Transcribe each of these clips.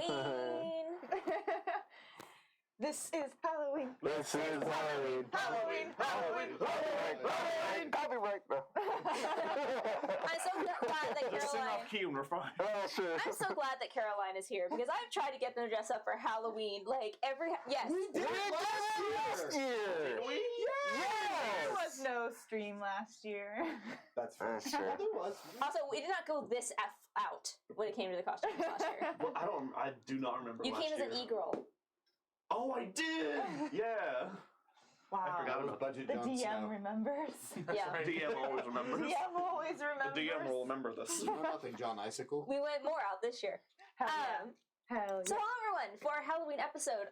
Halloween. This is Halloween. This is Halloween. Halloween. Halloween. Halloween. Copyright. I'm so glad that Let's sing Caroline. off key and we're fine. Oh, sure. I'm so glad that Caroline is here because I've tried to get them to dress up for Halloween. Like every yes. We did it last year. Did we? There was no stream last year. That's fair. That's true. There was. Also, we did not go this F out when it came to the costumes last year. Well, I do not remember. You last came as an year. e-girl. Oh, I did. Yeah. Wow. I forgot That was about budget The Jon DM Snow. remembers. Yeah. that. DM always remembers. DM always The remembers. DM will remember this. You know nothing, John Icicle. We went more out this year. Hell yeah. Hell So yeah. hello everyone, for our Halloween episode,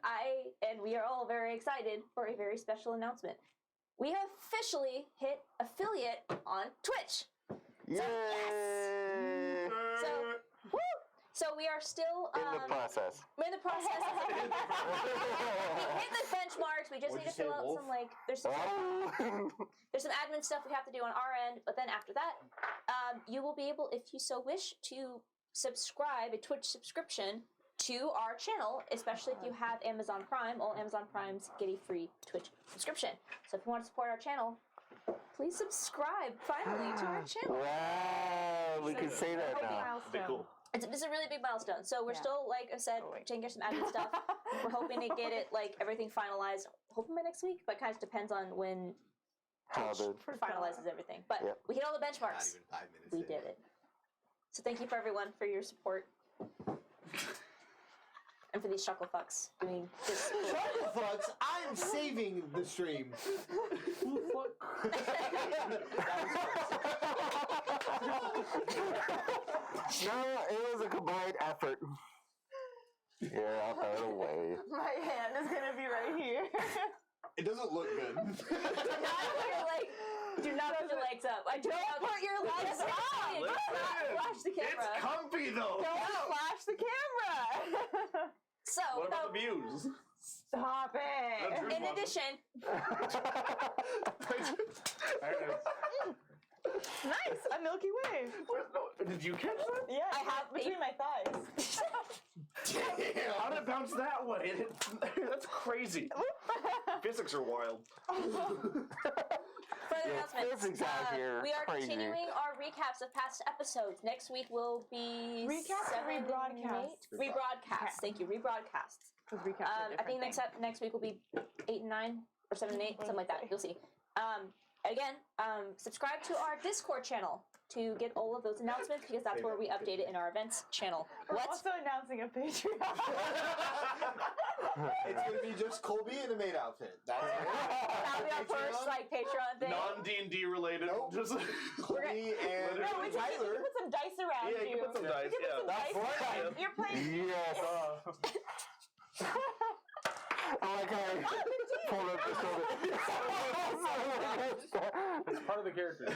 we are all very excited for a very special announcement. We have officially hit affiliate on Twitch. Yay! So, woo! So we are still In the process. we're in the process. We hit the benchmarks. We just What'd need to you say, fill out Wolf? some there's some Oh. there's some admin stuff we have to do on our end. But then after that, you will be able, if you so wish, to subscribe a Twitch subscription to our channel, especially if you have Amazon Prime. All Amazon Primes get a free Twitch subscription. So if you want to support our channel, please subscribe finally to our channel. Wow, we can say that now. Be cool. It's a really big milestone. So we're Yeah. still, like I said, taking care of some admin stuff. We're hoping to get it, everything finalized, hoping by next week, but it kind of depends on when How the finalizes everything. But Yep. we hit all the Not benchmarks. even 5 minutes. We in. did it. So thank you for everyone for your support. And for these chuckle fucks doing this. Fucks, I'm saving the stream. No, it was a combined effort. Yeah, I'll throw it away. My hand is gonna be right here. It doesn't look good. Do not put your legs up. I do not put your legs up. Do not flash the camera. It's comfy though. Don't flash the camera. So, What about the views? Stop it. That's in addition, Nice, a Milky Way. Did you catch that? Yeah, I have between my thighs. How did it bounce that way? That's crazy. Physics are wild. further Yeah, announcements. physics out here, We are crazy. continuing our recaps of past episodes. Next week will be Recaps or 7, rebroadcasts? 8? Rebroadcasts. Thank you. Rebroadcasts. Because recaps are I think different next week will be 8 and 9 or 7 and 8, something like that. You'll see. Again, subscribe to our Discord channel to get all of those announcements because that's where we update it in our events channel. We're What? also announcing a Patreon. It's gonna be just Colby in a maid outfit. That's it. That'll be our first Patreon thing. Non D&D related. Nope. Just Colby and No, we can Tyler. put some dice around yeah, you can put some dice. You can put some Yeah. dice That's around. right. You're playing. Yes. I like how I pulled up the shoulder. It's part of the character.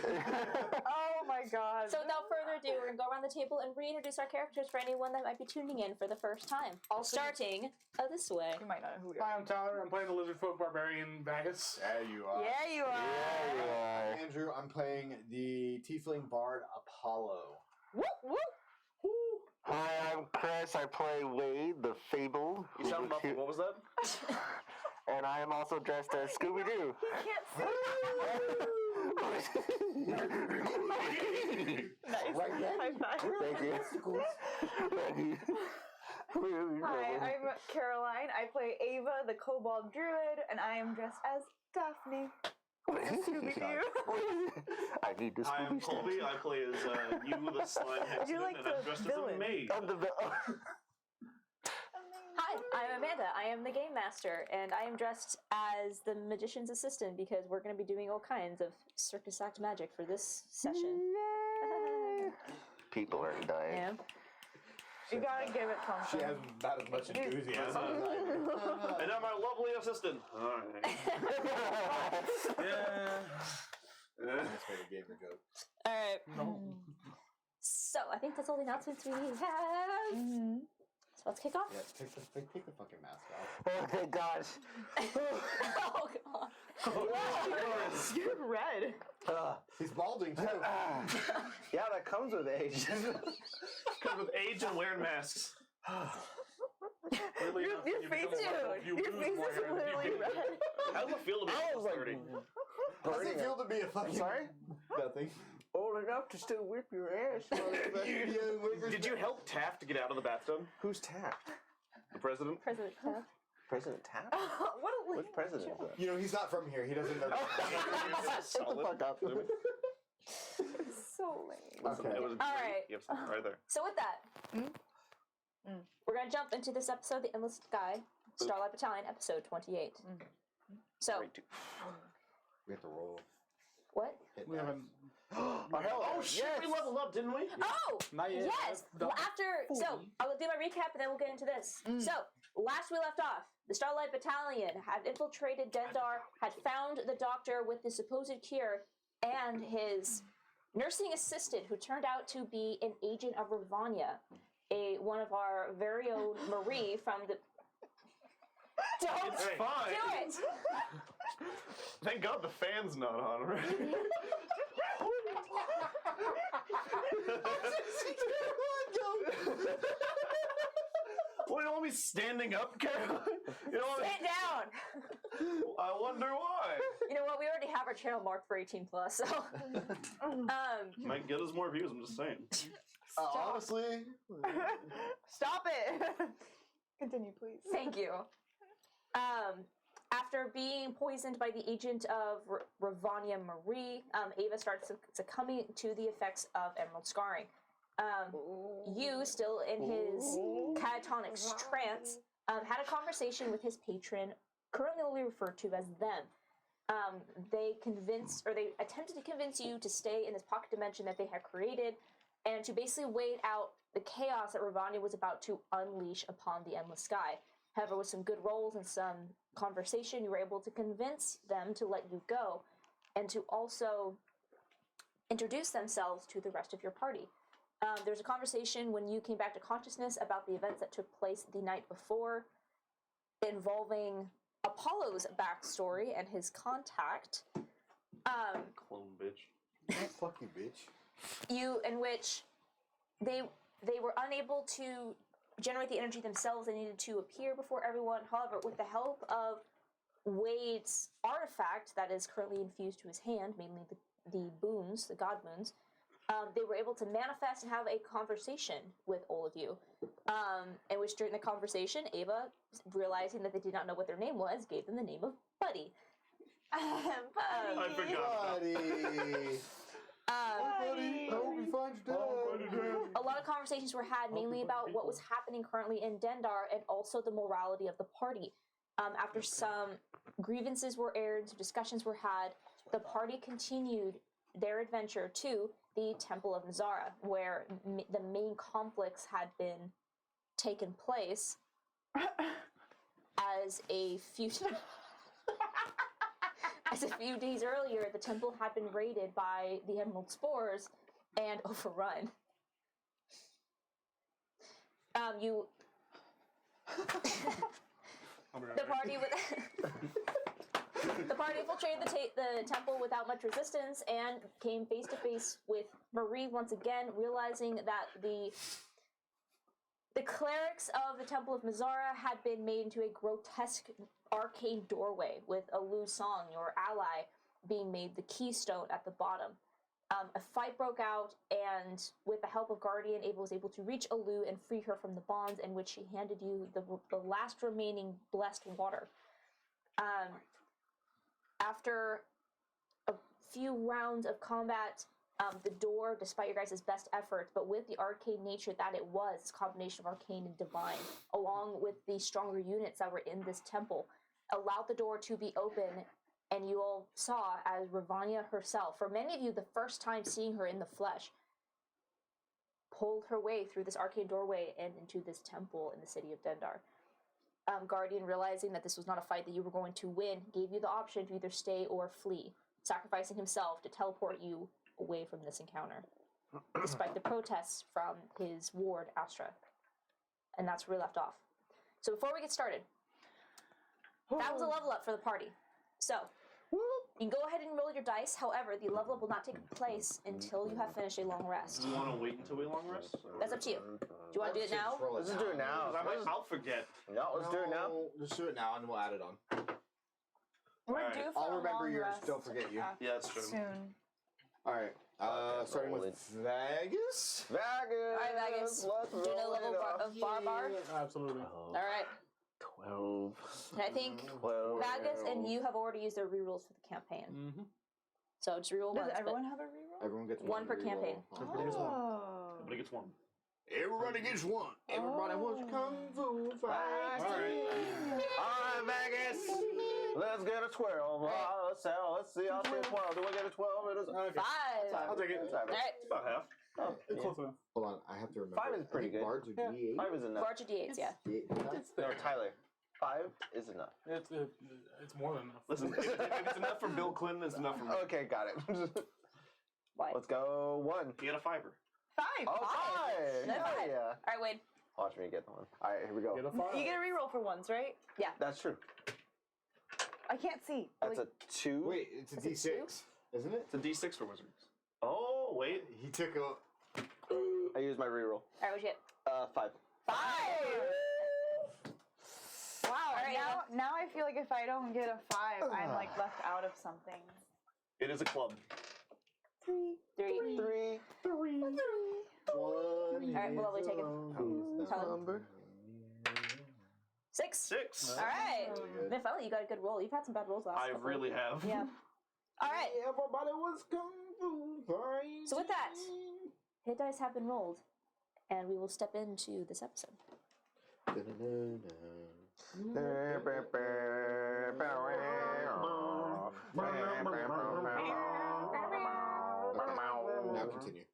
Oh my god. So without further ado, we're going to go around the table and reintroduce our characters for anyone that might be tuning in for the first time. Starting this way. You might not know who we Hi, are. I'm Tyler. I'm playing the Lizard Folk Barbarian Vagus. There you are. Yeah, you are. Yeah, you are. Andrew, I'm playing the Tiefling Bard Apollo. Whoop, whoop. Hi, I'm Chris. I play Wade, the Fable. You sound muffled. What was that? And I am also dressed as Scooby-Doo. He can't see. Nice. Right there. High five. Thank you. Thank you. Hi, I'm Caroline. I play Ava, the Kobold Druid, and I am dressed as Daphne. Scooby-Doo. I need this. I am Colby. I play as you, the slime headsman, you like and the I'm dressed villain? as a maid. I'm the Hi, I'm Amanda. I am the Game Master, and I am dressed as the Magician's Assistant because we're going to be doing all kinds of circus act magic for this session. People are dying. Yeah. You gotta give it She something. has about as much enthusiasm as I do. And now my lovely assistant. All right. Yeah. That's why they gave her joke. All right. So I think that's all the announcements we have. So let's kick off. Yeah, take the fucking mask off. Oh, thank gosh. Oh god. You're red. He's balding too. Yeah, that comes with age. Comes with age and wearing masks. Really Your enough, you face, become a werewolf, you your lose face more is hair than you literally gain. red. How does it feel to be I was like, 30? How's burning it feel to be a fucking... Sorry? Nothing. Old enough to still whip your ass, motherfucker. Did you help Taft to get out of the bathtub? Who's Taft? The president? President Taft. President Taft? What a Which president is that? You know, he's not from here. He doesn't know. Shut the fuck up. so lame. Okay. It was All right. You have something right there. So with that, we're gonna jump into this episode, The Endless Sky, Starlight Battalion, episode 28. So, Great, too. We have to roll. what? Hit We that. haven't. Oh, hell Oh shit, we leveled up, didn't we? Oh! Not yet. Yes! Well, so, I will do my recap and then we'll get into this. So, last we left off, the Starlight Battalion had infiltrated Dendar, had found the doctor with the supposed cure, and his nursing assistant, who turned out to be an agent of Ravania, one of our very own Marie from the... Don't It's do fine. it! Thank God the fan's not on, right? Well, you don't want me standing up, Caroline? You don't want me... Sit down! I wonder why. You know what? We already have our channel marked for 18+, so... Might get us more views, I'm just saying. Honestly, Stop it. Continue, please. Thank you. After being poisoned by the agent of Ravania Marie, Ava starts succumbing to the effects of emerald scarring. You, still in his catatonic trance, had a conversation with his patron, currently only referred to as them. They attempted to convince you to stay in this pocket dimension that they had created, and to basically wait out the chaos that Ravania was about to unleash upon the Endless Sky. However, with some good rolls and some conversation, you were able to convince them to let you go, and to also introduce themselves to the rest of your party. There was a conversation when you came back to consciousness about the events that took place the night before, involving Apollo's backstory and his contact. Clone bitch. fuck you, bitch. In which they were unable to generate the energy themselves. They needed to appear before everyone. However, with the help of Wade's artifact that is currently infused to his hand, mainly the boons, the god moons, they were able to manifest and have a conversation with all of you. In which, during the conversation, Ava, realizing that they did not know what their name was, gave them the name of Buddy. I forgot. Buddy. Buddy. I hope you find your dad. A lot of conversations were had mainly about what was happening currently in Dendar and also the morality of the party. After some grievances were aired, some discussions were had, the party continued their adventure to the Temple of Nazara, where the main conflicts had been taken place as a few days earlier, the temple had been raided by the Emerald Spores and overrun. The party infiltrated the temple without much resistance and came face to face with Marie once again, realizing that the clerics of the Temple of Mazara had been made into a grotesque arcane doorway, with Alu Song, your ally, being made the keystone at the bottom. A fight broke out, and with the help of Guardian, Ava was able to reach Alu and free her from the bonds, in which she handed you the last remaining blessed water. After a few rounds of combat, the door, despite your guys' best efforts, but with the arcane nature that it was, this combination of arcane and divine, along with the stronger units that were in this temple, allowed the door to be open, and you all saw as Ravania herself, for many of you the first time seeing her in the flesh, pulled her way through this arcane doorway and into this temple in the city of Dendar. Guardian, realizing that this was not a fight that you were going to win, gave you the option to either stay or flee, sacrificing himself to teleport you away from this encounter, despite the protests from his ward, Astral. And that's where we left off. So before we get started, that was a level up for the party. So, You can go ahead and roll your dice. However, the level up will not take place until you have finished a long rest. Do you want to wait until we long rest? That's up to you. Do you want to do it now? Let's just do it now. I'll forget. No, let's do it now. Just do it now and we'll add it on. We're Alright. due for I'll a remember long yours, rest don't forget you. Yeah, that's true. Soon. Alright, starting with Vegas. Vegas. Alright, Vegas. Let's Do you know roll the level it off. of Barbar? Absolutely. All right. 12. And I think 12. Magus and you have already used their rerolls for the campaign. Mm-hmm. So just reroll Does once. everyone have a reroll? Everyone gets One per reroll. campaign. Everybody gets one. Oh. Everybody gets one. Everybody gets one. Everybody wants kung fu fight. Alright, Vegas. Let's get a 12. Let's see. I'll see a 12. Do we get a 12? It is. Okay. 5. I'll take it. Let's have All it. right. It's about half. Oh, It's close enough. Hold on, I have to remember. 5 is pretty I think good. Bards are Yeah. D8. 5 is enough. Large of D8s, yeah. No, Tyler. 5 is enough. It's more than enough. Listen, if it's enough for Bill Clinton, it's enough for me. Okay, got it. Why? Let's go 1. He had a fiver. 5. Oh, 5! No, Hell 5. yeah. All right, Wade. Watch me get one. Alright, here we go. Get a 5. You get a reroll for once, right? That's true. I can't see. That's Like, a 2. Wait, it's a Is it D6, isn't it? It's a D6 for wizards. Oh, wait. He took a. I used my reroll. All right, what'd you get? 5. 5. wow. right, Now I feel like if I don't get a 5, I'm like left out of something. It is a club. 3. 3. 3. 1. All right, well, lovely, take it. Tell him. Number. 6. 6. All right. Really good. Then finally, you got a good roll. You've had some bad rolls last I couple. really have. Yeah. All right. Everybody was kung fu fighting. So with that, hit dice have been rolled, and we will step into this episode. Now continue.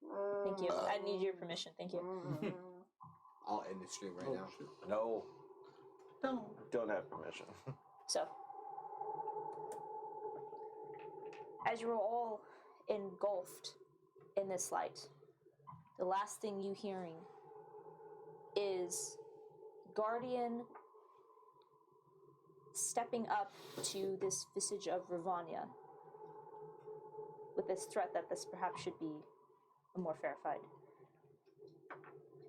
Thank you. I need your permission. Thank you. I'll end the stream right now. No. Don't have permission. So, as you're all engulfed in this light, the last thing you hearing is Guardian stepping up to this visage of Ravanya with this threat that this perhaps should be a more fair fight.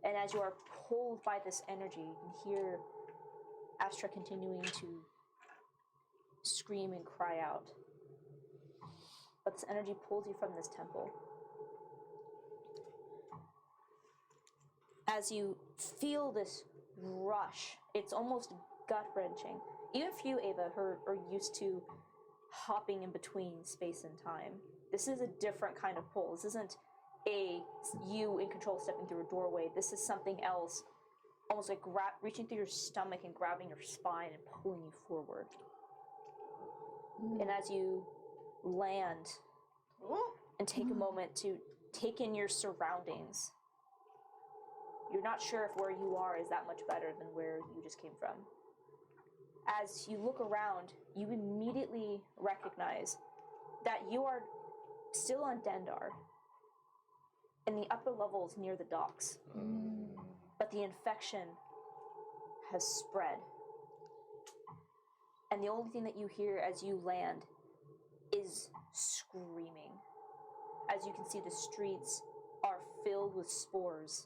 And as you are pulled by this energy, you can hear Astral continuing to scream and cry out. But this energy pulls you from this temple. As you feel this rush, it's almost gut-wrenching. Even for you, Ava, who are used to hopping in between space and time, this is a different kind of pull. This isn't you in control stepping through a doorway. This is something else, almost like reaching through your stomach and grabbing your spine and pulling you forward. And as you land and take a moment to take in your surroundings, you're not sure if where you are is that much better than where you just came from. As you look around, you immediately recognize that you are still on Dendar, in the upper levels near the docks. But the infection has spread. And the only thing that you hear as you land is screaming. As you can see, the streets are filled with spores,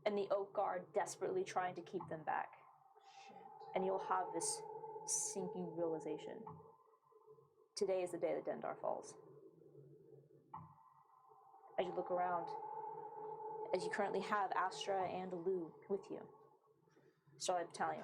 and the Oak Guard desperately trying to keep them back. And you'll have this sinking realization. Today is the day that Dendar falls. As you look around, as you currently have Astra and Lou with you, Starlight Battalion,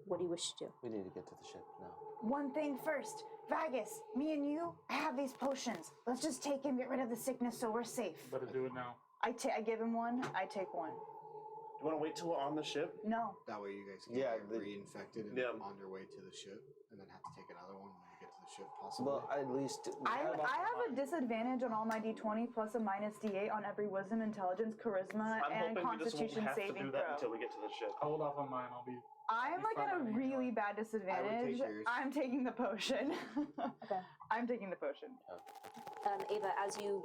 what do you wish to do? We need to get to the ship now. One thing first. Vagus, me and you, I have these potions. Let's just take him, get rid of the sickness so we're safe. Better do it now. I give him one, I take one. Do you want to wait till we're on the ship? No. That way you guys can Yeah, get reinfected and on your way to the ship, and then have to take another one when you get to the ship, possibly. Well, at least I have a disadvantage on all my d20 plus a minus d8 on every wisdom, intelligence, charisma, I'm and hoping we just won't constitution have to saving do that throw. until we get to the ship. Hold off on mine. I'll be. I'm like at a really bad disadvantage. yours. I'm taking the potion. Okay. I'm taking the potion. Ava, as you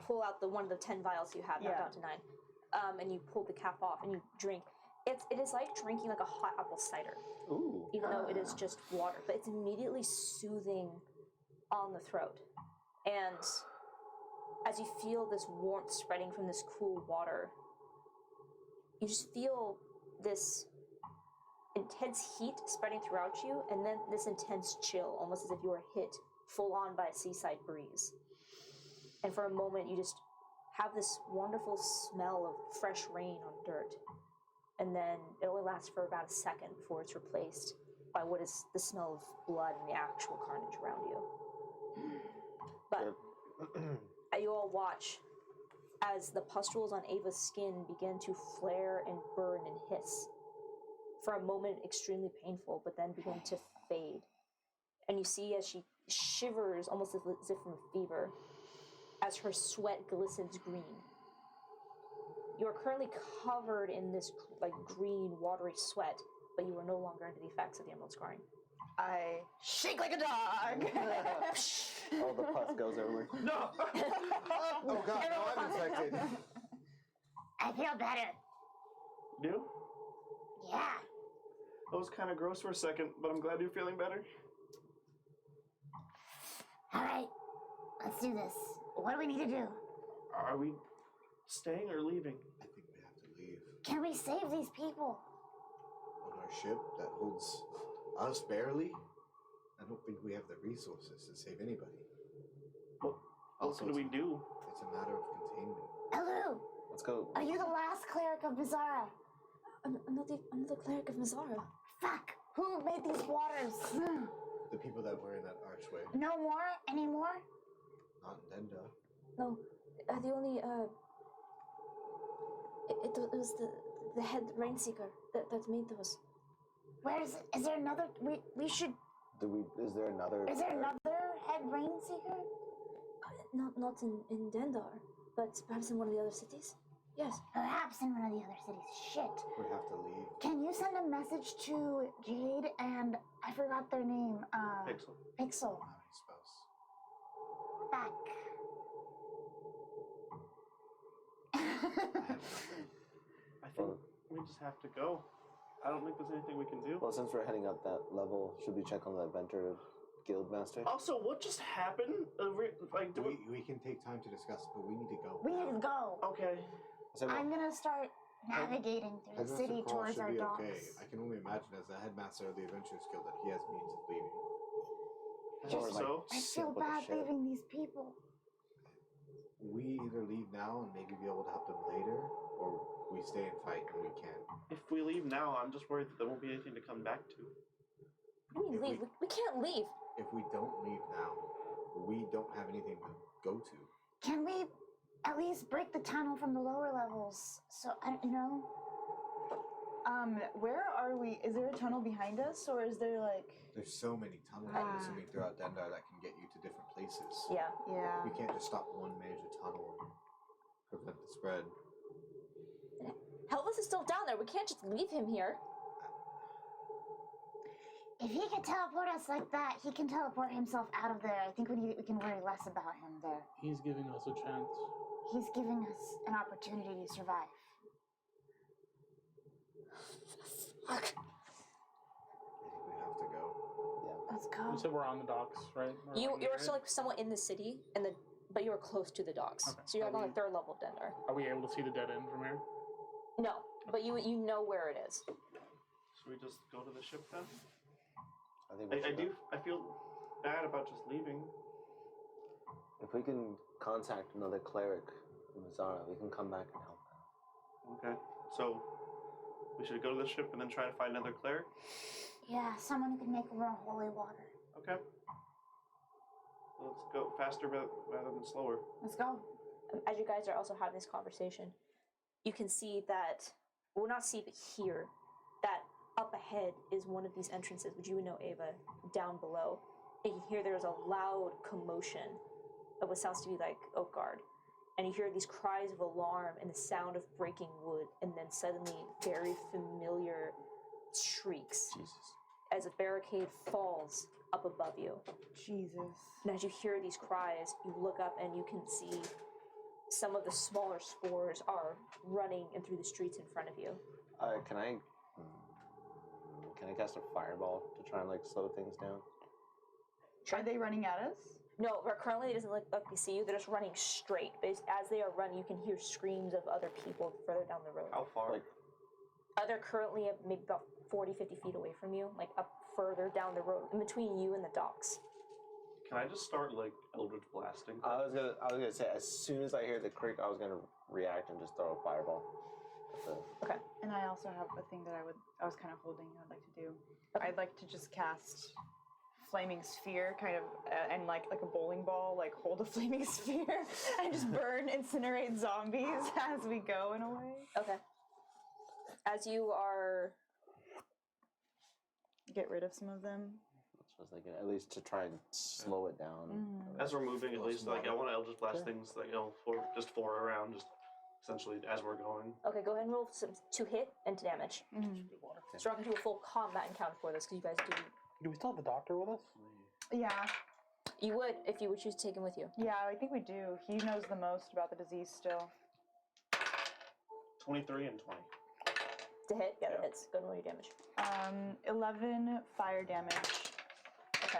pull out one of the 10 vials you have, not Yeah. down to 9, and you pull the cap off and you drink, It is like drinking like a hot apple cider, Ooh. even though it is just water. But it's immediately soothing on the throat. And as you feel this warmth spreading from this cool water, you just feel this intense heat spreading throughout you, and then this intense chill, almost as if you were hit full on by a seaside breeze. And for a moment, you just have this wonderful smell of fresh rain on dirt. And then it only lasts for about a second before it's replaced by what is the smell of blood and the actual carnage around you. But you all watch as the pustules on Ava's skin begin to flare and burn and hiss. For a moment, extremely painful, but then begin to fade. And you see as she shivers, almost as if from fever, as her sweat glistens green. You are currently covered in this like green, watery sweat, but you are no longer under the effects of the emerald scarring. I shake like a dog. All the pus goes everywhere. No! Oh god, now I'm infected. I feel better. You? Yeah. That was kind of gross for a second, but I'm glad you're feeling better. All right, let's do this. What do we need to do? Are we staying or leaving? I think we have to leave. Can we save these people? On our ship that holds us barely, I don't think we have the resources to save anybody. What else do we do? It's a matter of containment. Elu, Let's go. are you the last cleric of Bizarra? I'm not the cleric of Mazara. Fuck, who made these waters? The people that were in that archway, No more? Any more? not in Denda. No, the only, it was the head rainseeker that made those. Where is it? Is there another? We should. Is there another? Is there another head rain seeker? Not in Dendar, but perhaps in one of the other cities. Yes. Perhaps in one of the other cities. Shit. We have to leave. Can you send a message to Jade and I forgot their name. Pixel. Pixel. I don't have any spells. Back. I have nothing. I think we just have to go. I don't think there's anything we can do. Well, since we're heading up that level, should we check on the Adventure Guild Master? Also, what just happened? Like, do We can take time to discuss, but we need to go. We need to go. Okay. I'm gonna start navigating through the Headmaster city Crawl towards should our be docks. okay. I can only imagine as the headmaster of the Adventurers Guild that he has means of leaving. I Or, hope like, so. I sit feel with the bad ship. leaving these people. We either leave now and maybe be able to help them later, or we stay and fight and we can't. If we leave now, I'm just worried that there won't be anything to come back to. What do you mean leave? We can't leave. If we don't leave now, we don't have anything to go to. Can we at least break the tunnel from the lower levels? So, you know? Where are we? Is there a tunnel behind us, or is there like? There's so many tunnels, I'm assuming, throughout Dendar that can get you to different places. Yeah. Yeah. We can't just stop one major tunnel and prevent the spread. Helvis is still down there. We can't just leave him here. If he can teleport us like that, he can teleport himself out of there. I think we can worry less about him there. He's giving us a chance. He's giving us an opportunity to survive. Fuck. I think we have to go. Let's You go. said we're on the docks, right? We're You on the you're right? still like somewhat in the city, but you are close to the docks. Okay. So you're like on the third level of Dendar. Are we able to see the dead end from here? No, but you know where it is. Should we just go to the ship then? I think we should. I feel bad about just leaving. If we can contact another cleric in Mazara, we can come back and help them. Okay. So, we should go to the ship and then try to find another cleric? Yeah, someone who can make more holy water. Okay. Let's go faster rather than slower. Let's go. As you guys are also having this conversation, you can see that, well, not see, but hear that up ahead is one of these entrances, which you would know, Ava, down below. And you can hear there's a loud commotion of what sounds to be like Oakguard. And you hear these cries of alarm and the sound of breaking wood, and then suddenly very familiar shrieks Jesus. as a barricade falls up above you. Jesus. And as you hear these cries, you look up and you can see some of the smaller spores are running in through the streets in front of you. Can I cast a fireball to try and like slow things down? Are they running at us? No, but currently it doesn't look like they see you. They're just running straight. But as they are running, you can hear screams of other people further down the road. How far? Like, They're currently maybe about 40, 50 feet away from you, like up further down the road, in between you and the docks. Can I just start like Eldritch blasting? I was gonna say as soon as I hear the creak, I was gonna react and just throw a fireball. Okay. And I also have a thing that I was kind of holding. I'd like to do. I'd like to just cast flaming sphere, kind of, and like a bowling ball, like hold a flaming sphere and just burn, incinerate zombies as we go in a way. Okay. As you are Get rid of some of them. I was thinking at least to try and slow it down. Mm-hmm. As we're moving, at least like I want to Eldritch blast things like four around, just essentially as we're going. okay, go ahead and roll to hit and to damage. Mm-hmm. So we're not gonna do a full combat encounter for this because you guys do. Do we still have the doctor with us? Yeah, You would if you would choose to take him with you. yeah, I think we do. He knows the most about the disease still. 23 and 20. To hit, yeah, that Yeah. hits. Go and roll your damage. 11 fire damage. Okay.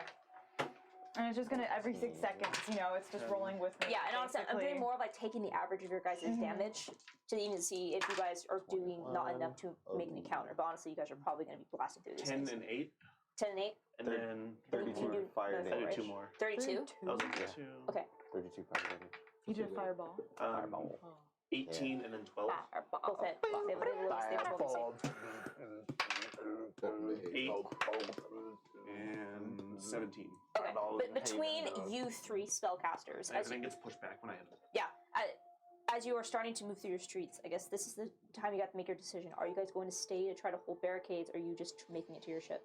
And it's just gonna, every 6 seconds, you know, it's just rolling with me. Yeah, and honestly, I'm doing basically. more of like taking the average of your guys' damage to even see if you guys are doing not enough to make an encounter. But honestly, you guys are probably going to be blasting through these 10 things. and 8, 10 and 8? and then 32 You do fire another I damage. did 2 right? more. 32? That was Yeah. Two. Okay. 32 fire damage. You did a fireball. Fireball. 18 and then 12. Both hit. Fireball. 8 and 17. Okay, but between you three spellcasters, as Everything gets pushed back when I hit it. yeah, as you are starting to move through your streets, I guess this is the time you got to make your decision. Are you guys going to stay to try to hold barricades, or are you just making it to your ship?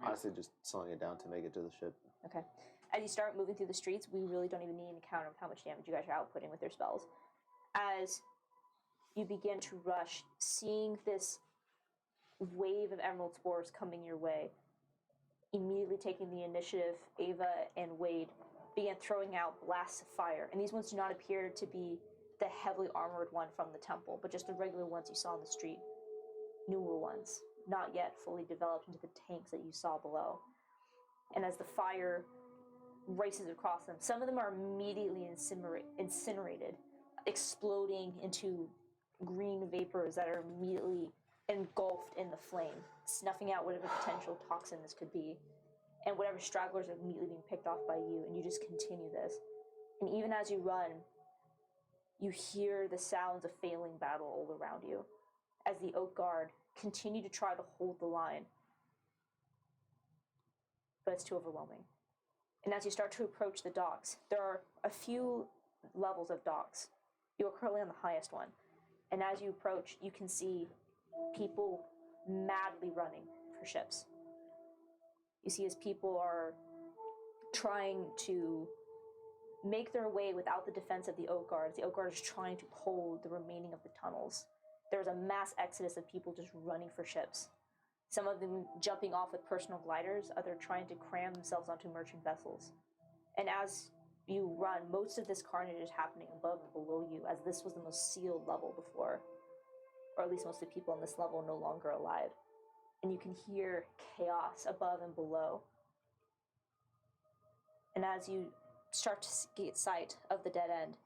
Honestly, just slowing it down to make it to the ship. Okay. As you start moving through the streets, we really don't even need an encounter of how much damage you guys are outputting with your spells. As you begin to rush, seeing this wave of emerald spores coming your way, immediately taking the initiative, Ava and Wade began throwing out blasts of fire. And these ones do not appear to be the heavily armored one from the temple, but just the regular ones you saw on the street. Newer ones, not yet fully developed into the tanks that you saw below. And as the fire races across them, some of them are immediately incinerated, exploding into green vapors that are immediately engulfed in the flame, snuffing out whatever potential toxin this could be. And whatever stragglers are immediately being picked off by you, and you just continue this. And even as you run, you hear the sounds of failing battle all around you, as the Oak Guard continue to try to hold the line. But it's too overwhelming. And as you start to approach the docks, there are a few levels of docks. You are currently on the highest one. And as you approach, you can see people madly running for ships. You see as people are trying to make their way without the defense of the Oak Guard. The Oak Guard is trying to hold the remaining of the tunnels. There's a mass exodus of people just running for ships. Some of them jumping off with personal gliders, others trying to cram themselves onto merchant vessels. And as you run, most of this carnage is happening above and below you, as this was the most sealed level before. Or at least most of the people on this level are no longer alive. And you can hear chaos above and below. And as you start to get sight of the dead end,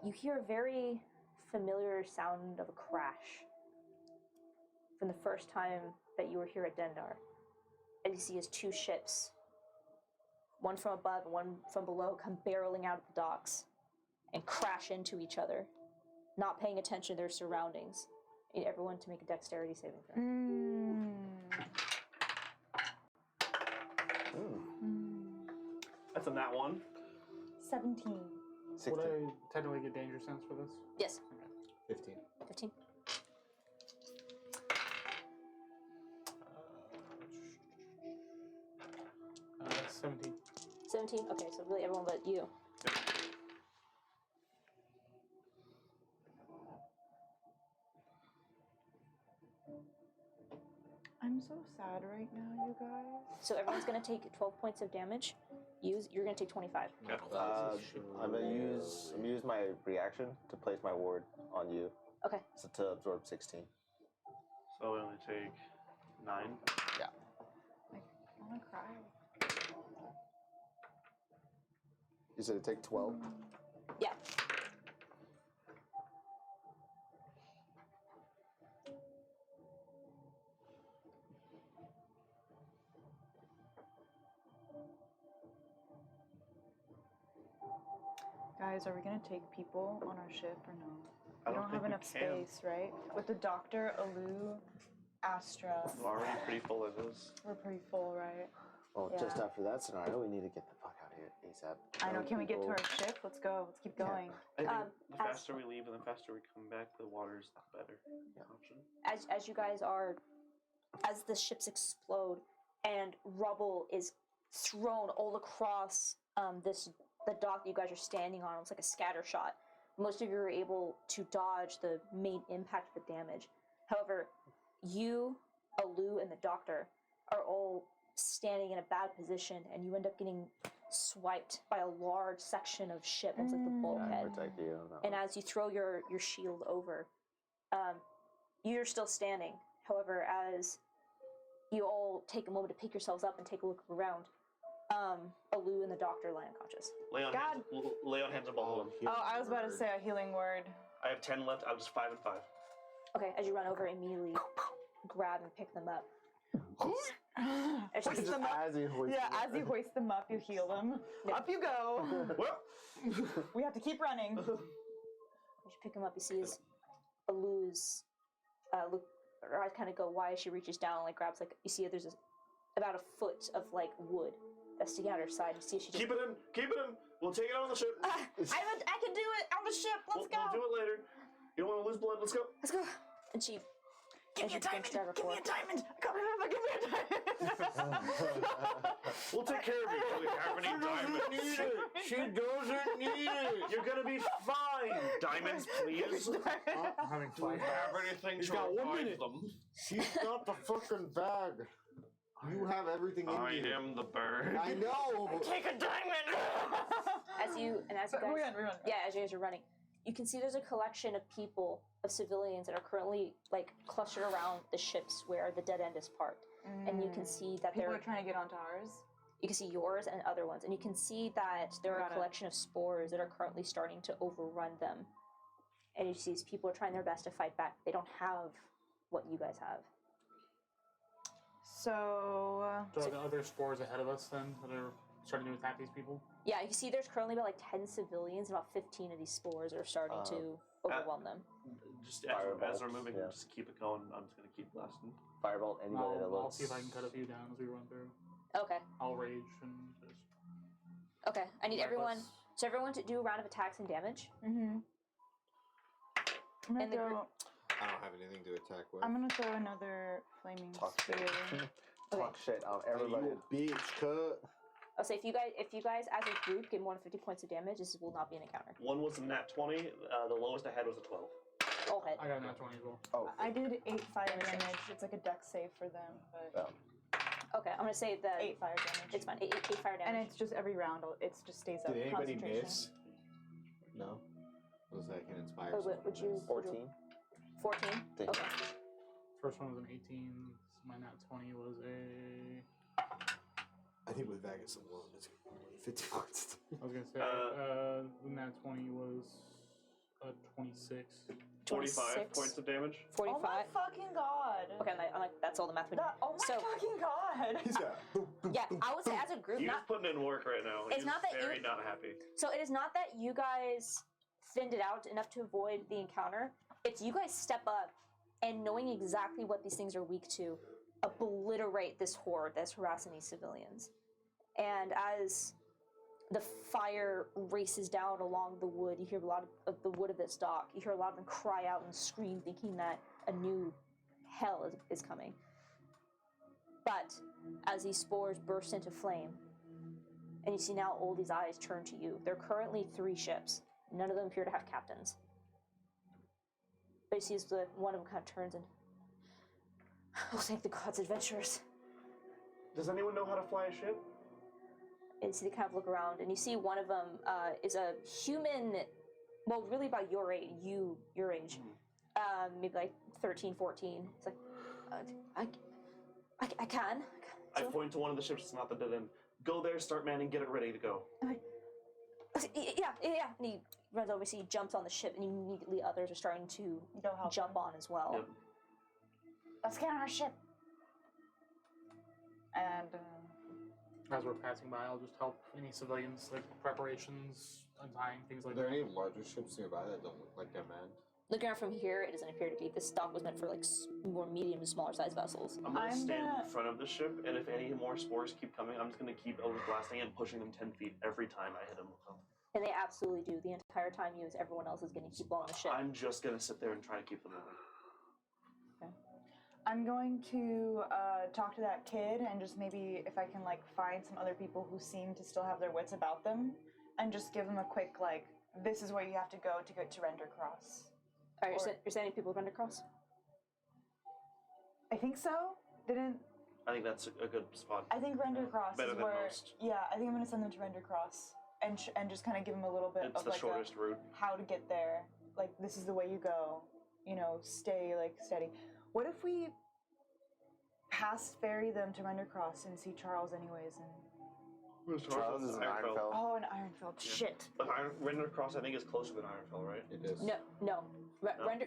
you hear a very familiar sound of a crash from the first time that you were here at Dendar. As you see as two ships, one from above and one from below, come barreling out of the docks and crash into each other, not paying attention to their surroundings. I need everyone to make a dexterity saving throw. That's a nat 1. 17. 16. Would I technically get danger sense for this? Yes. 15. 15. 17. 17? Okay, so really everyone but you. I'm so sad right now, you guys. So everyone's going to take 12 points of damage. use, you're gonna take 25. I'm gonna use my reaction to place my ward on you. Okay. So to absorb 16. So we only take 9. Yeah. I wanna cry. You said it take 12. Yeah. Guys, are we gonna take people on our ship or no? I We don't don't think have we enough can. space, right? With the Doctor, Alu, Astra, We're already pretty full as is. we're pretty full, right? Well, Yeah. just after that scenario, we need to get the fuck out of here ASAP. I know. Can we get to People- our ship? Let's go. Let's keep going. I think the as- faster we leave and the faster we come back, the water's the better option. As you guys are, as the ships explode and rubble is thrown all across the dock that you guys are standing on, it's like a scatter shot. Most of you are able to dodge the main impact of the damage. However, you, Alu, and the Doctor are all standing in a bad position, and you end up getting swiped by a large section of ship. It's like the Yeah, bulkhead. protect you. on that And one. as you throw your shield over, you're still standing. However, as you all take a moment to pick yourselves up and take a look around, Alu and the Doctor lie unconscious. Lay on God. hands, lay on hands on both of them. Oh, I was about to say a healing word. I have 10 left. I'm just 5 and 5. Okay, as you run over, immediately grab and pick them up. As you- Hoist them up. As you hoist Yeah, them up. as you hoist them up, you heal them. Yeah. Up you go. Well, We have to keep running. As you pick him up, you see his Alu's look. Her eyes kind of go wide as she reaches down and like grabs like you see there's about a foot of like wood that's sticking out her side. You see she just keep it in. Keep it in. We'll take it on the ship. I can do it on the ship. Let's go. We'll do it later. You don't want to lose blood. Let's go. Let's go. And she. Give me a diamond. Give me a diamond. Come here, give me a diamond. We'll take care of you. We have any diamonds. She doesn't need it. You're gonna be fine. Diamonds, please. I'm having Do we fun. have anything He's to got 1 revive minute. them? She's got the fucking bag. You have everything in I you. am the bird. I know. Take a diamond. As you guys, we run. yeah, as you guys are running, you can see there's a collection of people, of civilians that are currently like clustered around the ships where the dead end is parked, and you can see that People they're are trying to get onto ours. you can see yours and other ones, and you can see that there are Got a it. collection of spores that are currently starting to overrun them, and you see these people are trying their best to fight back. They don't have what you guys have. So, So are the other spores ahead of us then that are starting to attack these people? Yeah, you can see there's currently about like 10 civilians, and about 15 of these spores are starting to overwhelm them. Just as we're Firebolts, moving, yeah. just keep it going. I'm just gonna keep blasting. Firebolt anybody that I'll looks. see if I can cut a few down as we run through. Okay, I'll rage and just. okay. I need everyone. reckless. So everyone to do a round of attacks and damage. I'm gonna And the throw. group- I don't have anything to attack with. I'm gonna throw another flaming Talk shit. spear. Talk shit on Hey, everybody. you a bitch, cut. I'll say if you guys as a group get more than 50 points of damage, this will not be an encounter. One was a nat 20. The lowest I had was a 12. All hit. I got a nat 20 as well. Oh, I did 8 fire damage. It's like a dex save for them, but yeah. Okay, I'm gonna say the 8 fire damage. it's fine. 8 fire And damage. it's just every round. It just stays up. Did anybody Concentration. miss? No. Was that can inspire? Oh, someone would to you- miss? 14. 14. Thank Okay. First one was an 18. My nat 20 was a. I think with Vegas alone, it's 50 points. I was gonna say the nat 20 was a 26. 45 26. points of damage. 45. Oh my fucking god. Okay, I'm like that's all the math we need. Oh my So- fucking god. He's got. Yeah, I would say as a group, He's not putting in work right now. It's He's not that you- very not happy. so it is not that you guys thinned it out enough to avoid the encounter. It's you guys step up and knowing exactly what these things are weak to, obliterate this horde that's harassing these civilians. And as the fire races down along the wood, you hear a lot of the wood of this dock. You hear a lot of them cry out and scream, thinking that a new hell is coming. But as these spores burst into flame, and you see now all these eyes turn to you. There are currently 3 ships. None of them appear to have captains. But you see as one of them kind of turns and, oh, thank the gods, adventurers. Does anyone know how to fly a ship? And so they kind of look around, and you see one of them is a human, well, really about your age, your age, maybe like 13, 14. It's like, I can. I point to one of the ships. It's not the dead end. Go there, start manning, get it ready to go. Yeah. And he runs over, so he jumps on the ship, and immediately others are starting to Go help jump them. on as well. Yep. Let's get on our ship. And As we're passing by, I'll just help any civilians, like preparations, untying, things Are like there that. any larger ships nearby that don't look like they're manned? Looking around from here, it doesn't appear to be. This dock was meant for like more medium to smaller size vessels. I'm gonna I'm stand gonna- in front of the ship, and if any more spores keep coming, I'm just gonna keep blasting and pushing them 10 feet every time I hit them with them. And they absolutely do. The entire time you as everyone else is going to keep on the ship. I'm just gonna sit there and try to keep them moving. I'm going to talk to that kid and just maybe if I can like find some other people who seem to still have their wits about them and just give them a quick like, this is where you have to go to get to Render Cross. All right, you're sending people to Undercross? I think so. I think that's a good spot. I think Render Cross Better is than where. most. Yeah, I think I'm gonna send them to Render Cross and just kind of give them a little bit It's of the like shortest route. how to get there. Like this is the way you go. You know, stay like steady. What if we ferry them to Render Cross and see Charles anyways? And Charles is in Ironfell. oh, and Ironfeld. Shit. But Render Cross, I think, is closer than Ironfell, right? It is. No. No?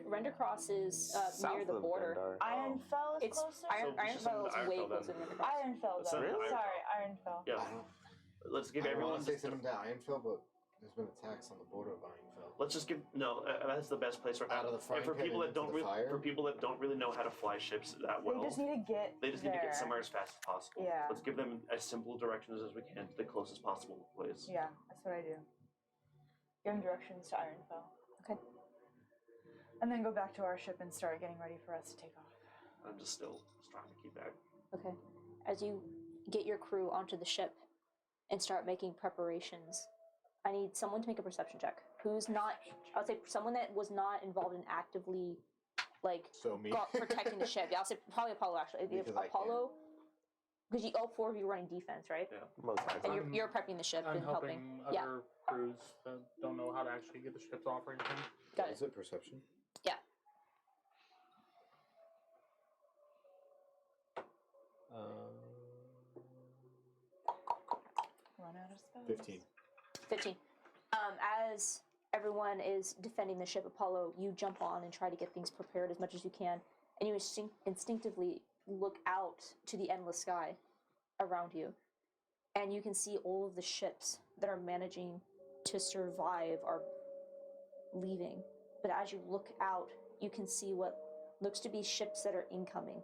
Render Cross is South near the of border. Dendar. Ironfell is It's closer. So we should send Ironfell them is to way Ironfell closer then. than Render Cross. Ironfell. Let's send Then. them to Sorry, Ironfell. Yeah. I don't, Let's give I don't everyone. want to say send them to Ironfell, but there's been attacks on the border of Ironfell. Let's just give that's the best place right Out now. of the frying And for pan people and that don't into the fire? for people that don't really know how to fly ships that well, They just need to get. they just need to get there. somewhere as fast as possible. Yeah. Let's give them as simple directions as we can to the closest possible place. Yeah, that's what I do. Give them directions to Ironfell. Okay. And then go back to our ship and start getting ready for us to take off. I'm just still trying to keep back. Okay. As you get your crew onto the ship and start making preparations, I need someone to make a perception check. Who's not, I would say someone that was not involved in actively, like, So me. protecting the ship. Yeah, I'll say probably Apollo, actually. Because I Apollo, because all four of you are running defense, right? Yeah. Most likely. And you're prepping the ship I'm and helping. helping Yeah, other crews that don't know how to actually get the ships off or anything. got Is it. it perception? Yeah. Run out of spells. 15. 15. As everyone is defending the ship, Apollo, you jump on and try to get things prepared as much as you can, and you instinctively look out to the endless sky around you, and you can see all of the ships that are managing to survive are leaving. But as you look out, you can see what looks to be ships that are incoming.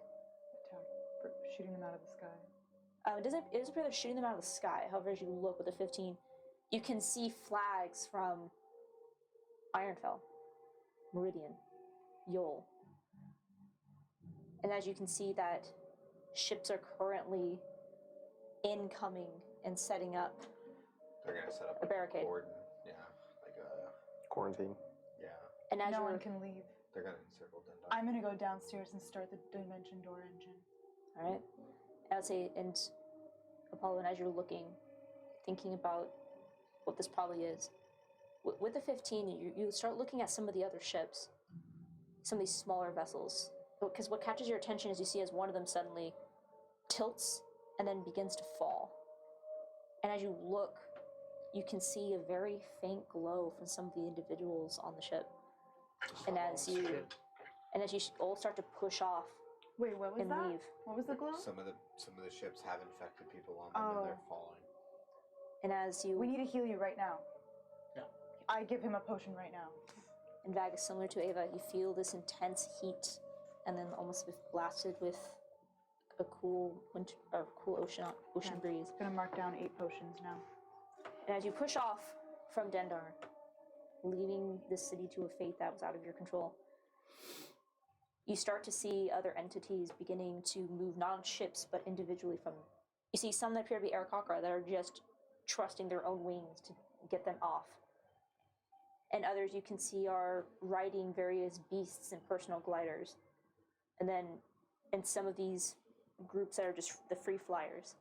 Shooting them out of the sky. It doesn't appear they're shooting them out of the sky. However, as you look with the 15, you can see flags from Ironfell, Meridian, Yol. And as you can see that ships are currently incoming and setting up. They're going to set up A barricade. Cordon. Yeah. Like a. Quarantine. Yeah. And as No you're one can leave. They're going to encircle Dendar. I'm gonna go downstairs and start the dimension door engine. all right, I would say, and Apollo, and as you're looking, thinking about what this probably is, with the 15, you start looking at some of the other ships, some of these smaller vessels, because what catches your attention is you see as one of them suddenly tilts and then begins to fall. And as you look, you can see a very faint glow from some of the individuals on the ship. And as you all start to push off Wait, what was and that? leave, What was the glow? Some of the ships have infected people on them Oh. and they're falling. and as you We need to heal you right now. Yeah. I give him a potion right now. in Vagus, similar to Ava, you feel this intense heat, and then almost blasted with a cool winter or cool ocean Yeah. breeze. Gonna mark down 8 potions now. And as you push off from Dendar, leaving the city to a fate that was out of your control, you start to see other entities beginning to move, not on ships, but individually from. You see some that appear to be Arakakra that are just trusting their own wings to get them off. And others you can see are riding various beasts and personal gliders. And then in some of these groups that are just the free flyers.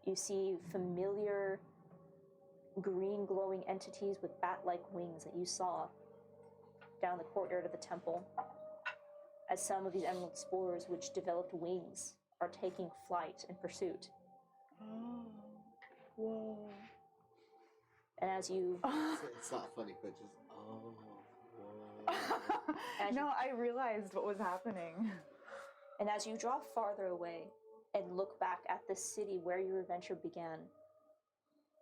You see familiar green glowing entities with bat-like wings that you saw down the courtyard of the temple, as some of these emerald spores, which developed wings, are taking flight in pursuit. Oh. Whoa. And as you It's not funny, but just whoa. No, I realized what was happening. And as you draw farther away and look back at the city where your adventure began,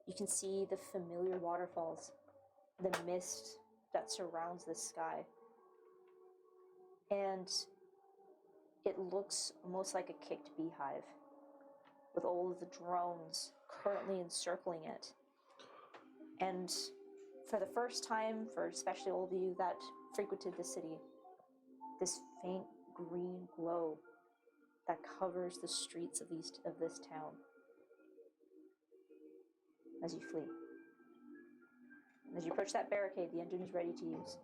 you can see the familiar waterfalls, the mist that surrounds the sky. And it looks almost like a kicked beehive, with all of the drones currently encircling it. And for the first time, for especially all of you that frequented the city, this faint green glow that covers the streets of this town as you flee. And as you approach that barricade, the engine is ready to use.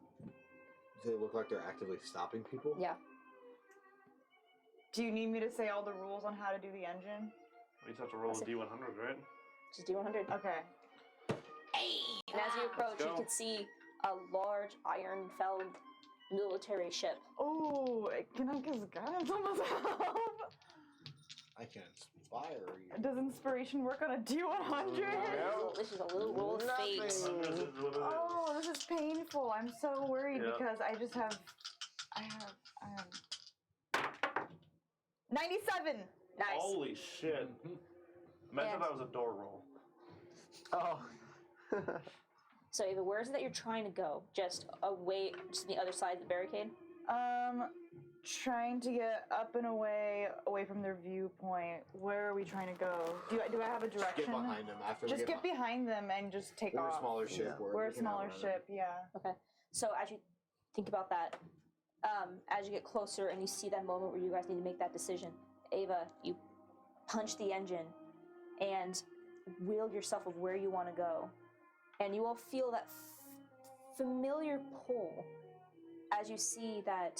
Do they look like they're actively stopping people? Yeah. Do you need me to say all the rules on how to do the engine? We just have to roll a D100, right? Just D100. Okay. And as you approach, you go. can see a large iron-felled military ship. Oh, can I just guidance on myself? I can inspire you. Does inspiration work on a D100? This is a little roll of fate. Nothing. Oh, this is painful. I'm so worried Yeah. because I have 97. Nice. Holy shit. Imagine And- that was a door roll. Oh. So, Ava, where is it that you're trying to go? Just away, just the other side of the barricade? Trying to get up and away from their viewpoint. Where are we trying to go? Do I have a Just direction? get behind them after Just we get behind them and just take We're off. a smaller ship. Yeah. We're a we can smaller outrun ship, yeah. Okay. So, as you think about that, as you get closer and you see that moment where you guys need to make that decision, Ava, you punch the engine and wield yourself of where you want to go. And you all feel that familiar pull as you see that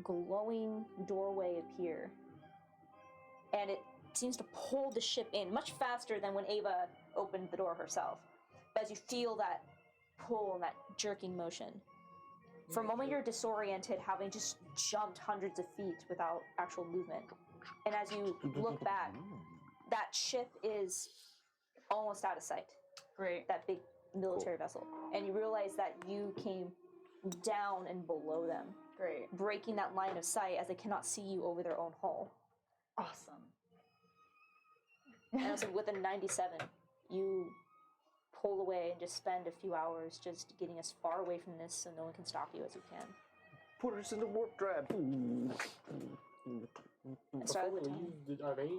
glowing doorway appear. And it seems to pull the ship in much faster than when Ava opened the door herself. But as you feel that pull and that jerking motion, for a moment you're disoriented, having just jumped hundreds of feet without actual movement. And as you look back, that ship is almost out of sight. Great. That big military vessel. And you realize that you came down and below them, Great. breaking that line of sight as they cannot see you over their own hull. Awesome. And also with a 97, you pull away and just spend a few hours just getting as far away from this so no one can stop you as you can. Put us in the warp drive. And start Before with we the time. leave, are they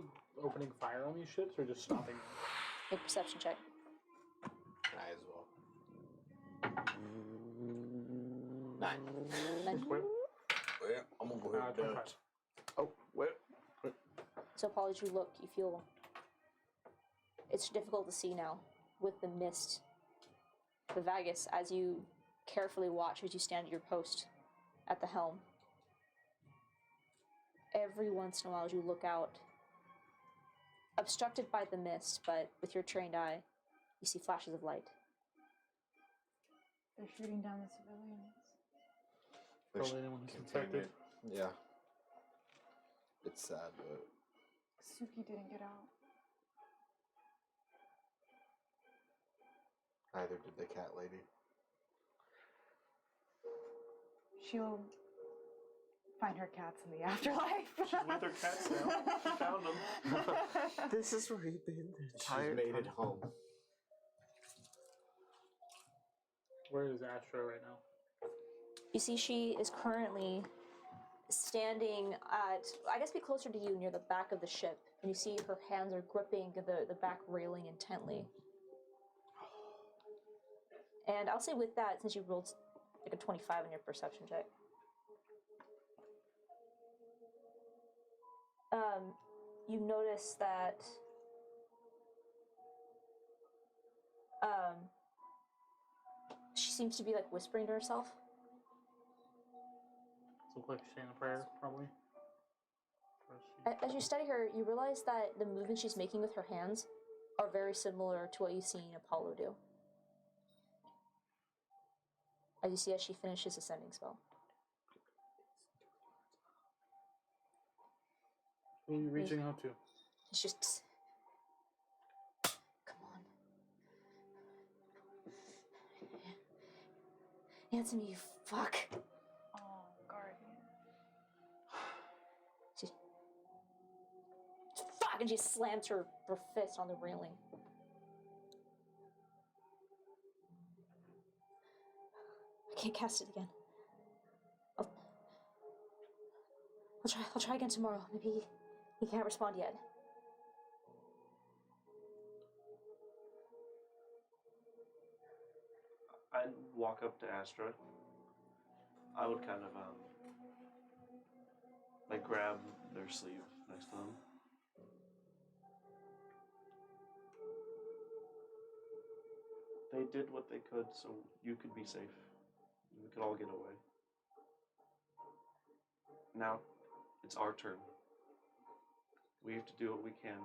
opening fire on these ships or just stopping them? Make a perception check. I as well. 9. Wait, Yeah, I'm gonna go ahead and do 25. it. Oh, wait. So Paul, as you look, you feel it's difficult to see now with the mist. But Vagus, as you carefully watch as you stand at your post at the helm, every once in a while as you look out, obstructed by the mist, but with your trained eye, you see flashes of light. They're shooting down the civilians. Probably anyone who's Containment. infected. Yeah. It's sad, but Suki didn't get out. neither did the cat lady. She'll find her cats in the afterlife. She's with her cats now. She found them. This is where you've been the entire She's made it time. home. Where is Astral right now? You see she is currently standing at, I guess be closer to you, near the back of the ship, and you see her hands are gripping the back railing intently. And I'll say with that, since you rolled like a 25 on your perception check, you notice that she seems to be like whispering to herself. So like saying a prayer, probably. first. As you study her, you realize that the movements she's making with her hands are very similar to what you've seen Apollo do. As you see as she finishes a sending spell. Who are you reaching out to? It's just... Come on. Answer me, you fuck. Oh, guardian. She... Fuck! And she slams her fist on the railing. I can't cast it again. I'll try again tomorrow. Maybe he can't respond yet. I'd walk up to Astra. I would kind of like grab their sleeve next to them. They did what they could so you could be safe. We could all get away. Now, it's our turn. We have to do what we can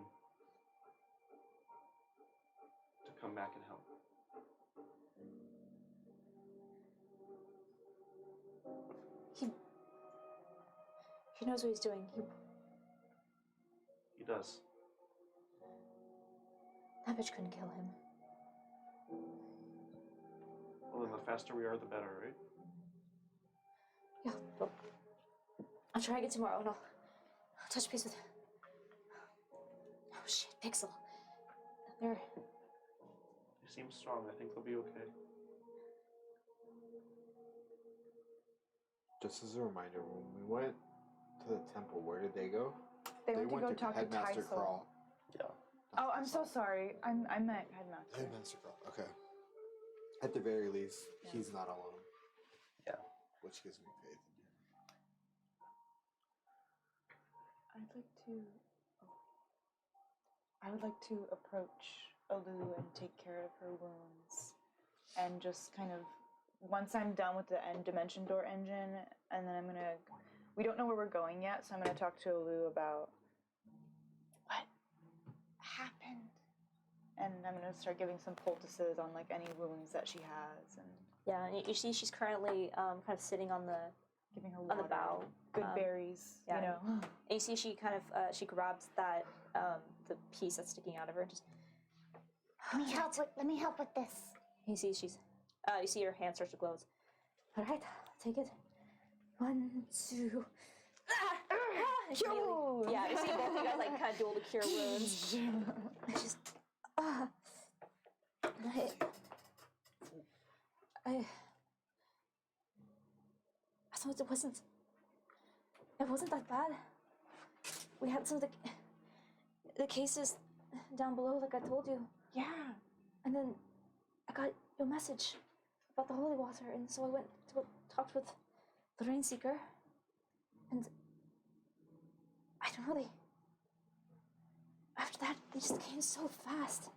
to come back and help. He knows what he's doing. He does. That bitch couldn't kill him. Well, then the faster we are, the better, right? Yeah, well, I'll try again tomorrow and I'll touch base with... Oh shit, Pixel. They're... They seem strong. I think they'll be okay. Just as a reminder, when we went to the temple, where did they go? They went to go talk to Headmaster Tyson. Crawl. Yeah. Oh, I'm so sorry. I meant Headmaster. Headmaster Crawl. Okay. At the very least, he's not alone. Yeah. Which gives me faith in him. I would like to approach Alu and take care of her wounds, and just kind of, once I'm done with the dimension door engine, and then I'm gonna. We don't know where we're going yet, so I'm gonna talk to Alu about what happened, and I'm gonna start giving some poultices on like any wounds that she has, and Yeah, and you see she's currently kind of sitting on the giving her on water, the bow. good berries, yeah. you know. And you see she kind of she grabs that the piece that's sticking out of her and just... Let me help with this. You see she's you see her hand starts to glow. All right, take it. 1, 2. And she immediately- yeah, you see both of you guys like kind of dual the cure wounds. It's just I thought it wasn't that bad. We had some of the cases down below, like I told you. Yeah. And then I got your message about the holy water, and so I went to go talk with the Rain Seeker. And I don't know, after that, they just came so fast.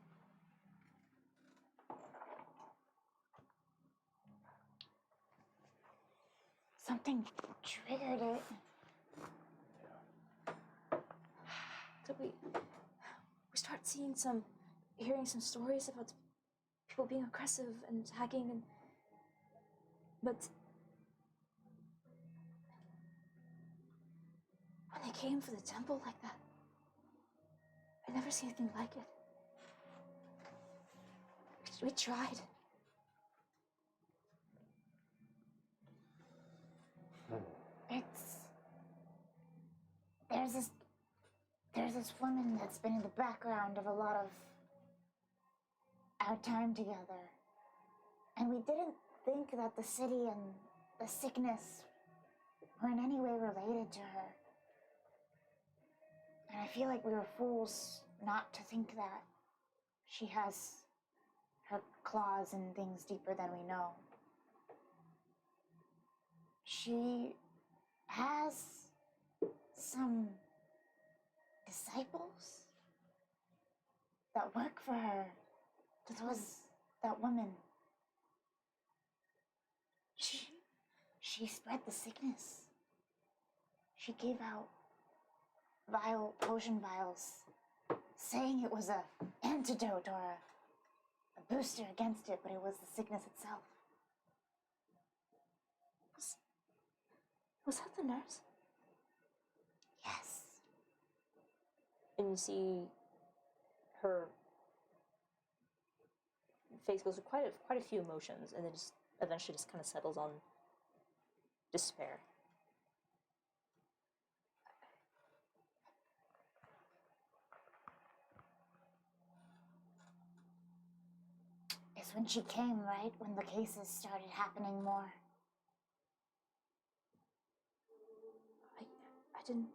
Something triggered it. So we start hearing some stories about people being aggressive and attacking, but when they came for the temple like that, I never seen anything like it. We tried. There's this woman that's been in the background of a lot of our time together. And we didn't think that the city and the sickness were in any way related to her. And I feel like we were fools not to think that she has her claws in things deeper than we know. She has some disciples that work for her. That was that woman. She spread the sickness. She gave out potion vials, saying it was a antidote or a booster against it, but it was the sickness itself. Was that the nurse? Yes. And you see her face goes through quite a few emotions, and then just eventually just kind of settles on despair. It's when she came, right? When the cases started happening more. I didn't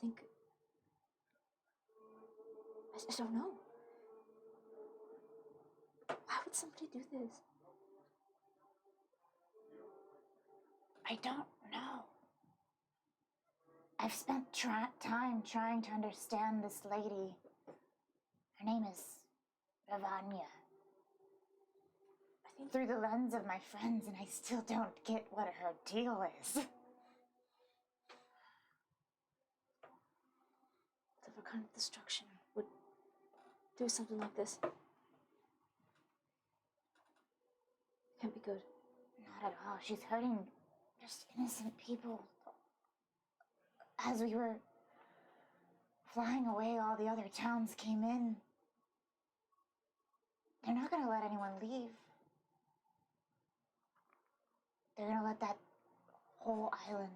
think. I don't know. Why would somebody do this? I don't know. I've spent time trying to understand this lady. Her name is Ravanya. I think through the lens of my friends, and I still don't get what her deal is. Whatever kind of destruction would do something like this? Can't be good. Not at all. She's hurting just innocent people. As we were flying away, all the other towns came in. They're not gonna let anyone leave. They're gonna let that whole island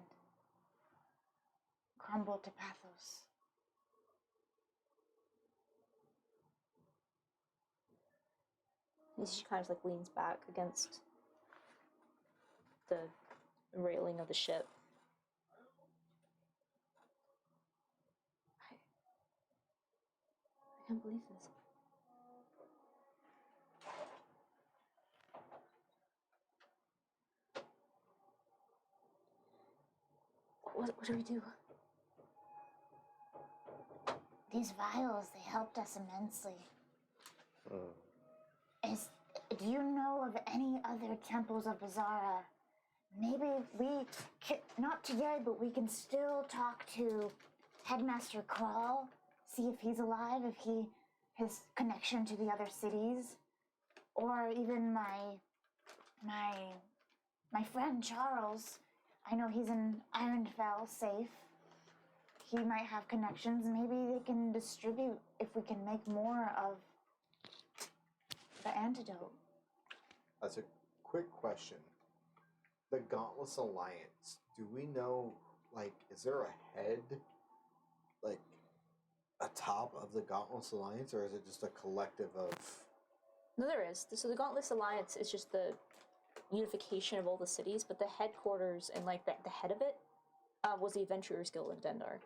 crumble to pathos. And she kind of like leans back against the railing of the ship. I can't believe this. What do we do? These vials, they helped us immensely. Do you know of any other temples of Bizarra? Maybe we can, not today, but we can still talk to Headmaster Crawl, see if he's alive, if his connection to the other cities, or even my friend Charles. I know he's in Ironfell safe. He might have connections. Maybe they can distribute if we can make more of the antidote. That's a quick question. The Gauntless Alliance, do we know, like, is there a head, like, a top of the Gauntless Alliance, or is it just a collective of... No, there is. So the Gauntless Alliance is just the unification of all the cities, but the headquarters and like the head of it was the Adventurers Guild in Dendar.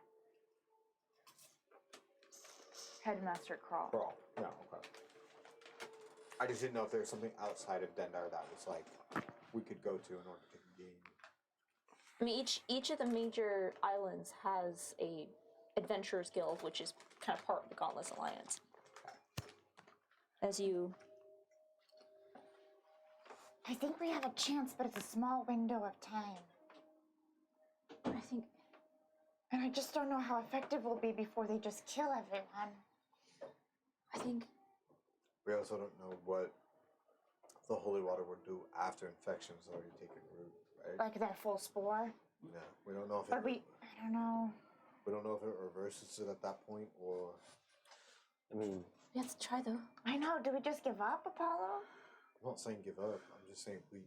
Headmaster Crawl. Crawl. Yeah, okay. I just didn't know if there was something outside of Dendar that was, like, we could go to in order to gain... I mean, each of the major islands has a Adventurers Guild, which is kind of part of the Gauntless Alliance. As you... I think we have a chance, but it's a small window of time. I think... And I just don't know how effective we'll be before they just kill everyone. I think... We also don't know what the holy water would do after infection has already taken root, right? Like their full spore. Yeah, we don't know if But it... I don't know. We don't know if it reverses it at that point, or... I mean, We have to try, though. I know. Do we just give up, Apollo? I'm not saying give up. I'm just saying we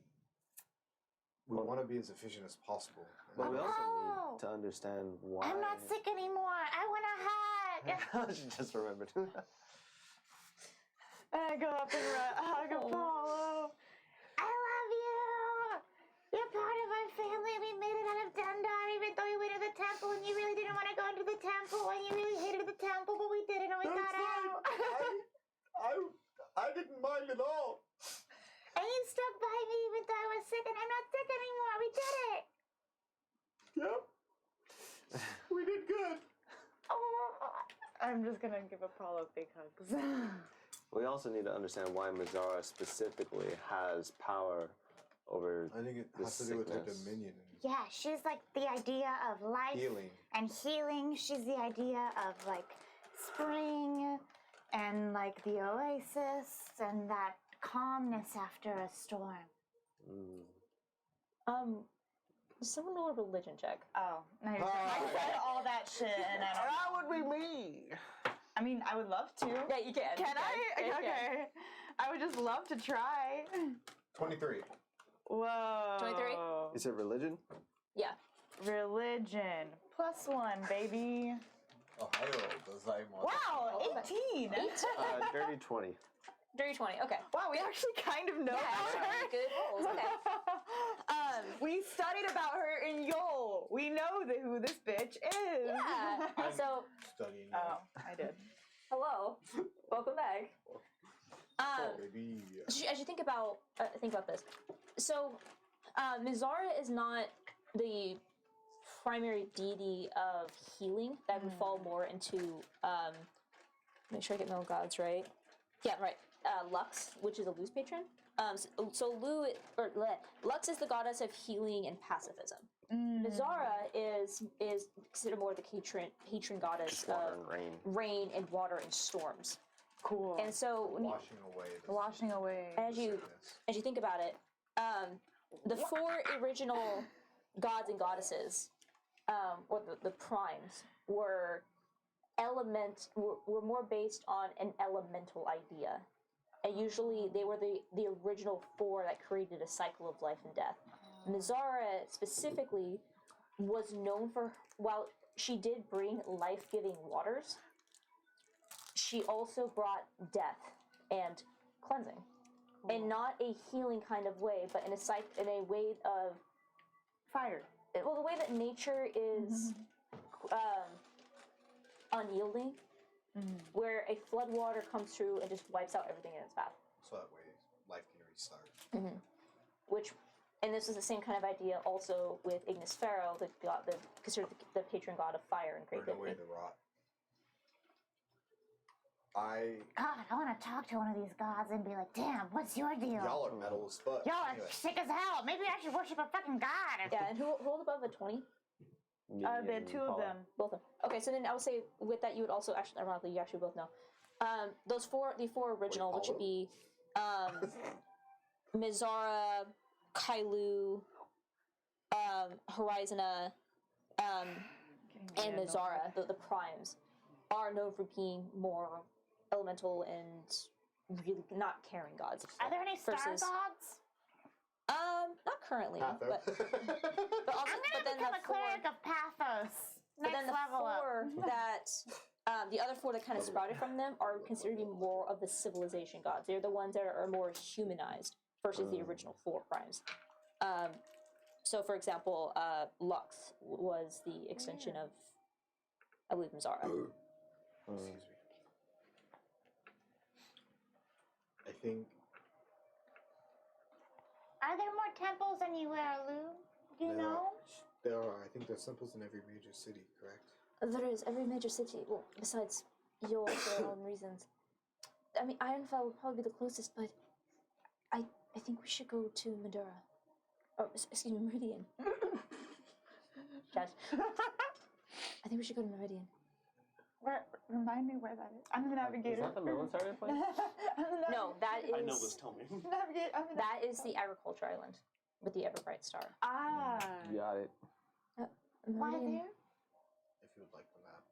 want to be as efficient as possible. but we also Apollo! need to understand why. I'm not sick anymore. I want a hug. She just remembered. And I go up and hug Apollo. I love you. You're part of our family. We made it out of Dendar, even though we went to the temple, and you really didn't want to go into the temple, and you really hated the temple, but we did it, and we got out. I didn't mind at all. And you stuck by me even though I was sick, and I'm not sick anymore. We did it. Yep. We did good. Oh. I'm just gonna give Apollo big hugs. We also need to understand why Mazara specifically has power over I think it the has to do with her sickness. dominion Yeah, she's like the idea of life and healing. and healing. She's the idea of like spring and like the oasis and that calmness after a storm. Does someone know a religion check? Oh, no, I said all that shit, and I don't. That would be me. I mean, I would love to. Yeah, you can. Can I? Yeah, you can. Okay. I would just love to try. 23. Whoa. 23? Is it religion? Yeah. Religion. +1, baby. Ohio does I want Wow, 18. Dirty 20. Dirty 20. Okay. Wow, we actually kind of know about Yeah, her. good rolls. Okay. We studied about her in Yole. We know who this bitch is. Yeah. So, studying. Oh, I did. hello. Welcome back. Baby. As you think about this, so Mizara is not the primary deity of healing. That would fall more into make sure I get my gods right. Yeah, right. Lux, which is a Lu's patron. Lux is the goddess of healing and pacifism. Mizara is considered more the patron goddess Just water of and rain. rain and water and storms. Cool. And so when you, Washing away. Washing away. as you think about it, the four original gods and goddesses, or the primes, were more based on an elemental idea, and usually they were the original four that created a cycle of life and death. Mizara specifically was known for, while she did bring life-giving waters, she also brought death and cleansing, and not a healing kind of way, but in a way of Fire. well, the way that nature is unyielding, where a flood water comes through and just wipes out everything in its path. So that way life can restart. Which, and this is the same kind of idea also with Ignis Pharaoh, considered the patron god of fire and Burn away creativity. the rot. God, I want to talk to one of these gods and be like, damn, what's your deal? Y'all are metal as fuck. Y'all are Anyway. sick as hell. Maybe I should worship a fucking god. Yeah, and who rolled above a 20? The two of them. Both of them. Okay, so then I would say with that you would also actually, ironically, you actually both know. The four original, which would be Mizara, Kailu, Horizona, and Mizara, the primes, are known for being more elemental and really not caring gods. Are there any star Versus- gods? Not currently, Patho. but also, I'm but gonna then become the a cleric of Pathos. But then Next the level up. four that, the other four that kind of sprouted from them are considered to be more of the civilization gods. They're the ones that are more humanized versus the original four primes. So, for example, Lux was the extension of, I believe, Mizara. Excuse me. I think Are there more temples anywhere, Lou? Do you know? there are. I think there's temples in every major city, correct? There is every major city, well, besides yours for their own reasons. I mean, Ironfell would probably be the closest, but I think we should go to Madura. Or, excuse me, Meridian. Judge. I think we should go to Meridian. Where? Remind me where that is. I'm the navigator. Is that the military place? I'm the No, that is I know this. Tell me. navigator. I'm the that is the agriculture island with the ever bright star. Ah. Got it. Why Meridian. there? If you would like the map.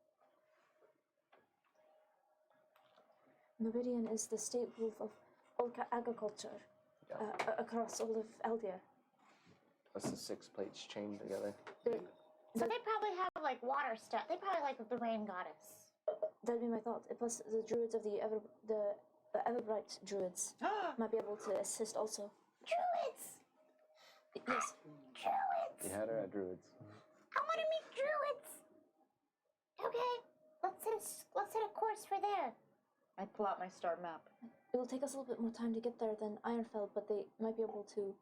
Meridian is the state roof of all agriculture across all of Eldia. That's the 6 plates chained together. So they probably have like water stuff. They probably like the rain goddess. That'd be my thought. Plus, the druids of the Everbright druids might be able to assist also. Druids! Yes. Druids! You had her at Druids. I want to meet druids! Okay, let's set a course for there. I pull out my star map. It will take us a little bit more time to get there than Ironfell, but they might be able to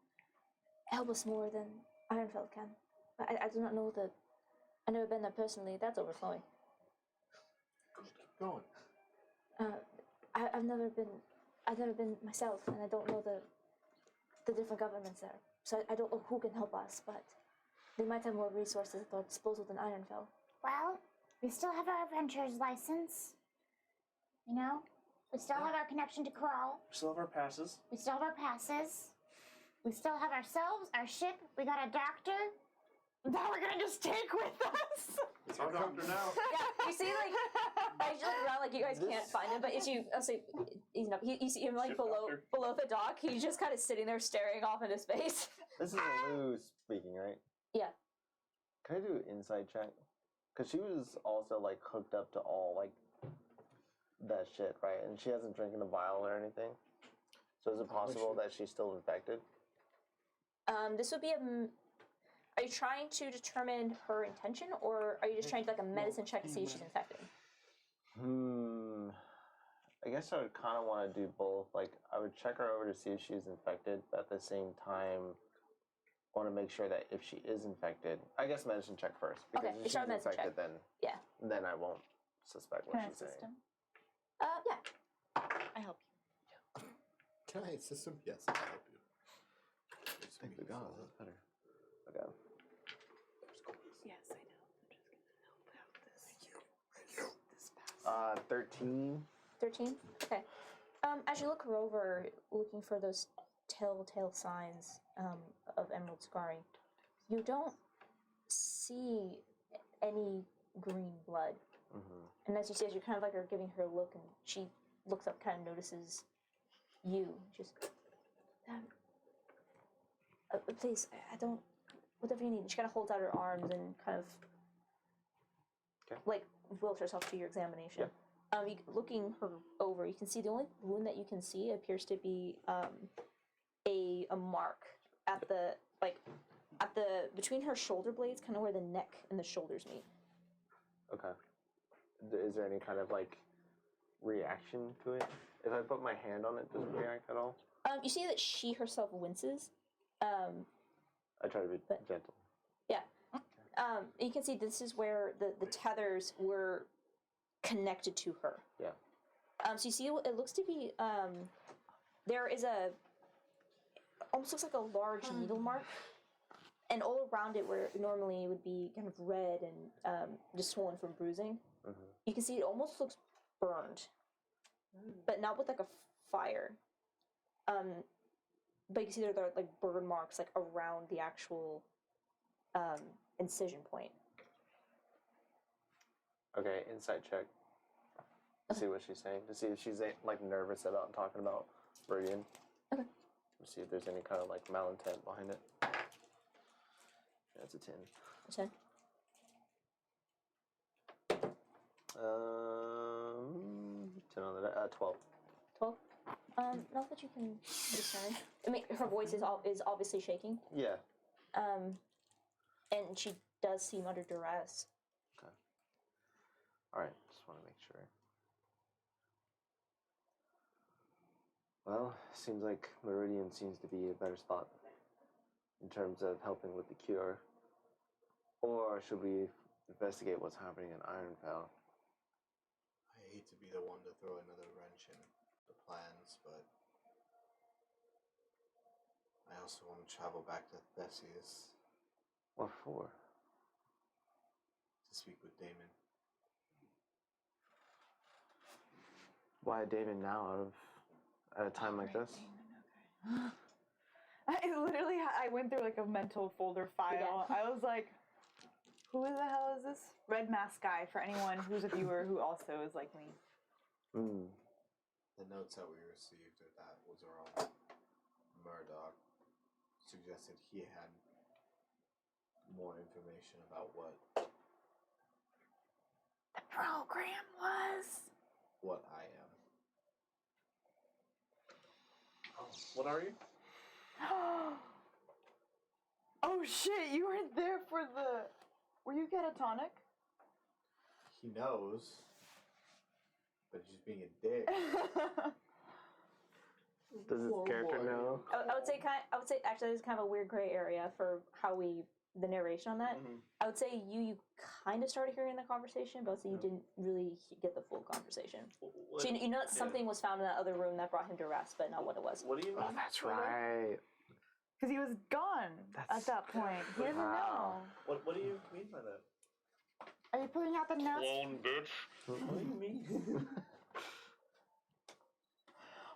help us more than Ironfell can. I do not know that. I've never been there personally. That's overflowing. Keep going. I've never been myself, and I don't know the different governments there. So I don't know who can help us, but they might have more resources at their disposal than Ironfell. Well, we still have our adventurer's license. You know? We still have our connection to Crawl. We still have our passes. We still have our passes. We still have ourselves, our ship. We got a doctor that we're gonna just take with us. It's our doctor now. Yeah, you see, like, as you look around, like, you guys can't find him, but as you, I'll say, you see him, like, Ship below the dock. He's just kind of sitting there staring off into space. This is Lou speaking, right? Yeah. Can I do an insight check? Because she was also, like, hooked up to all, like, that shit, right? And she hasn't drinking a vial or anything. So is it possible that she's still infected? This would be are you trying to determine her intention, or are you just trying to, like, a medicine check to see if she's infected? I guess I would kind of want to do both. Like, I would check her over to see if she's infected, but at the same time, want to make sure that if she is infected, I guess medicine check first. Because Okay, if she's start medicine infected, check. then I won't suspect what Can I she's saying. assist him? Yeah. I help you. Can I assist him? Yes, I'll help you. Thank you, God, that's better. Okay. Yes, I know. I'm just gonna help out this pass. 13. 13? Okay. As you look her over, looking for those telltale signs of emerald scarring, you don't see any green blood. Mm-hmm. And as you see, as you kind of like are giving her a look, and she looks up, kind of notices you. Just, please, I don't, whatever you need. She kind of holds out her arms and kind of, like, wills herself to your examination. Yeah. Looking her over, you can see the only wound that you can see appears to be a mark at the between her shoulder blades, kind of where the neck and the shoulders meet. Okay. Is there any kind of, like, reaction to it? If I put my hand on it, does it react at all? You see that she herself winces. I try to be gentle. Yeah. You can see this is where the tethers were connected to her. Yeah. So you see, it looks to be there is almost looks like a large needle mark, and all around it, where normally it would be kind of red and just swollen from bruising, you can see it almost looks burned, but not with like a fire. But you can see there are like burn marks like around the actual incision point. Okay, insight check. To see what she's saying. To see if she's like nervous about talking about Viridian. Okay. To see if there's any kind of like malintent behind it. That's a 10. 10. 10 on the 12. 12. Not that you can discern. I mean, her voice is obviously shaking. Yeah. And she does seem under duress. Okay. All right. Just want to make sure. Well, seems like Meridian seems to be a better spot in terms of helping with the cure. Or should we investigate what's happening in Ironfell? I hate to be the one to throw another wrench in the plans, but I also want to travel back to Theseus What for? to speak with Damon. Why David now at a time like this? I went through like a mental folder file. I was like, who the hell is this? Red Mask guy, for anyone who's a viewer who also is like me. The notes that we received of that was around Murdoch suggested he had more information about what The program was. I am. What are you? Oh shit, you weren't there for the... Were you catatonic? He knows, but he's just being a dick. Does his character know? I would say actually there's kind of a weird gray area for how the narration on that. I would say you kind of started hearing the conversation, but I would say you didn't really get the full conversation. So you know that something was found in that other room that brought him to rest, but not what it was. What do you mean? Oh, that's right. Because he was gone at that point. He doesn't know. What do you mean by that? Are you pulling out the notes? Clone bitch. What do you mean?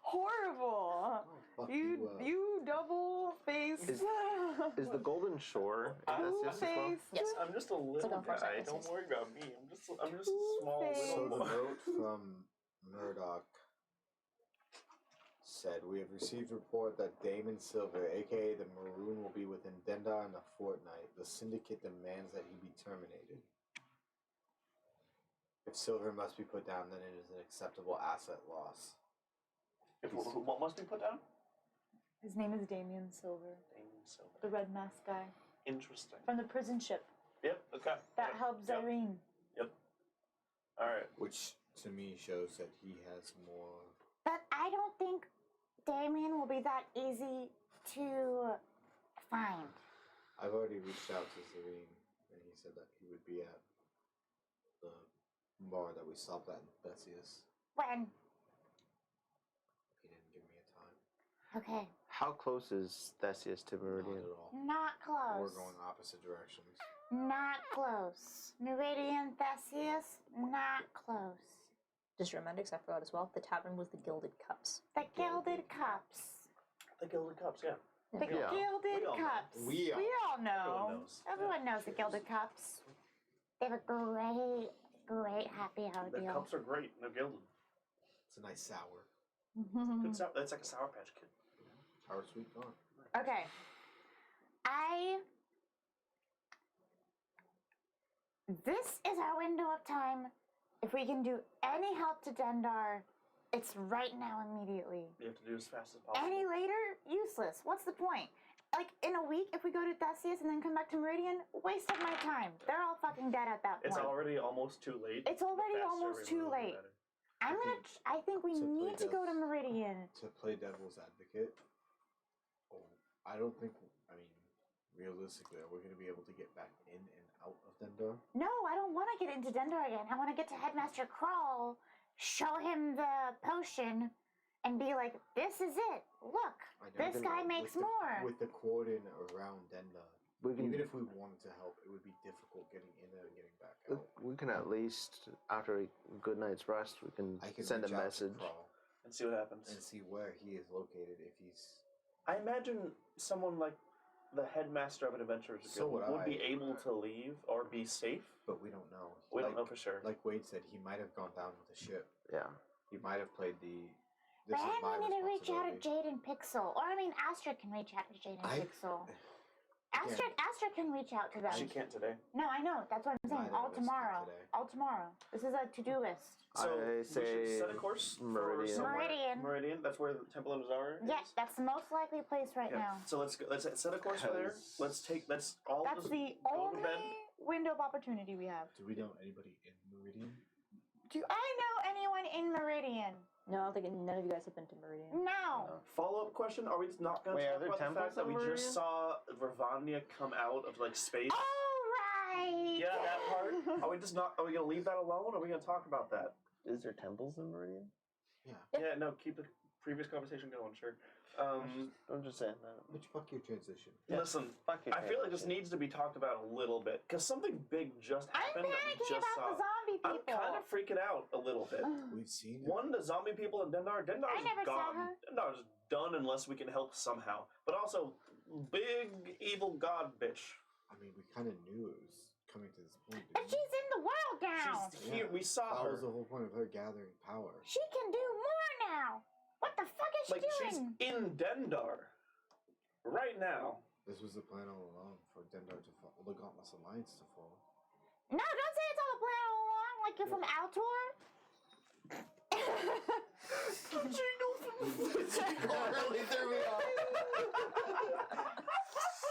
Horrible. Fuck You up. you double faced. Is the Golden Shore in Theseus as well? Two-faced. Yes. I'm just a little go first, guy. yes, Don't yes. worry about me. I'm just a small Two-faced. So little the boy. note from Murdoch said, "We have received report that Damon Silver, aka the Maroon, will be within Dendar in a fortnight. The Syndicate demands that he be terminated. If Silver must be put down, then it is an acceptable asset loss." What must be put down? His name is Damien Silver, Damon Silver. the red mask guy Interesting. from the prison ship Yep. Okay. that Yep. helped Yep. Irene. All right. Which to me shows that he has more. But I don't think Damien will be that easy to find. I've already reached out to Serene, and he said that he would be at the bar that we stopped at in Theseus. When? He didn't give me a time. Okay. How close is Theseus to Not Meridian? at all. Not close. We're going opposite directions. Not close. Meridian, Theseus, not close. Just remind us, I forgot as well. The tavern was the Gilded Cups. The Gilded Cups. The Gilded Cups. Yeah. The Yeah. Gilded We all know. Cups. We all We all know. Everyone knows. Everyone knows the Gilded Cups. They have a great, great happy hour The deal. cups are great. They're gilded. It's a nice sour. Good sour. That's like a Sour Patch Kid. Sour sweet gone. Okay. This is our window of time. If we can do any help to Dendar, it's right now, immediately. You have to do as fast as possible. Any later, useless. What's the point? Like, in a week, if we go to Theseus and then come back to Meridian, waste of my time. They're all fucking dead at that point. It's already almost too late. It's already The faster almost we too move, the late. better. I think we To play need to go to devil- Meridian. To play devil's advocate, I don't think, realistically, are we going to be able to get back in and out of Dendar? No, I don't want to get into Dendar again. I want to get to Headmaster Crawl, show him the potion, and be like, this is it. Look, I know, this with guy the- makes with the- more. With the cordon around Dendar, We can even if we wanted to help, it would be difficult getting in there and getting back out. we can at least, after a good night's rest, we can, I can send a reach out to message. Crawl And see what happens. and see where he is located if he's. I imagine someone like the headmaster of an adventurer's So guild would would I. be able to leave or be safe. But we don't know. We don't know for sure. Like Wade said, he might have gone down with the ship. Yeah. He might have played the. This Then is my we need to reach out to responsibility. Jade and Pixel. Or, I mean, Astrid can reach out to Jade and I- Pixel. Astrid can reach out to them. She can't today. No, I know. That's what I'm saying. Neither All of us can tomorrow. today. All tomorrow. This is a to-do list. So I we say should set a course for Meridian. somewhere. Meridian. Meridian. That's where the Temple of Nazar is. Yeah, that's the most likely place right Yeah. now. So let's go, let's set a course for there. Because- Let's all That's just the go to only bed. window of opportunity we have. Do we know anybody in Meridian? Do I know anyone in Meridian? No, I don't think none of you guys have been to Meridian. No. Follow-up question: are we just not going Wait, to are talk there about the temples fact that in we Meridian? just saw Ravania come out of like space? All right. Yeah, that part. Are we just not? Are we going to leave that alone? Or are we going to talk about that? Is there temples in Meridian? Yeah, no. Keep the previous conversation going. Sure. I'm just saying that. Which fuck your transition. Listen, Fuck you, I feel like this transition. needs to be talked about a little bit because something big just I'm happened that we panicking just about saw. the zombie I'm people. kind of freaking out a little bit. We've seen it. One, the zombie people in Dendar. Dendar's I never saw gone. her. Dendar's done unless we can help somehow. But also, big evil god bitch. I mean, we kind of knew it was coming to this point. But Didn't she's in the world now. She's here. We saw That her. was the whole point of her gathering power. She can do more now. What the fuck is Like she she's doing? in Dendar right now. This was the plan all along for Dendar to fall, the Gauntless Alliance to fall. No, don't say it's all a plan all along. Like you're from Altor. Really threw me off.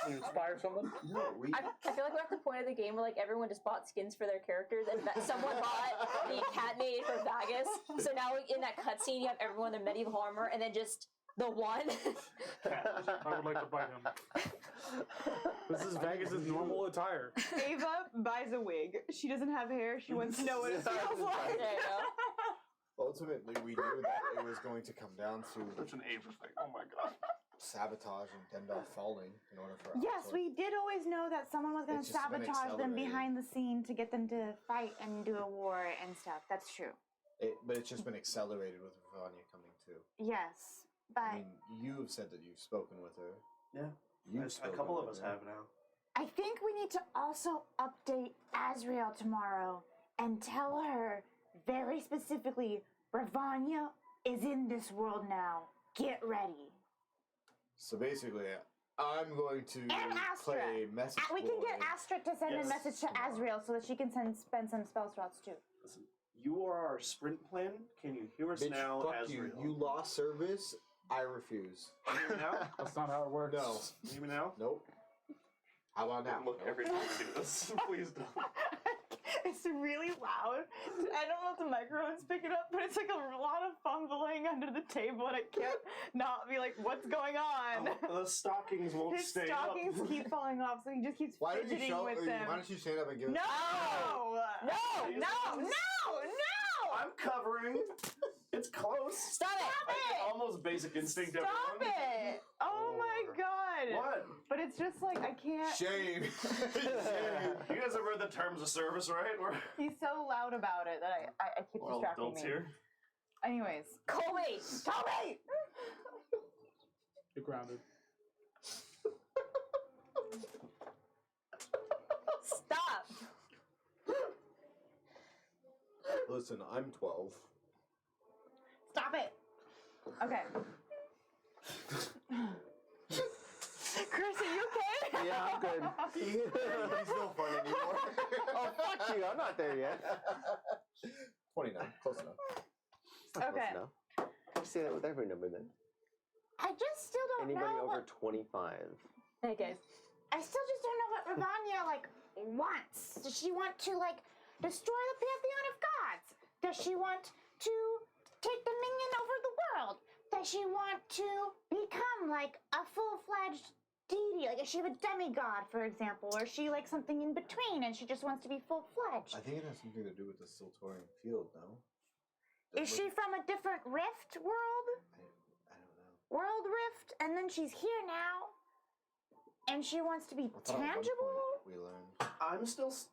You inspire someone? No, we. I feel like we're at the point of the game where like everyone just bought skins for their characters, and that someone bought the cat made for Vagus. So now in that cutscene, you have everyone in their medieval armor, and then just the one. I would like to buy him. This is Vegas' normal attire. Ava buys a wig. She doesn't have hair. She wants to know what it smells like. There you go. Ultimately, we knew that it was going to come down to Such an Ava thing. Oh my god. sabotage and Dendar falling in order for us. Yes, we did always know that someone was going to It's just been sabotage them accelerated. behind the scene to get them to fight and do a war and stuff. That's true. But it's just been accelerated with Ravania coming too. Yes, but I mean, you've said that you've spoken with her. Yeah. You've A spoken couple of with us her. have now. I think we need to also update Azrael tomorrow and tell her very specifically, Ravania is in this world now. Get ready. So basically, I'm going to And Astra. play message We can get boy. Astra to send Yes. a message to Azrael so that she can spend some spell slots too. Listen, you are our sprint plan. Can you hear us Bitch, now, fuck Azrael? you. You lost service. I refuse. You hear me now? That's not how it works. No. You hear me now? Nope. How about now? Look, Nope. every time we do this, please don't. It's really loud. I don't know if the microphones pick it up, but it's like a lot of fumbling under the table, and I can't not be like, "What's going on?" Oh, the stockings won't His stay stockings up. keep falling off, so he just keeps Why don't you fidgeting show? with them. Why don't you stand up and give? No! us No! No! No! No! I'm covering. It's close. Stop it! Almost basic instinct, Stop everyone. it! Oh my god! What? But it's just like I can't. Shame. Shame. You guys have read the terms of service, right? He's so loud about it that I keep We're all distracting adults me. here. Anyways, Colby! Toby! You're grounded. Stop! Listen, I'm 12. Stop it! Okay. Chris, are you okay? Yeah, I'm good. He's no fun anymore. Oh, fuck you. I'm not there yet. 29. Close enough. It's not Okay. close enough. You say that with every number then. I just still don't Anybody know over what, 25. Hey guys. I still just don't know what Ravania like wants. Does she want to like destroy the pantheon of gods? Does she want to take dominion over the world? Does she want to become like a full-fledged deity? Like is she a demigod, for example, or is she like something in between and she just wants to be full-fledged? I think it has something to do with the Siltorian field, no? Is she from a different rift world? I don't know. World rift, and then she's here now, and she wants to be I thought at one tangible? point we learned. I'm still. So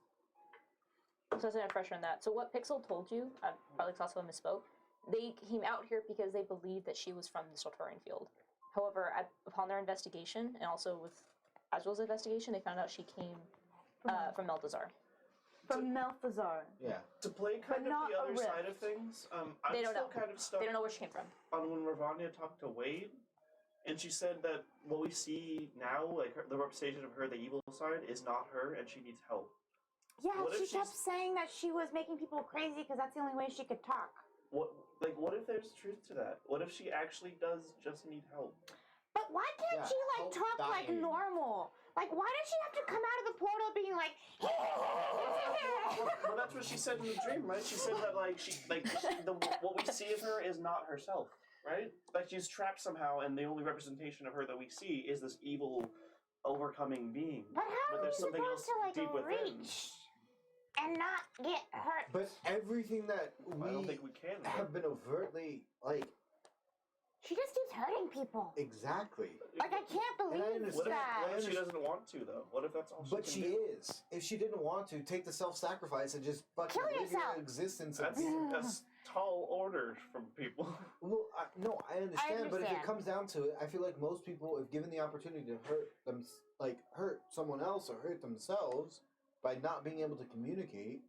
I was gonna fresher on that. So what Pixel told you, Alex also misspoke. They came out here because they believed that she was from the Sartorian field. However, upon their investigation, and also with Azrael's investigation, they found out she came from Meltazar. From Melthazar. Yeah. To play kind of not the a other rift. side of things, I'm They don't still know. kind of stuck They don't know where she came from. on when Ravania talked to Wade, and she said that what we see now, like the representation of her, the evil side, is not her, and she needs help. Yeah, What if she kept she's- saying that she was making people crazy because that's the only way she could talk. What if there's truth to that? What if she actually does just need help? But why can't Yeah, she like help talk like dying. normal? Like, why does she have to come out of the portal being like? Well, that's what she said in the dream, right? She said that what we see of her is not herself, right? Like she's trapped somehow, and the only representation of her that we see is this evil, overcoming being. But how But are we there's something supposed else to deep like within. reach and not get hurt? But everything that I don't we think we can. have been overtly, like, She just keeps hurting people. exactly. Like I can't And I believe understand- What that. if she doesn't want to, though? What if that's all But she she can do? is. If she didn't want to, take the self-sacrifice and just fucking Kill live your yourself. existence. That's a tall order from people. Well, no, I understand, but if it understand. comes down to it, I feel like most people, if given the opportunity to hurt them, like hurt someone else or hurt themselves by not being able to communicate,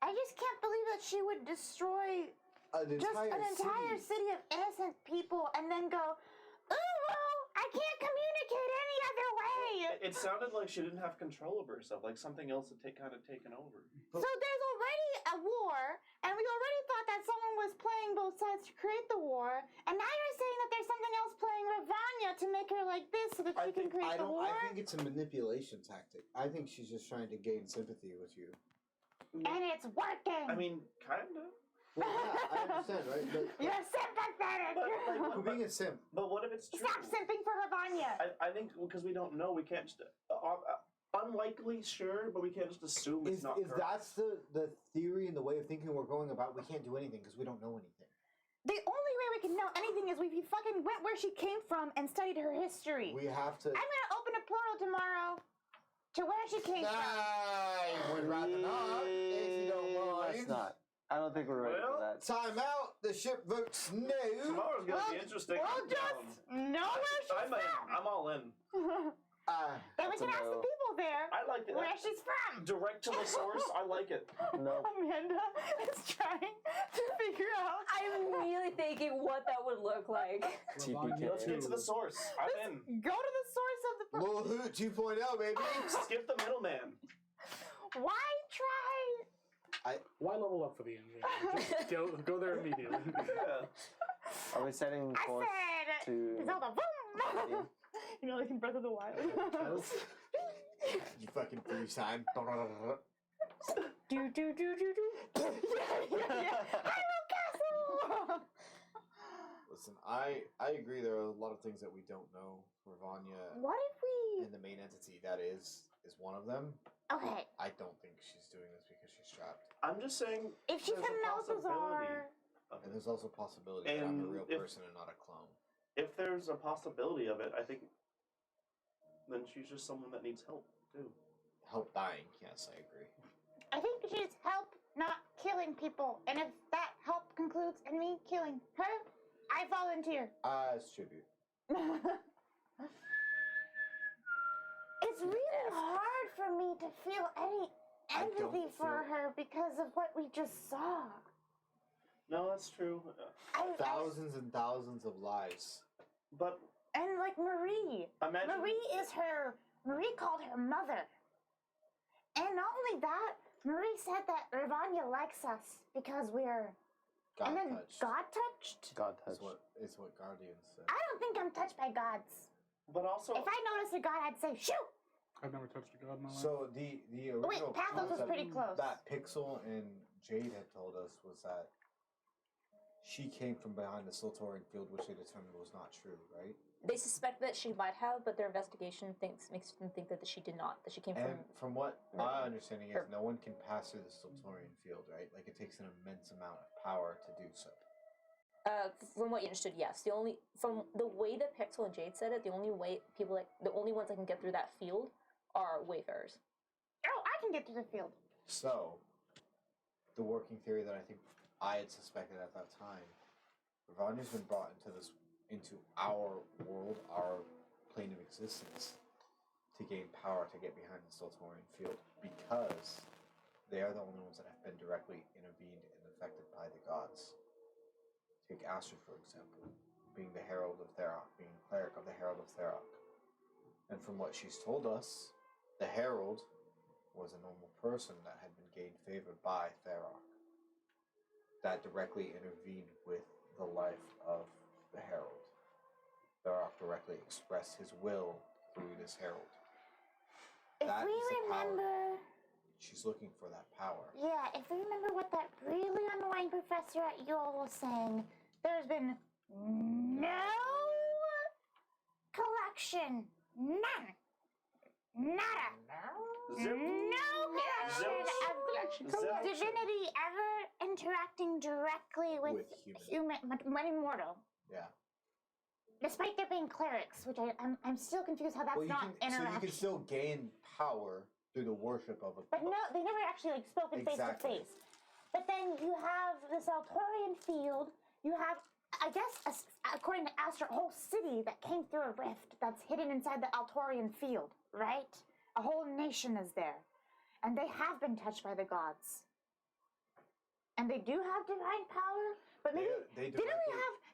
I just can't believe that she would destroy an just entire an entire city of innocent people and then go, "Ooh, well, I can't communicate any other way." It sounded like she didn't have control over herself, like something else had kind of taken over. So there's already a war, and we already thought that someone was playing both sides to create the war, and now you're saying that there's something else playing Ravania to make her like this so that she can create the war? I think it's a manipulation tactic. I think she's just trying to gain sympathy with you. And it's working. I mean, kinda. Well, yeah, I understand, right? But You're sympathetic. But, for being a simp, but what if it's true? Stop simping for Ravania. I think because we don't know, we can't just. Unlikely, sure, but we can't just assume it's not if her. that's the theory and the way of thinking we're going about, we can't do anything because we don't know anything. the only way we can know anything is if we fucking went where she came from and studied her history. We have to. I'm gonna open a portal tomorrow to where she came from. I would rather not, if you don't mind. Let's not. I don't think we're ready for Well, that. Time out. The ship votes no. Tomorrow's gonna be interesting. We'll I'm just down. know where she's I'm in. I'm all in. from. Then we That's a can ask the no. people there I like it. where she's from. Direct to the source. I like it. No. Amanda is trying to figure out. I'm really thinking what that would look like. TPK. Let's get to the source. I'm in. Go to the source of the. Little Hoot 2.0, baby. Skip the middleman. Why try? Why level up for the engine? Just go there immediately. Yeah. Are we setting I course said, to? Zelda, boom. You know, like in Breath of the Wild. You fucking freeze time. Do. Yeah. Hyrule Castle. Listen, I agree there are a lot of things that we don't know. Ravanya What if we? and the main entity that is one of them. Okay, I don't think she's doing this because she's trapped. I'm just saying. if she's there's from a Malthazar. possibility of And it. there's also a possibility that I'm a And real if- person and not a clone. If there's a possibility of it, I think then she's just someone that needs help too. Help dying, yes, I agree. I think she's help not killing people, and if that help concludes in me killing her, I volunteer. It's tribute. It's really hard for me to feel any I don't empathy for feel- her because of what we just saw. No, that's true. Thousands and thousands of lives. But And like Marie. imagine. Marie called her mother. And not only that, Marie said that Ravanya likes us because we're. God and then touched. God touched? God touch. Is what Guardians said. I don't think I'm touched by gods. But also. If I noticed a god, I'd say, shoot! I've never touched a god in my life. So the original Wait, Pathos was concept pretty close. that Pixel and Jade had told us was that she came from behind the Siltorian field, which they determined was not true, right? They suspect that she might have, but their investigation makes them think that she did not. That she came And from what No. my understanding is, Or- no one can pass through the Siltorian field, right? Like it takes an immense amount of power to do so. from what you understood, yes. From the way that Pixel and Jade said it, the only ones that can get through that field are wayfarers. Oh, I can get to the field. So, the working theory that I think I had suspected at that time, Ravanya's been brought into our world, our plane of existence, to gain power to get behind the Siltorian field, because they are the only ones that have been directly intervened and affected by the gods. Take Astral, for example, being the Herald of Tharok, being cleric of the Herald of Tharok. And from what she's told us, the Herald was a normal person that had been gained favor by Tharok, that directly intervened with the life of the Herald. Tharok directly expressed his will through this Herald. If That we is the power. remember. She's looking for that power. Yeah, if we remember what that really annoying professor at Yale was saying, there's been no collection. None. Nada. Zip. No collection Zip. of divinity ever interacting directly with With human immortal. Yeah. Despite there being clerics, which I'm still confused how that's Well, not so interaction. you can still gain power through the worship of a. But no, they never actually like spoken face to Exactly. face. But then you have this Altorian field. You have, I guess, according to Astral, a whole city that came through a rift that's hidden inside the Altorian field, right? A whole nation is there, and they have been touched by the gods, and they do have divine power. But maybe They didn't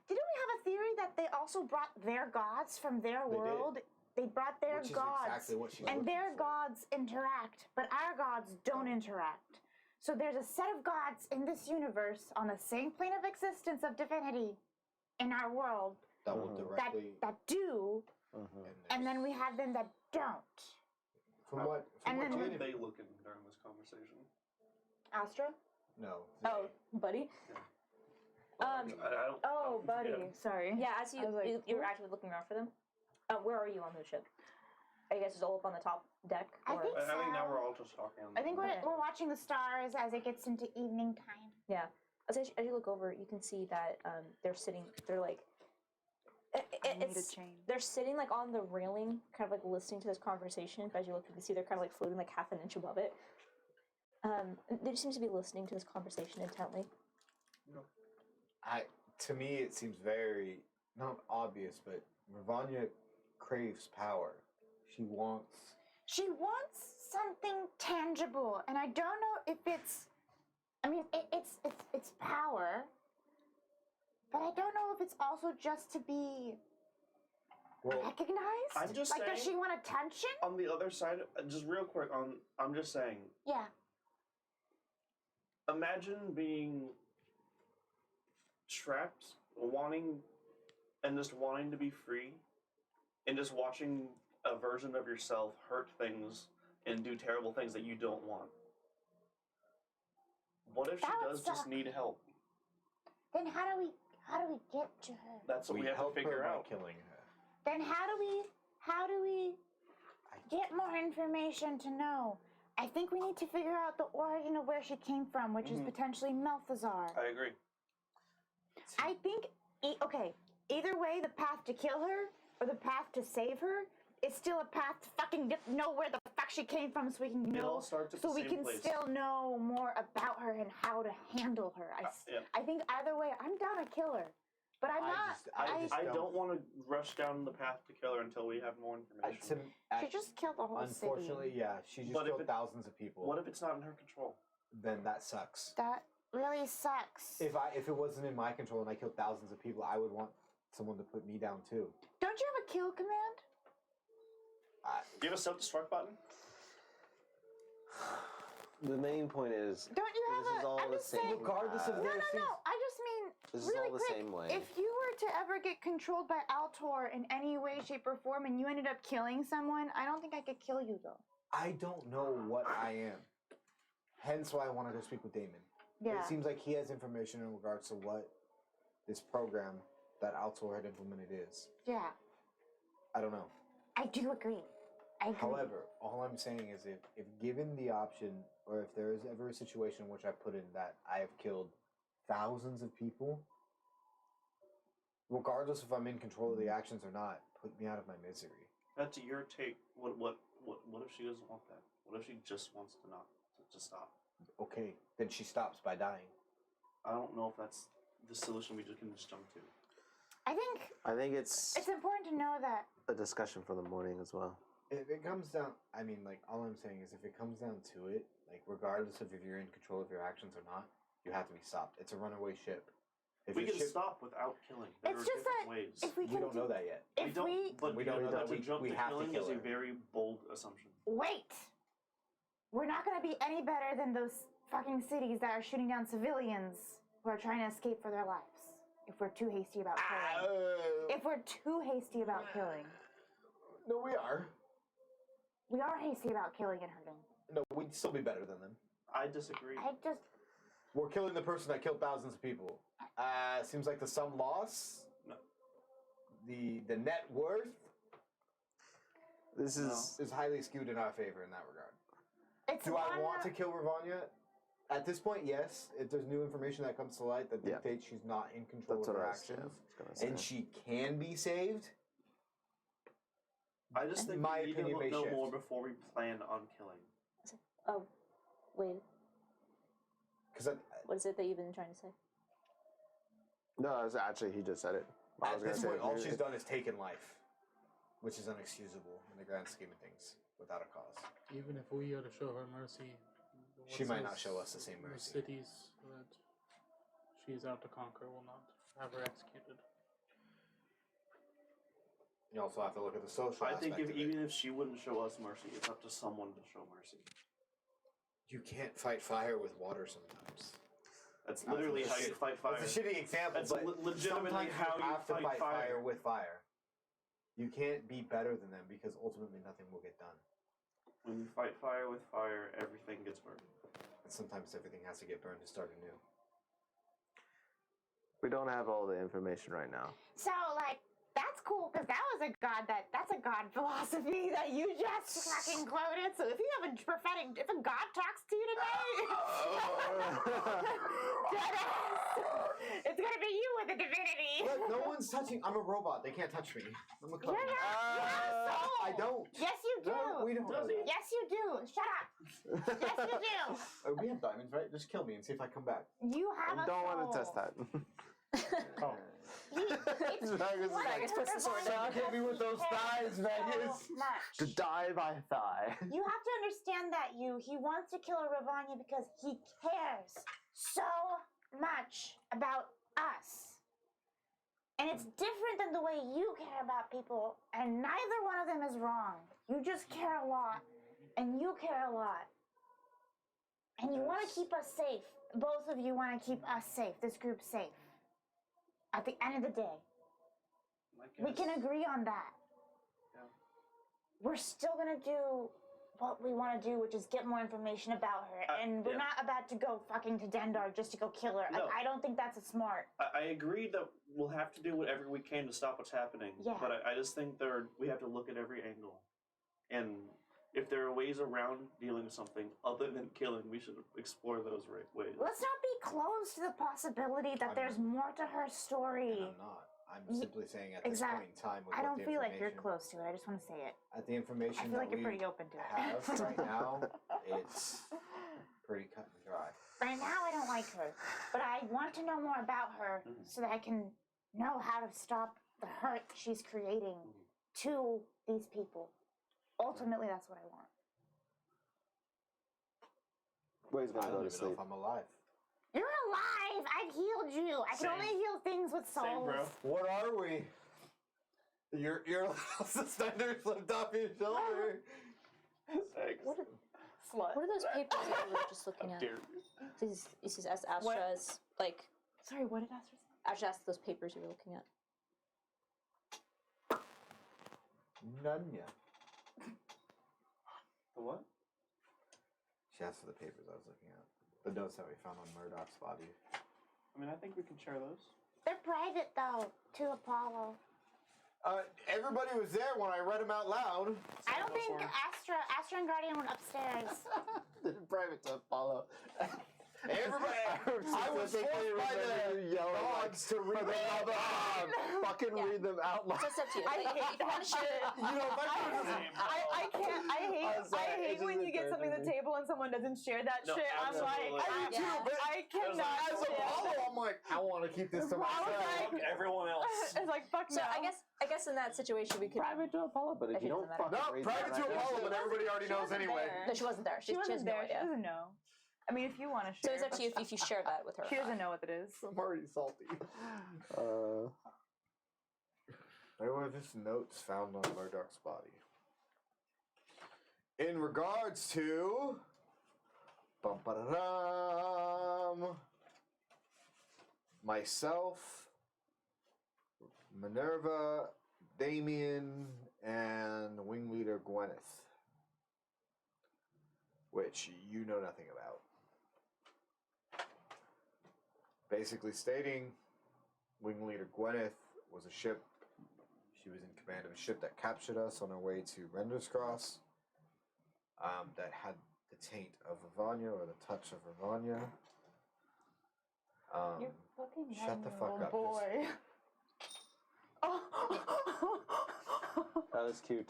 we have a theory that they also brought their gods from their They did. world? They brought their Which is gods. exactly what she's And looking their for. gods interact, but our gods don't interact. So there's a set of gods in this universe on the same plane of existence of divinity in our world that will Mhm. directly. that do, and then we have them that don't. From what? And From then- what How are Jade, they looking during this conversation? Astra? no. Oh, they- buddy. I don't. Oh, buddy. Yeah. Sorry. Yeah, as I was like, you're who? actively looking around for them. Where are you on the ship? I guess it's all up on the top deck. I or- think I think now so. we're all just talking. I think Okay. we're watching the stars as it gets into evening time. Yeah. as you look over, you can see that they're sitting. They're like. I need a chain. They're sitting like on the railing, kind of like listening to this conversation. But as you look, you can see they're kind of like floating like half an inch above it. They just seem to be listening to this conversation intently. To me, it seems very not obvious, but Ravanya craves power. She wants something tangible, and I don't know if it's. I mean, it's power, but I don't know if it's also just to be recognized. I'm just like, saying, does she want attention? On the other side, just real quick, I'm just saying. Yeah. Imagine being trapped, wanting to be free, and just watching a version of yourself hurt things and do terrible things that you don't want. What if she does just need help? Then how do we get to her? That's what we have to figure out. Killing her. Then how do we get more information to know? I think we need to figure out the origin of where she came from, which is potentially Melthazar. I agree. I think, either way, the path to kill her or the path to save her is still a path to fucking know where the fuck she came from, so we can It know, all starts at so the we same can place. still know more about her and how to handle her. I think either way, I'm down to kill her, but I'm not. I don't want to rush down the path to kill her until we have more information. She just killed the whole city. Unfortunately, yeah, she just killed thousands of people. What if it's not in her control? Then that sucks. That really sucks. If it wasn't in my control and I killed thousands of people, I would want someone to put me down too. Don't you have a kill command? Do you have a self-destruct button? The main point is, Don't you have this is all I'm the just same. saying. Regardless of No. their I just mean This is really all the quick. same way. If you were to ever get controlled by Altor in any way, shape, or form, and you ended up killing someone, I don't think I could kill you though. I don't know what I am. Hence why I wanted to speak with Damon. Yeah. It seems like he has information in regards to what this program that Altor had implemented is. Yeah. I don't know. I do agree. However, all I'm saying is if given the option, or if there is ever a situation in which I put in that I have killed thousands of people, regardless if I'm in control of the actions or not, put me out of my misery. That's your take. What if she doesn't want that? What if she just wants to stop? Okay, then she stops by dying. I don't know if that's the solution we can just jump to. I think it's important to know that a discussion for the morning as well. If it comes down, I mean, like, all I'm saying is if it comes down to it, like, regardless of if you're in control of your actions or not, you have to be stopped. It's a runaway ship. If We your can ship, stop without killing. There it's are just different that ways. if we we can don't know that yet. If But we you don't know know that that to jump we to have to killing kill is a her. very bold assumption. wait, we're not going to be any better than those fucking cities that are shooting down civilians who are trying to escape for their lives. If we're too hasty about killing. If we're too hasty about killing. No, we are. We are hasty about killing and hurting. No, we'd still be better than them. I disagree. We're killing the person that killed thousands of people. Seems like the sum loss. No. The net worth This is highly skewed in our favor in that regard. It's Do I want to kill Ravanya? At this point, yes. If there's new information that comes to light that Yeah. dictates she's not in control that's of what her I was actions, gonna say. and she can be saved, I just think My we need to opinion may know shift. more before we plan on killing. Oh, wait. because What is it that you've been trying to say? No, it's actually he just said it. I at was gonna this say point, all it- she's done is taken life, which is unexcusable in the grand scheme of things, without a cause. Even if we are to show her mercy, She what might not says show us the same The mercy. cities that she is out to conquer will not have her executed. You also have to look at the social I aspect think of it. even if she wouldn't show us mercy, it's up to someone to show mercy. You can't fight fire with water sometimes. That's literally how you fight fire. It's a shitty example, That's but legitimately sometimes how you you have to fight fight fire. fire with fire. You can't be better than them because ultimately nothing will get done. When you fight fire with fire, everything gets burned. And sometimes everything has to get burned to start anew. We don't have all the information right now. So, like, that's cool, because that's a God philosophy that you just fucking quoted. So if you have if a God talks to you today, It's gonna be you with the divinity. Look, no one's touching. I'm a robot. They can't touch me. I'm a clone. You're not. You have a soul. I don't. Yes, you do. No, we don't. Does know he? that. Yes, you do. Shut up. Yes, you do. Oh, we have diamonds, right? Just kill me and see if I come back. You have I a don't soul. want to test that. Oh. It's Vegas puts the sword down. Hit me with those thighs, Vegas. so much. To die by thigh. You have to understand that he wants to kill Ravanya because he cares so much about us. And it's different than the way you care about people, and neither one of them is wrong. You just care a lot, and you care a lot. And you want to keep us safe. Both of you want to keep us safe, this group safe. At the end of the day. We can agree on that. Yeah. We're still gonna do what we want to do, which is get more information about her. And we're yeah. not about to go fucking to Dendar just to go kill her. No. Like, I don't think that's a smart. I agree that we'll have to do whatever we can to stop what's happening. Yeah. But I just think we have to look at every angle. And if there are ways around dealing with something other than killing, we should explore those ways. Let's not be close to the possibility that there's more to her story. And I'm not. I'm simply saying at this Exactly. point in time with I what don't the feel like you're information- close to it. I just want to say it. At the information I feel that like you're we pretty open to it. have right now, it's pretty cut and dry. Right now, I don't like her, but I want to know more about her so that I can know how to stop the hurt she's creating to these people. Ultimately, that's what I want. Well, he's I gonna go don't to even know sleep. if I'm alive. You're alive! I've healed you! I can Same. only heal things with souls. Same, bro. What are we? Your little suspender slipped off your shoulder. What are, Slut. what are those papers that you were just looking at? This is as Astra's, like, Sorry, what did Astra say? Astra asked those papers you were looking at. Nunya. The what? She asked for the papers I was looking at. The notes that we found on Murdoch's body. I mean, I think we can share those. They're private, though, to Apollo. Everybody was there when I read them out loud. I don't think Astra and Guardian went upstairs. Private to Apollo. Everybody, I was forced by the dogs to read them out loud. Fucking Yeah. read them out loud. So it's up to you. I Like, hate if you want to share it, You know, if I could've just- I can't. I I'm hate. sorry, I it's hate just when you get occurred something to to the me. table and someone doesn't share that No, shit. I'm like, absolutely. I do too, Yeah. but I cannot. as share Apollo, that. I'm like, I want to keep this to Well, I was myself. like- Fuck everyone else. It's like fuck so no. I guess in that situation we could. Private to Apollo, but if If you it don't doesn't matter. fucking No, read private that to right now- Apollo, but everybody already She knows wasn't anyway. there. No, she wasn't there. She has wasn't no there. She idea. doesn't know. I mean, if you want to So share. it's up to you if you share that with her. She doesn't know what it is. I'm already salty. There were just notes found on Murdoch's body. In regards to myself, Minerva, Damien, and Wing Leader Gwyneth, which you know nothing about. Basically stating, Wing Leader Gwyneth was a ship. She was in command of a ship that captured us on our way to Render's Cross. That had the taint of Ravanya, or the touch of Ravanya. You're fucking Shut the fuck up. boy. Oh. That was cute.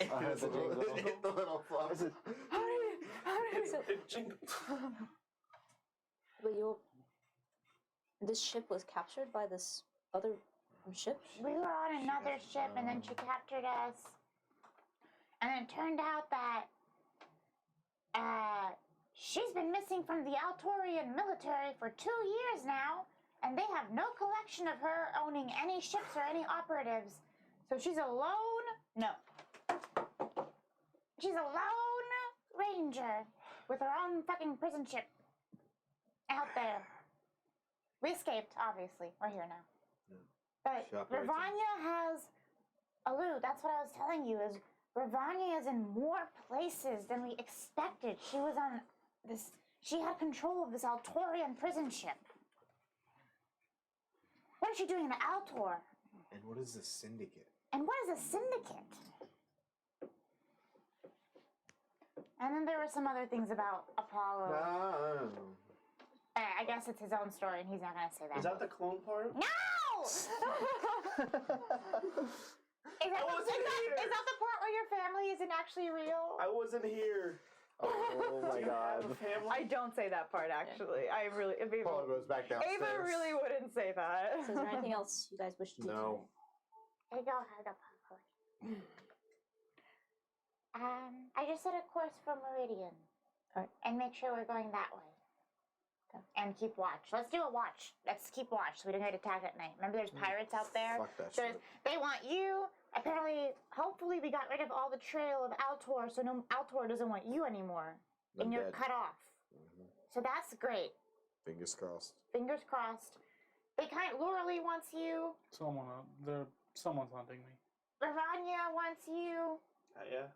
It I heard the jingle. hit the little flowers. But this ship was captured by this other ship? We were on another doesn't ship, and then know. she captured us. And it turned out that she's been missing from the Altorian military for 2 years now, and they have no collection of her owning any ships or any operatives. So she's a lone. No. She's a lone ranger with her own fucking prison ship out there. We escaped, obviously. We're here now. But She operates in- Ravanya has Alu, that's what I was telling you, is Ravanya is in more places than we expected. She was on this, she had control of this Altorian prison ship. What is she doing in Altor? And what is the syndicate? And what is a syndicate? And then there were some other things about Apollo. No. Alright, I guess it's his own story, and he's not gonna say that. Is that the clone part? No! Is that the part where your family isn't actually real? I wasn't here. Oh my Do you have god. a family? I don't say that part actually. I really. If Ava, Paul goes back downstairs. Ava really wouldn't say that. So is there anything else you guys wish to do? No. I don't have the power. I just set a course for Meridian. Alright. And make sure we're going that way. Okay. And keep watch. Let's do a watch. Let's keep watch so we don't get attacked at night. Remember there's pirates out there? Fuck that There's, shit. they want you. Apparently, hopefully we got rid of all the trail of Altor, so no Altor doesn't want you anymore. I'm And you're dead. cut off. Mhm. So that's great. Fingers crossed. Fingers crossed. Lauralee wants you. Someone's hunting me. Ravanya wants you. Yeah.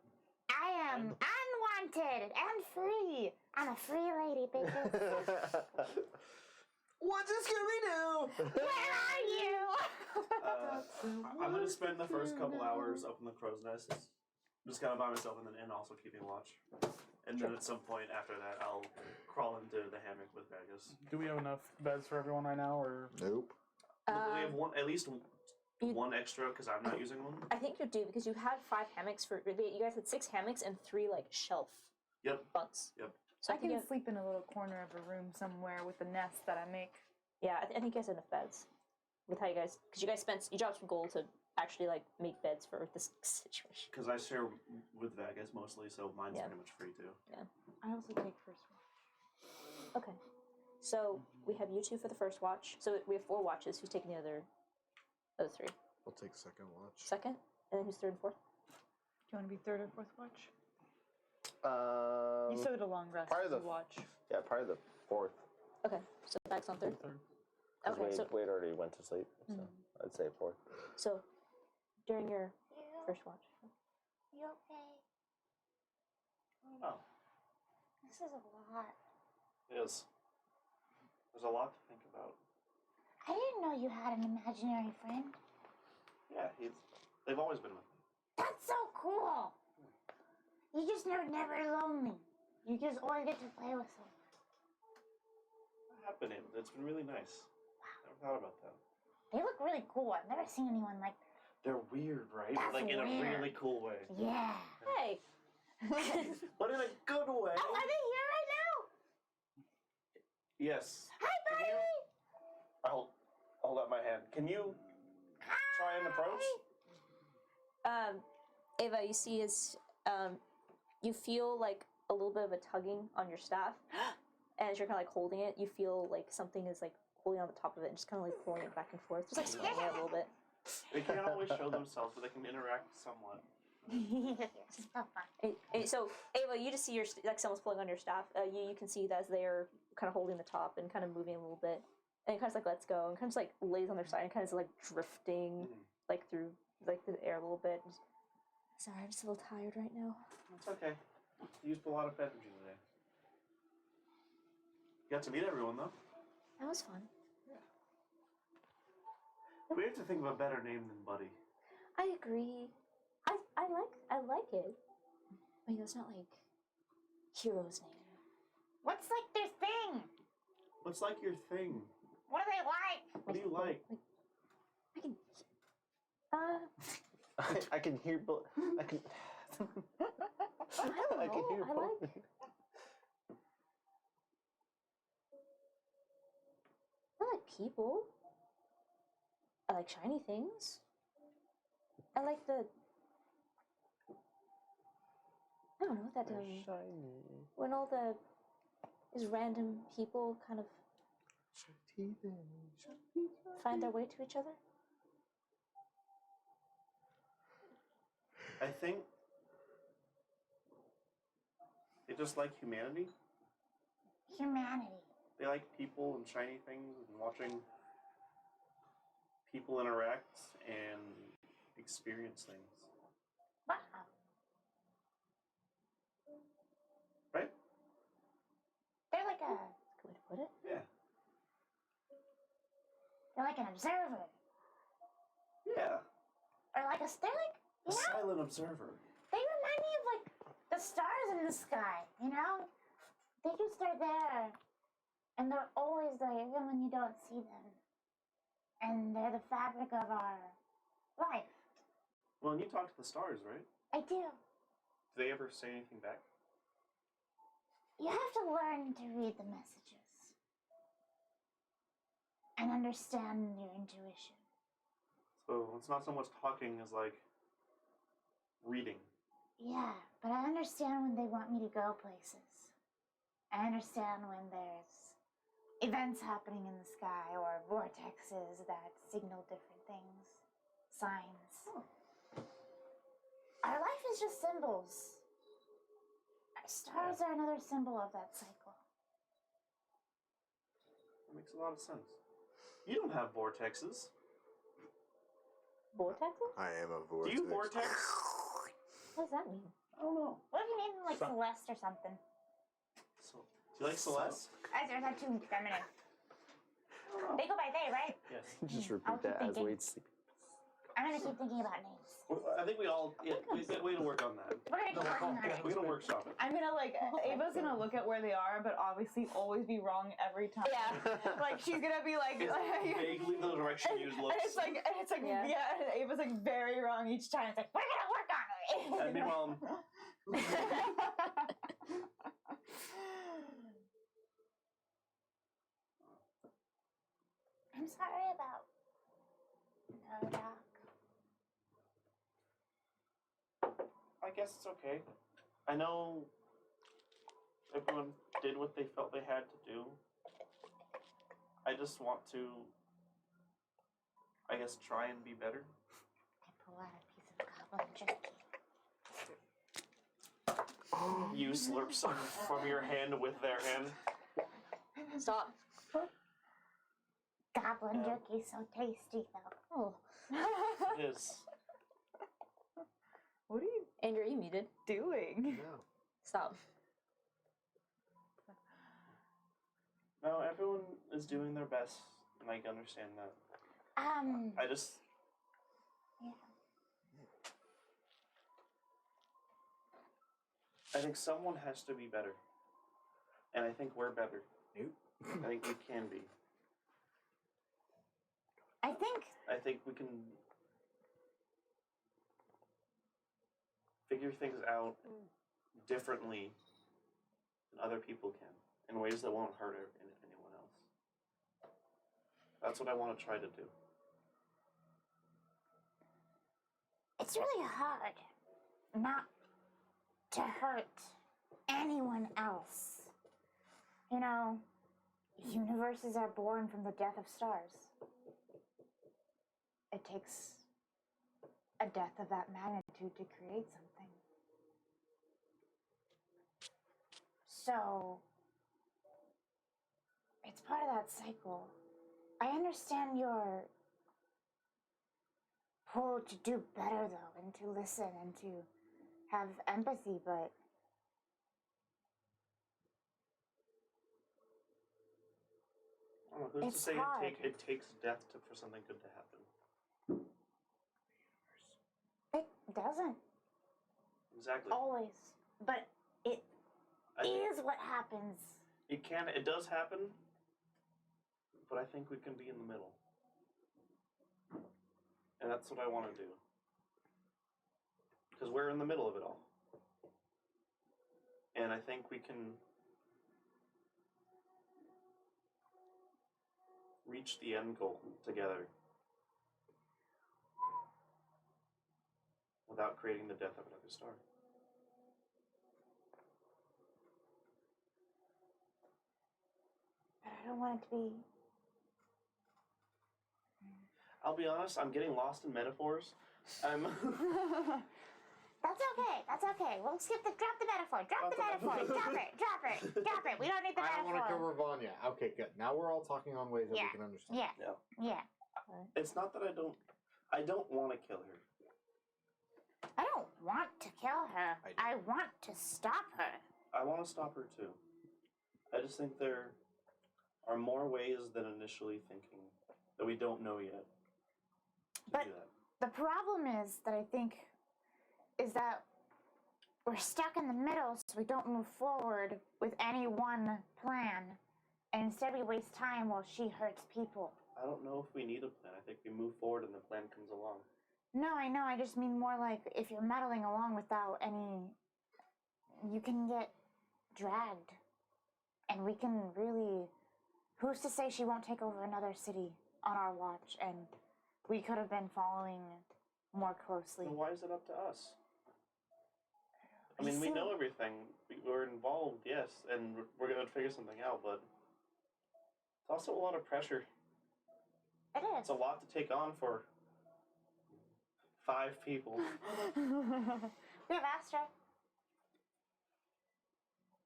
I am unwanted and free. I'm a free lady, bitches. What's this gonna Where are you? I'm gonna spend the first couple hours up in the crow's nest, just kind of by myself, and also keeping watch. And then at some point after that, I'll crawl into the hammock with Vegas. Do we have enough beds for everyone right now, or Nope. we have at least you- one extra because I'm not using one. I think you do because you had 5 hammocks for. You guys had 6 hammocks and 3 like shelf Yep. bunks. Yep. So I I think you can have, sleep in a little corner of a room somewhere with the nest that I make. yeah, I think you guys have enough beds. With how you guys, because you guys you dropped some gold to actually like make beds for this situation. Because I share with Vegas mostly, so mine's Yeah. pretty much free too. I also take first watch. Okay. So we have you 2 for the first watch. So we have 4 watches. Who's taking the other 3? I'll take second watch. Second, and then who's 3rd and 4th? Do you want to be third or fourth watch? You Um, still get a long rest probably if the you watch. yeah, probably the 4th. Okay, so Bag's on 3rd. third? Because Okay, so Wade already went to sleep, so I'd say 4th. so during your first watch. You okay? Oh, This is a lot. it is. There's a lot to think about. I didn't know you had an imaginary friend. Yeah, they've always been with me. That's so cool. You just never lonely. You just always get to play with someone. I have been able. It's been really nice. Never thought about that. They look really cool. I've never seen anyone like They're weird, right? That's like in a weird. really cool way. that. Yeah. Hey. But in a good way. Oh, are they here right now? Yes. Hi, Can buddy. you- I'll hold up my hand. Can you try and approach? Ava, you see is you feel like a little bit of a tugging on your staff, and as you're kind of like holding it, you feel like something is like holding on the top of it and just kind of like pulling it back and forth, just like swinging it a little bit. They can't always show themselves, but they can interact somewhat. It's so fun. So Ava, you just see like someone's pulling on your staff. You can see that as they're kind of holding the top and kind of moving a little bit, and it kind of like lets go and kind of like lays on their side and kind of like drifting like through like the air a little bit. Sorry, I'm just a little tired right now. It's okay. You used a lot of energy today. You got to meet everyone, though. That was fun. We have to think of a better name than Buddy. I agree. I like it. I mean, that's not like hero's name. What's like their thing? What's like your thing? What do they like? What do you like? I can. I can hear both. I can. I don't I can know. hear I both. like. I like people. I like shiny things. I like the. I don't know that Shiny. when all these random people kind of find their way to each other. I think they just like humanity. Humanity. They like people and shiny things and watching people interact and experience things. Wow. Right? They're like a. Good way to put it. Yeah. They're like an observer. Yeah. Or like a. They're like. A You know? silent observer. They remind me of like the stars in the sky, you know? They just are there And they're always there, even when you don't see them. And they're the fabric of our life. Well, and you talk to the stars, right? I do. Do they ever say anything back? You have to learn to read the messages. And understand your intuition. So it's not so much talking as like reading. Yeah, but I understand when they want me to go places. I understand when there's events happening in the sky or vortexes that signal different things, signs. Our life is just symbols. Our stars are another symbol of that cycle. That makes a lot of sense. You don't have vortexes. Vortexes? I am a Do vortex. you vortex? What does that mean? I don't know. What if you named him like Celeste or something? So, do you like Celeste? Is that too feminine? They go by they, right? Yes. Just I'll repeat keep that as thinking. Wade's sleeping. I'm gonna keep thinking about names. I think we all. Yeah, we gonna work on that. We're gonna keep working on it. We're gonna workshop it. I'm gonna Ava's gonna look at where they are, but obviously always be wrong every time. Yeah. Like she's gonna be like, It's vaguely the direction you and looks. it's like Yeah. yeah, and Ava's like very wrong each time. It's like we're gonna work on it. And meanwhile, I'm sorry about no doc. I guess it's okay. I know everyone did what they felt they had to do. I just want to, I guess, try and be better. I pull out a piece of goblin jerky. You slurp some from your hand with their hand. Stop. Goblin Yeah. jerky so tasty though. Oh. It is. What are you Andrew, are you muted? doing? No. Stop. No, everyone is doing their best, and I can understand that. I just. Yeah. I think someone has to be better. And I think we're better. Nope. I think we can be. I I think we can figure things out differently than other people can, in ways that won't hurt anyone else. That's what I want to try to do. it's really hard not to hurt anyone else. You know, universes are born from the death of stars. It takes a death of that magnitude to create something. So, it's part of that cycle. I understand your pull to do better, though, and to listen and to have empathy, but I don't know, who's It's to say hard. it takes death for something good to happen? it doesn't Exactly. always. But it I think is what happens. it does happen, but I think we can be in the middle. And that's what I want to do. Because we're in the middle of it all. And I think we can reach the end goal together without creating the death of another star. But I don't want it to be. I'll be honest, I'm getting lost in metaphors. That's okay. That's okay. We'll drop the metaphor. Drop the metaphor. Drop it. We don't need the I don't want to metaphor. cover Vanya. Okay, good. Now we're all talking on ways that Yeah. we can understand. Yeah. It's not that I don't want to kill her. I don't want to kill her. I do. I want to stop her. I want to stop her too. I just think there are more ways than initially thinking that we don't know yet to But- do that. The problem is that I think is that we're stuck in the middle, so we don't move forward with any one plan. And instead we waste time while she hurts people. I don't know if we need a plan. I think we move forward and the plan comes along. No, I know. I just mean more like if you're meddling along without any, you can get dragged. And we can really, who's to say she won't take over another city on our watch? And we could have been following more closely. Then why is it up to us? I mean, we know everything. We're involved, yes, and we're going to figure something out, but it's also a lot of pressure. It is. It's a lot to take on for 5 people. We have Astral.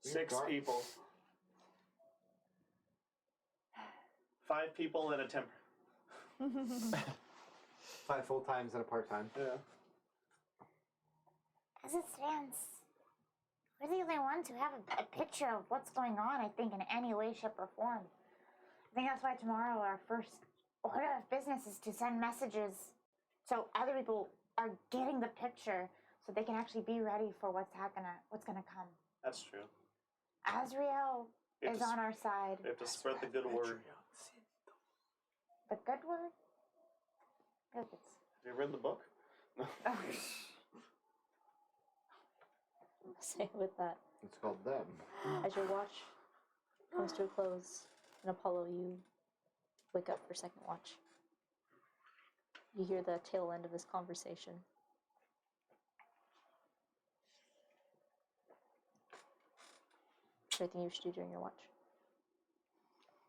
6 people. 5 people and a temper. 5 full times and a part time. Yeah. As it stands, we're the only ones who have a picture of what's going on, I think, in any way, shape, or form. I think that's why tomorrow our first order of business is to send messages so other people are getting the picture so they can actually be ready for what's gonna come. That's true. Azrael We have is to on our side. We have to spread the good word. The good word? Good. Have you read the book? No. Say with that. It's called them. As your watch comes to a close, and Apollo, you wake up for second watch. You hear the tail end of this conversation. Is there anything you should do during your watch?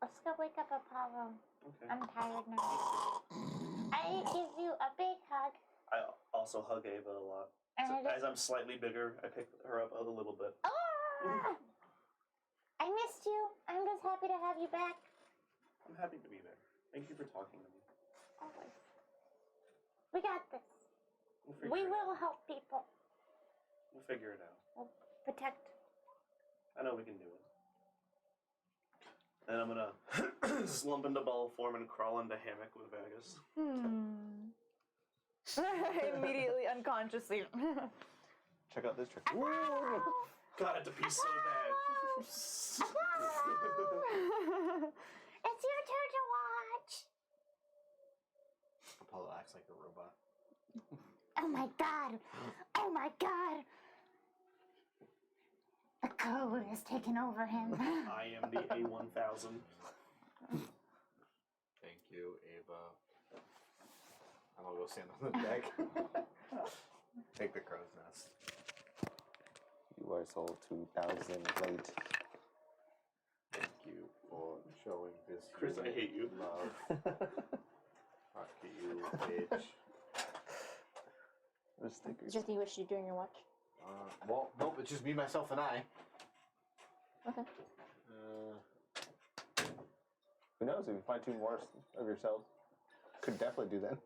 Let's go wake up Apollo. Okay. I'm tired now. I give you a big hug. I also hug Ava a lot. And So I just, as I'm slightly bigger, I pick her up a little bit. ah! I missed you. I'm just happy to have you back. I'm happy to be there. Thank you for talking to me. Always. We got this. We'll figure We it will out. help people. We'll figure it out. We'll protect. I know we can do it. And I'm gonna slump into ball form and crawl into hammock with Vegas. Immediately, unconsciously. Check out this trick. Got it to be so bad. It's your turn to watch. Apollo acts like a robot. Oh my god. Oh my god. The code has taken over him. I am the A1000. Thank you, Ava. I'm gonna go stand on the deck. Take the crow's nest. You are so 2000 late. Thank you for showing this. Chris, I human hate you. Love. Fuck you, bitch. The Is stickers. there anything you wish to do during your watch? Well, nope. It's just me, myself, and I. Okay. Who knows? If you find 2 more of yourselves, could definitely do that.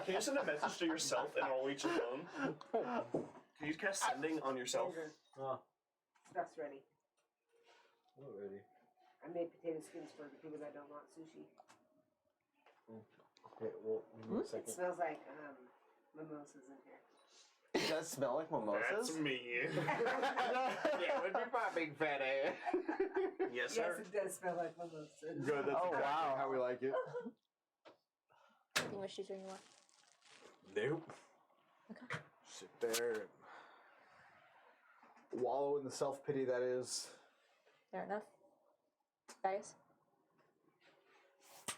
Can you send a message to yourself and roll each alone? Can you cast sending on yourself? Stuff's ready. Already. I made potato skins for the people that don't want sushi. Okay, well, give me a It second. smells like mimosas in here. It does smell like mimosas. That's me. Yeah, would be popping, fat ass. Yes, sir. Yes, it does smell like mimosas. Good, that's Oh, exactly wow. how we like it. Anything you wish to do during your watch? Nope. Okay. Sit there and wallow in the self-pity that is. Fair enough. Guys?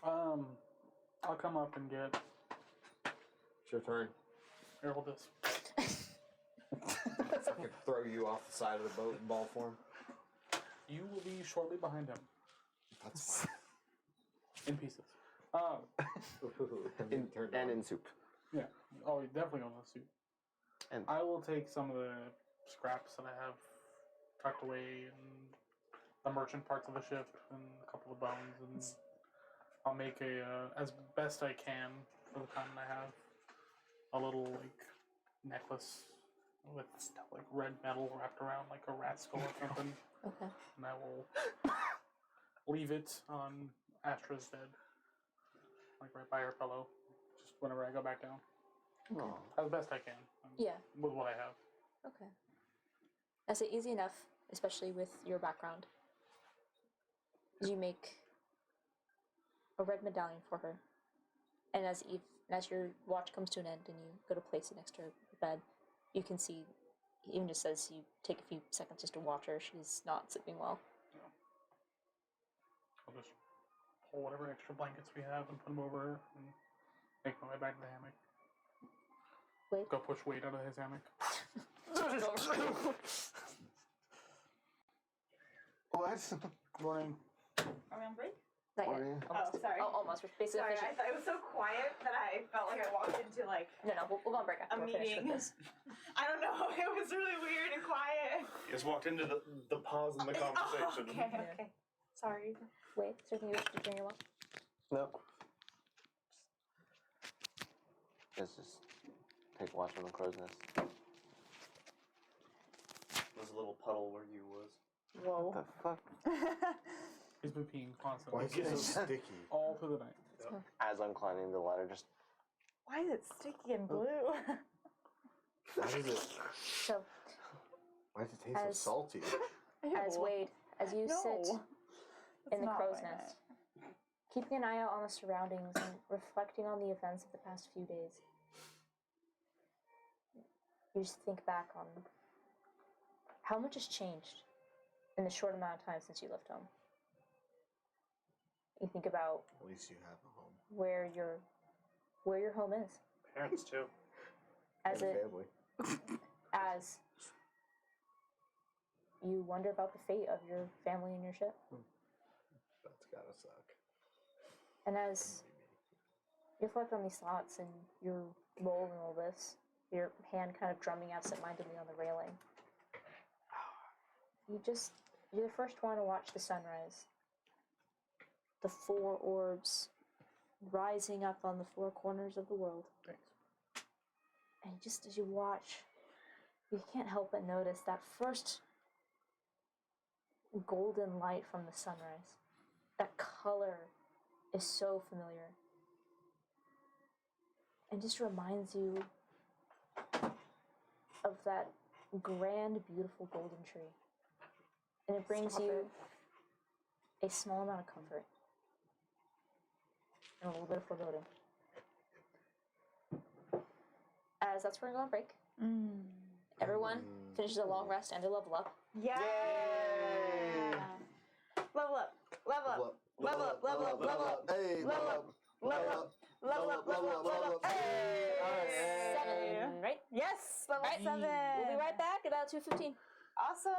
I'll come up and get. It's your turn. Here, hold this. I could throw you off the side of the boat in ball form. You will be shortly behind him, That's fine. in pieces. In soup. Yeah. Oh, you definitely on the suit. And I will take some of the scraps that I have tucked away and the merchant parts of the ship and a couple of bones, and I'll make as best I can for the time I have, a little like necklace with like red metal wrapped around like a rat skull or something, Okay. and I will leave it on Astra's bed, like right by her pillow, just whenever I go back down. oh, As best I can. Yeah. With what I have. Okay. I say easy enough, especially with your background. You make a red medallion for her. And as your watch comes to an end and you go to place it next to her bed, you can see, even just as you take a few seconds just to watch her, she's not sleeping well. I'll just pull whatever extra blankets we have and put them over her and make my way back to the hammock. Wade? Go push Wade out of his hammock. What? Morning. Are we on break? Not yet. Morning. Almost. Oh, sorry. Oh, almost. We're basically Sorry, finishing. I thought it was so quiet that I felt like I walked into like No, we'll go on break after a we're finished with meeting. this. I don't know. It was really weird and quiet. You just walked into the pause in the conversation. Oh, okay. Sorry. Wade, is there anything you wish to do during your walk? Nope. Let's just take watch on the crow's nest. There's a little puddle where you was. Whoa. What the fuck? He's been peeing Why constantly. is it so sticky? All through the night. As I'm climbing the ladder, just Why is it sticky and blue? How does it? So, Why does it taste As- so salty? as Wade, as you sit in the crow's nest, keeping an eye out on the surroundings and reflecting on the events of the past few days, you just think back on how much has changed in the short amount of time since you left home. You think about At least you have a home. where your home is, Parents too. as And a it family. as you wonder about the fate of your family and your ship, That's gotta suck. and as you reflect on these thoughts and your role in all this, your hand kind of drumming absentmindedly on the railing. You're the first one to watch the sunrise. The four orbs rising up on the four corners of the world. Thanks. And just as you watch, you can't help but notice that first golden light from the sunrise. That color is so familiar. And just reminds you of that grand, beautiful golden tree. And it brings you a small amount of comfort and a little bit of foreboding. As that's where we're going to break. Everyone finishes a long rest and a level up. Yeah. Level up. Level up. Level up. Level up. Level up. Hey, Level up. Level up. Level up. Level up. Level up. Hey. 7, right? Yes. Level Right. 7. We'll be right back at about 2:15. Awesome.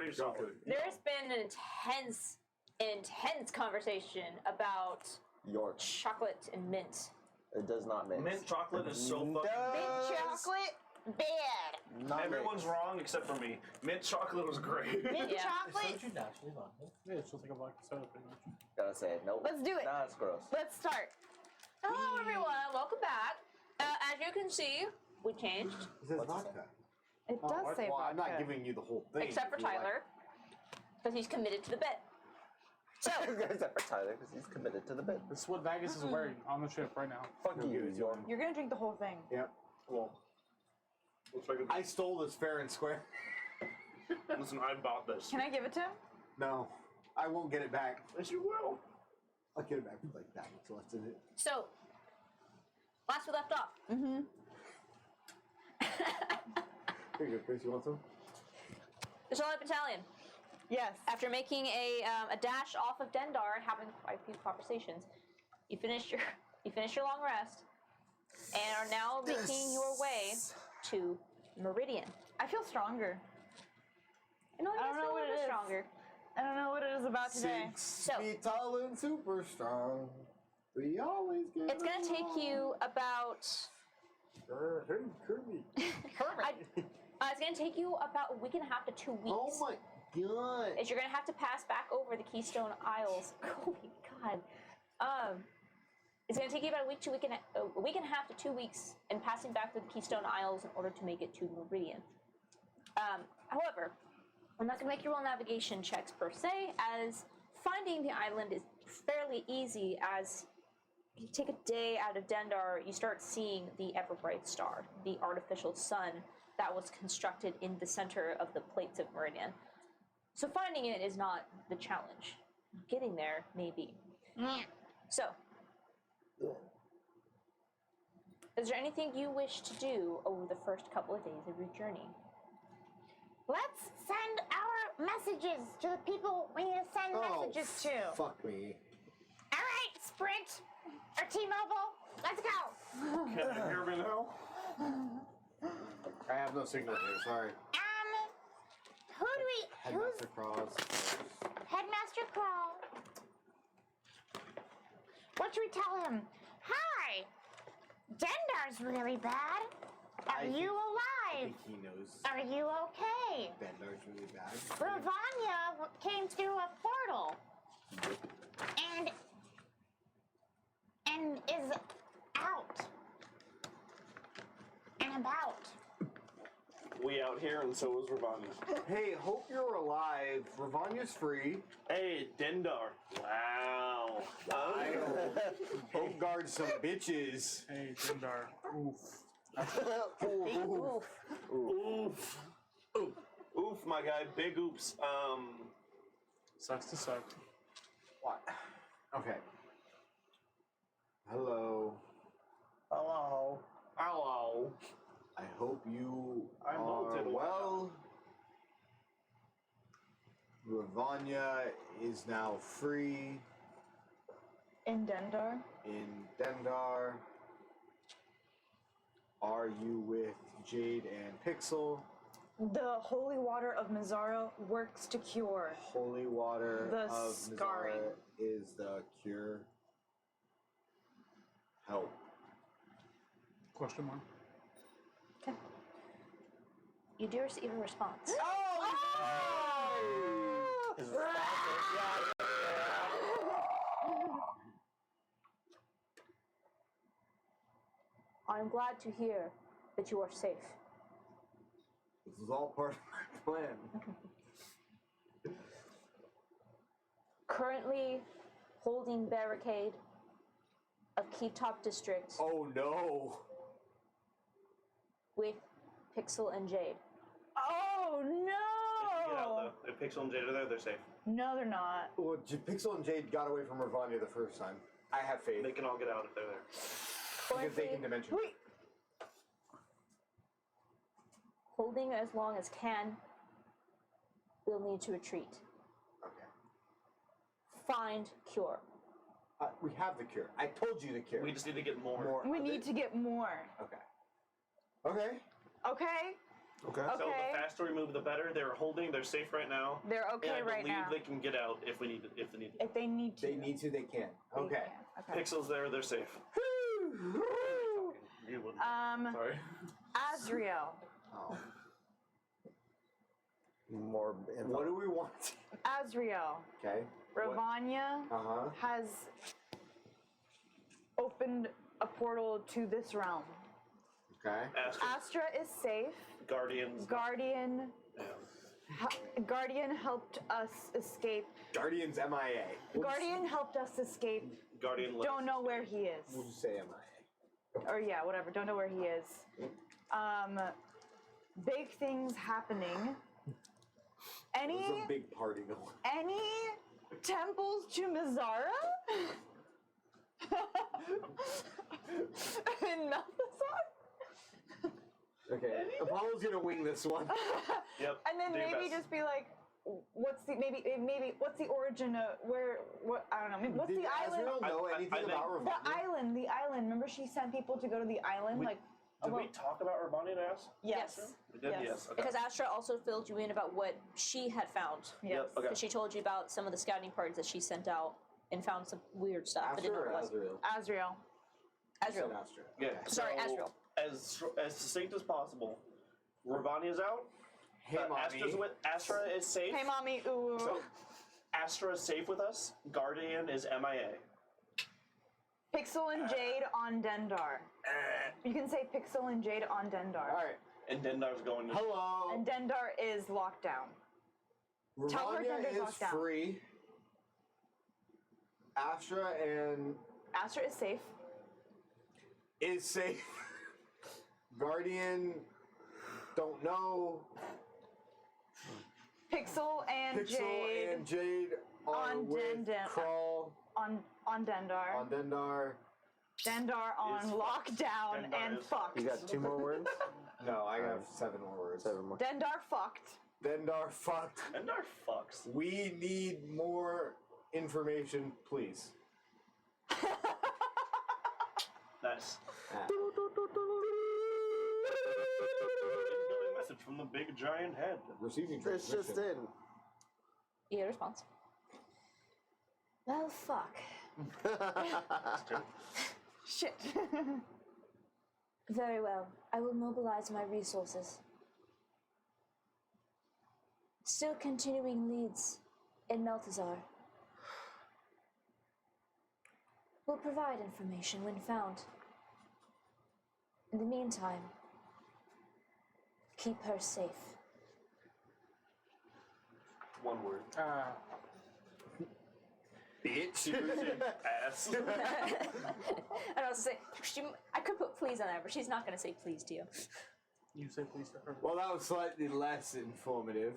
pretty solid. There's been an intense conversation about York. chocolate and mint. It does not mix. Mint chocolate is so fucking. Mint chocolate, bad. Not Everyone's mixed. wrong except for me. Mint chocolate was great. Mint Yeah. chocolate. Yeah, it's just like a vodka soda, pretty much. Gotta say it. Nope. Let's do it. Nah, it's gross. Let's start. Hello, everyone. Welcome back. As you can see, we changed, It says What's vodka. It does say Well, I'm not vodka. giving you the whole thing. except for if you like. Tyler, because he's committed to the bit. So, Except for Tyler, because he's committed to the bit. This is what Vagus is wearing on the ship right now. Fuck He'll you, give it to York. him. You're gonna drink the whole thing. Yep. Well, looks like I stole this fair and square. listen, I bought this. Can I give it to him? No, I won't get it back. Yes, you will. I'll get it back with like that. What's left in it? so last we left off. Mm-hmm. Here you go, Chris. You want some? The Charlotte Battalion, Yes. after making a dash off of Dendar and having quite a few conversations, you finished your long rest and are now making your way to Meridian. I feel stronger. I know I don't know what it is. stronger. I don't know what it is about today. 6 So- feet tall and super strong. We always get. It's gonna take you about. Hey, Kirby. It's gonna take you about a week and a half to 2 weeks. Oh my god. As you're gonna have to pass back over the Keystone Isles. Oh my god. It's gonna take you about a week and a half to 2 weeks in passing back through the Keystone Isles in order to make it to Meridian. However, I'm not gonna make your roll navigation checks per se, as finding the island is fairly easy. As you take a day out of Dendar, you start seeing the Everbright Star, the artificial sun that was constructed in the center of the plates of Meridian. So finding it is not the challenge. Getting there may be. So, is there anything you wish to do over the first couple of days of your journey? Let's send our messages to the people we need to send messages to. Fuck me. All right, Sprint or T-Mobile, let's go. Can you hear me now? I have no signal here. Sorry. Who do we? Headmaster Cross. Headmaster Crawl. What should we tell him? Hi, Dendar's really bad. Are you I alive? think he knows. Are you okay? Bendar's really bad. Ravanya came through a portal and is out and about. We out here, and so is Ravanya. Hey, hope you're alive. Ravanya's free. Hey, Dendar. Wow. Hope guard some bitches. Hey, Dindar. Oof. Ooh. Oof. Oof. Oof, my guy. Big oops. Sucks to suck. What? Okay. Hello. Hello. Hello. I hope you I are molted well. Ravanya is now free In Dendar. in Dendar. Are you with Jade and Pixel? The holy water of Mizara works to cure. Holy water The of scarring. Mizara is the cure. Help. Question mark. You do receive a response. His response is, I'm glad to hear that you are safe. This is all part of my plan. Currently holding barricade of Keytop District Oh no! with Pixel and Jade. Oh Get out, no! though. If Pixel and Jade are there, they're safe. No, they're not. Well, Pixel and Jade got away from Ravanya the first time. I have faith. They can all get out if they're there. Because they can dimension. Wait. Holding as long as can, we'll need to retreat. Okay. Find cure. We have the cure. I told you the cure. We just need to get more. More We of need it? to get more. Okay. Okay. Okay? Okay. So Okay. the faster we move, the better. They're safe right now. They're okay and I right believe now. they can get out if they need to. If they need to. They need to, they can. They Okay. can. Okay. Pixels there, they're safe. You wouldn't. Sorry. Azriel. Oh. More info. What do we want? Azriel. Okay. Ravanya Uh-huh. has opened a portal to this realm. Okay. Astra is safe. Guardians. Guardian Yeah. Guardian helped us escape. Guardians MIA. Guardian helped us escape. Guardian. Don't know where he is. We'll just say MIA. Or yeah, whatever. Don't know where he is. Big things happening. There's a big party going. Any temples to Mizara? In Malthazar? Okay. Apollo's gonna wing this one. Yep. And then do your maybe best. just be like, what's the origin of what I don't know. Maybe, what's Did the island? Azrael know I anything think- about Ravanya? The island. Remember she sent people to go to the island? Did we talk about Urbani to us? Yes. We did, yes. Okay. Because Astra also filled you in about what she had found. Yes. Yep, okay. Because she told you about some of the scouting parties that she sent out and found some weird stuff. I Astra didn't know or what it was. Azrael? Azriel. Azrael. Said Astra. Yeah. Sorry, so, Astral. As succinct as possible. Ravania's out. Hey, mommy. Astra is safe. Hey, mommy. Ooh. So, Astra is safe with us. Guardian is MIA. Pixel and Jade on Dendar. You can say Pixel and Jade on Dendar. All right. And Dendar's going to. Hello. And Dendar is locked down. Tell her Ravanya Dendar's is locked down. free. Astra and Astra is safe. is safe. Guardian don't know. Pixel and Pixel Jade and Jade are on with Crawl on Dendar. on Dendar. Dendar on Is lockdown Dendar and is fucked. You got 2 more words? No, I have 7 more words. 7 more. Dendar fucked. Dendar fucked. Dendar fucks. We need more information, please. Nice. Ah. Incoming message from the big giant head. Receiving This transmission. just in. You get a response. Well, fuck. Shit. Very well. I will mobilize my resources. Still continuing leads in Malthazar. Will provide information when found. In the meantime, keep her safe. One word. Bitch. Ass. I was say I could put please on there, but she's not going to say please to you. You say please to her. Well, that was slightly less informative.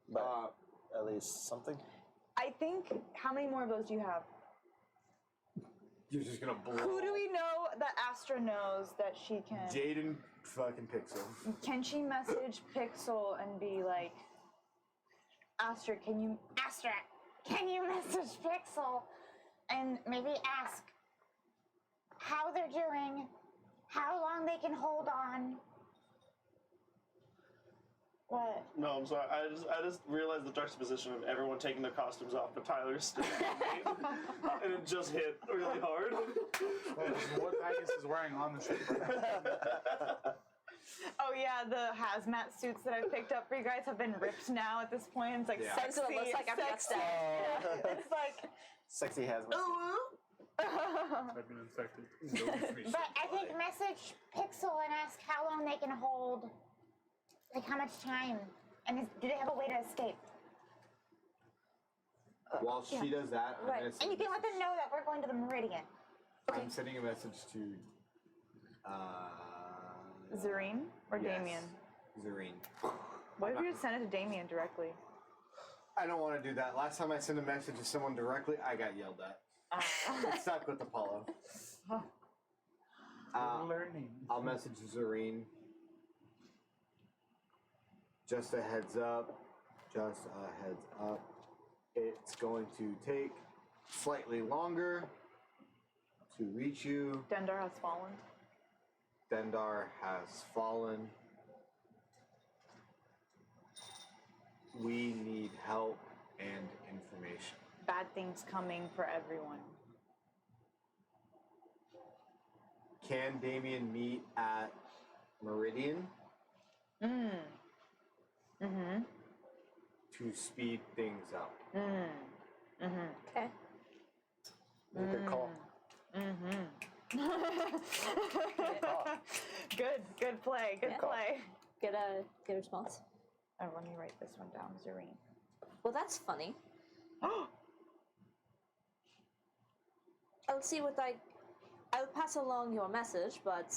But at least something. I think, how many more of those do you have? You're just gonna blow. Who do we know that Astra knows that she can... Jaden fucking Pixel. Can she message Pixel and be like, Astra, can you message Pixel And maybe ask how they're doing, how long they can hold on. What? No, I'm sorry. I just realized the juxtaposition of everyone taking their costumes off, but Tyler's still and it just hit really hard. What Magus is wearing on the ship right now. Oh yeah, the hazmat suits that I picked up for you guys have been ripped now at this point. It's like Yeah. That's sexy. what it looks like after that sexy. step. It's like, Sexy hazmat. I've been infected. But I think message Pixel and ask how long they can hold, like how much time, and do they have a way to escape? While she does that, I'm Right. gonna And send you can let them know that we're going to the Meridian. I'm sending a message to Zareen or yes, Damien? Zareen. What if you just send it to Damien directly? I don't want to do that. Last time I sent a message to someone directly, I got yelled at. It stuck with Apollo. Learning. I'll message Zareen. Just a heads up. Just a heads up. It's going to take slightly longer to reach you. Dendar has fallen. Dendar has fallen. we need help and information. Bad things coming for everyone. Can Damien meet at Meridian Mm-hmm. to speed things up? Okay. Make a call. Good play. Good Yeah. play. Get a response. Oh, let me write this one down, Zareen. Well, that's funny. I'll see what I'll pass along your message, but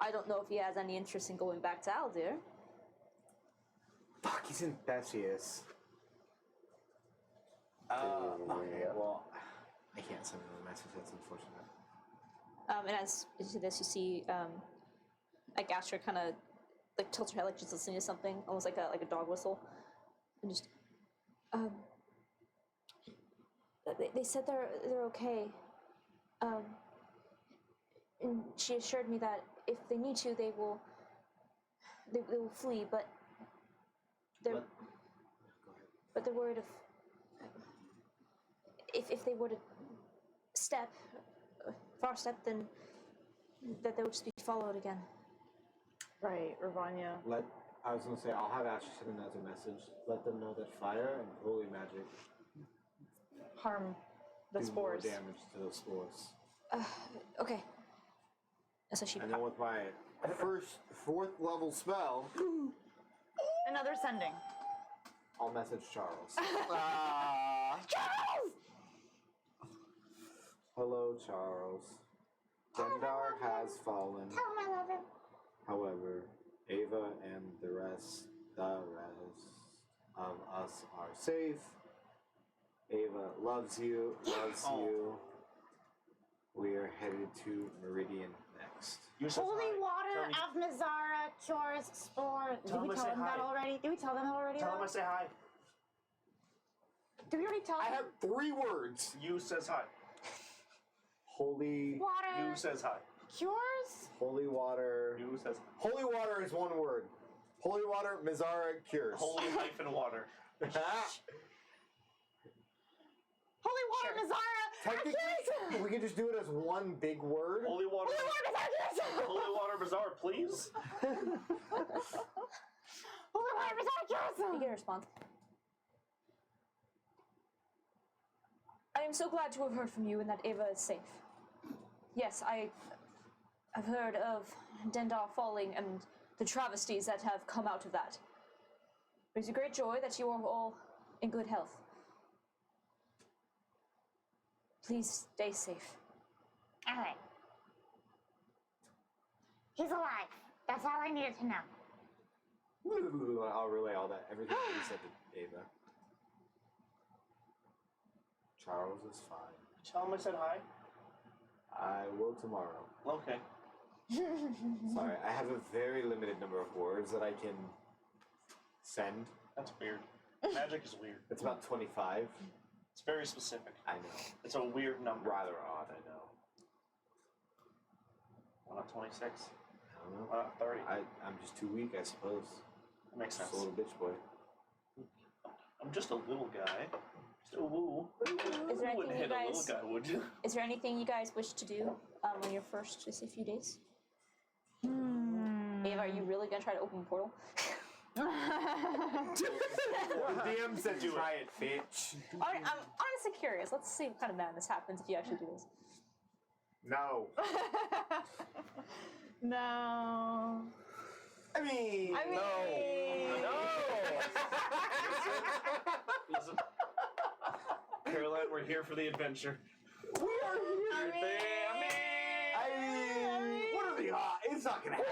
I don't know if he has any interest in going back to Aldir. Fuck, he's in Theseus. Okay, well, I can't send him a message. That's unfortunate. And as you see this, you see like Astra kind of like tilts her head, like she's listening to something, almost like a dog whistle, and just they said they're okay. And she assured me that if they need to, they will flee, but they're worried if they were to far step, then that they would just be followed again. Right, Ravanya. I was gonna say, I'll have Ashley send another message. Let them know that fire and holy magic Harm the do spores. more damage to those spores. Okay. And so she. And then with my fourth level spell, Another sending. I'll message Charles. Charles! Hello, Charles. Dendar has fallen. Tell him I love him. However, Ava and the rest of us are safe. Ava loves you. You. We are headed to Meridian next. You said Holy hi. water Tell me- of Mizara cures spore. Tell Did him we I tell say them that hi. already? Did we tell them that already? Tell him I say hi. Did we already tell I them? have 3 words. You says hi. Holy Water You says hi. cures? holy water. You says Holy water is 1 word. Holy water, Mizara cures. holy hyphen water. Holy water Mizara Technically, we could just do it as 1 big word. Holy water. Holy water Mizara cures! Holy water bazaar, please. Holy water Mizara You cures! get a response. I am so glad to have heard from you and that Ava is safe. Yes, I've heard of Dendar falling and the travesties that have come out of that. It is a great joy that you are all in good health. Please stay safe. Alright. He's alive. That's all I needed to know. I'll relay all that. Everything that you said to Ava. Charles is fine. Tell him I said hi. I will tomorrow. Okay. Sorry, I have a very limited number of words that I can send. That's weird. Magic is weird. It's about 25. It's very specific. I know. It's a weird number. Rather odd, I know. Why not 26? I don't know. Why not 30? I'm just too weak, I suppose. That makes sense. Just a little bitch boy. I'm just a little guy. Just a woo. Is there You wouldn't anything hit you a guys? little guy, would you? Is there anything you guys wish to do on your first, just a few days? Ava, are you really gonna try to open a portal? The DM said try it, bitch. I'm honestly curious. Let's see what kind of madness happens if you actually do this. No. No. I mean, No. Listen, Caroline, we're here for the adventure. We are here. I mean, what are the odds? It's not gonna happen.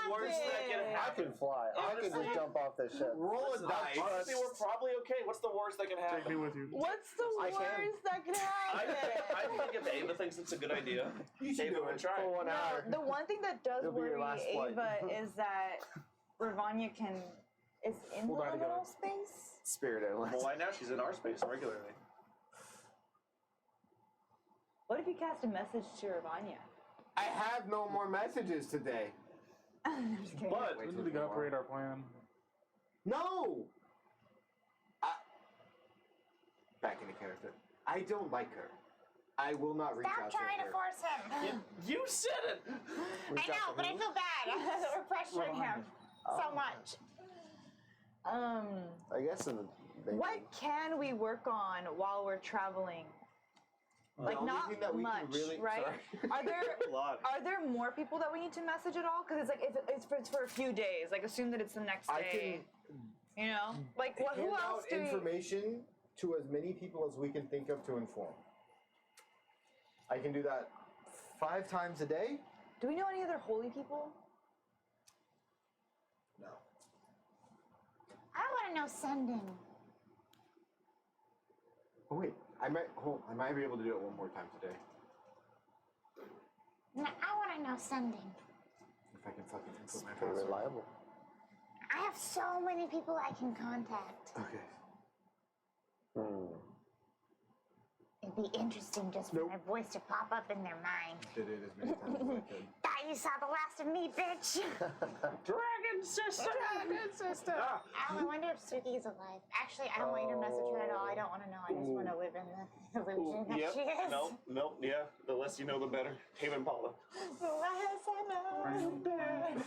Worst that can I happen. can fly. I can just jump off this ship. Roll a dice. Honestly, we're probably okay. What's the worst that can Take me happen? with you. What's the I can. worst that can I happen? think if Ava thinks it's a good idea, You should Ava do would it try. For 1 hour. The one thing that does It'll be your worry last flight. Ava is that Ravanya is in Hold the on liminal together. space. Spirit Island. Well, why now? She's in our space regularly. What if you cast a message to Ravanya? I have no more messages today. I'm just kidding. But We need to operate our plan. No! Back into character. I don't like her. I will not reach Stop out to trying to her. force him. you said it. I know, but I feel bad. We're pressuring him so much. I guess in the What can we work on while we're traveling? Like The only not thing that we can much, really- right? sorry. Are there A lot. are there more people that we need to message at all? Because it's like if it's for a few days. Like assume that it's the next I day. can You know, like what? Who hand else out do we? information to as many people as we can think of to inform. I can do that 5 times a day. Do we know any other holy people? No. I want to know sending. Oh wait, I might be able to do it one more time today No, I want to know sending. if I can fucking put my pretty password. reliable. I have so many people I can contact. Okay. It'd be interesting just for Nope. my voice to pop up in their mind. Did it as many times as I could. Thought you saw the last of me, bitch. Dragon sister. Good sister. Ah. Oh, I wonder if Suki's alive. Actually, I don't want you to message her at all. I don't want to know. I just want to live in the illusion that Yep. she is. Nope. Yeah. The less you know, the better. Haven Paula. The less I know, the better.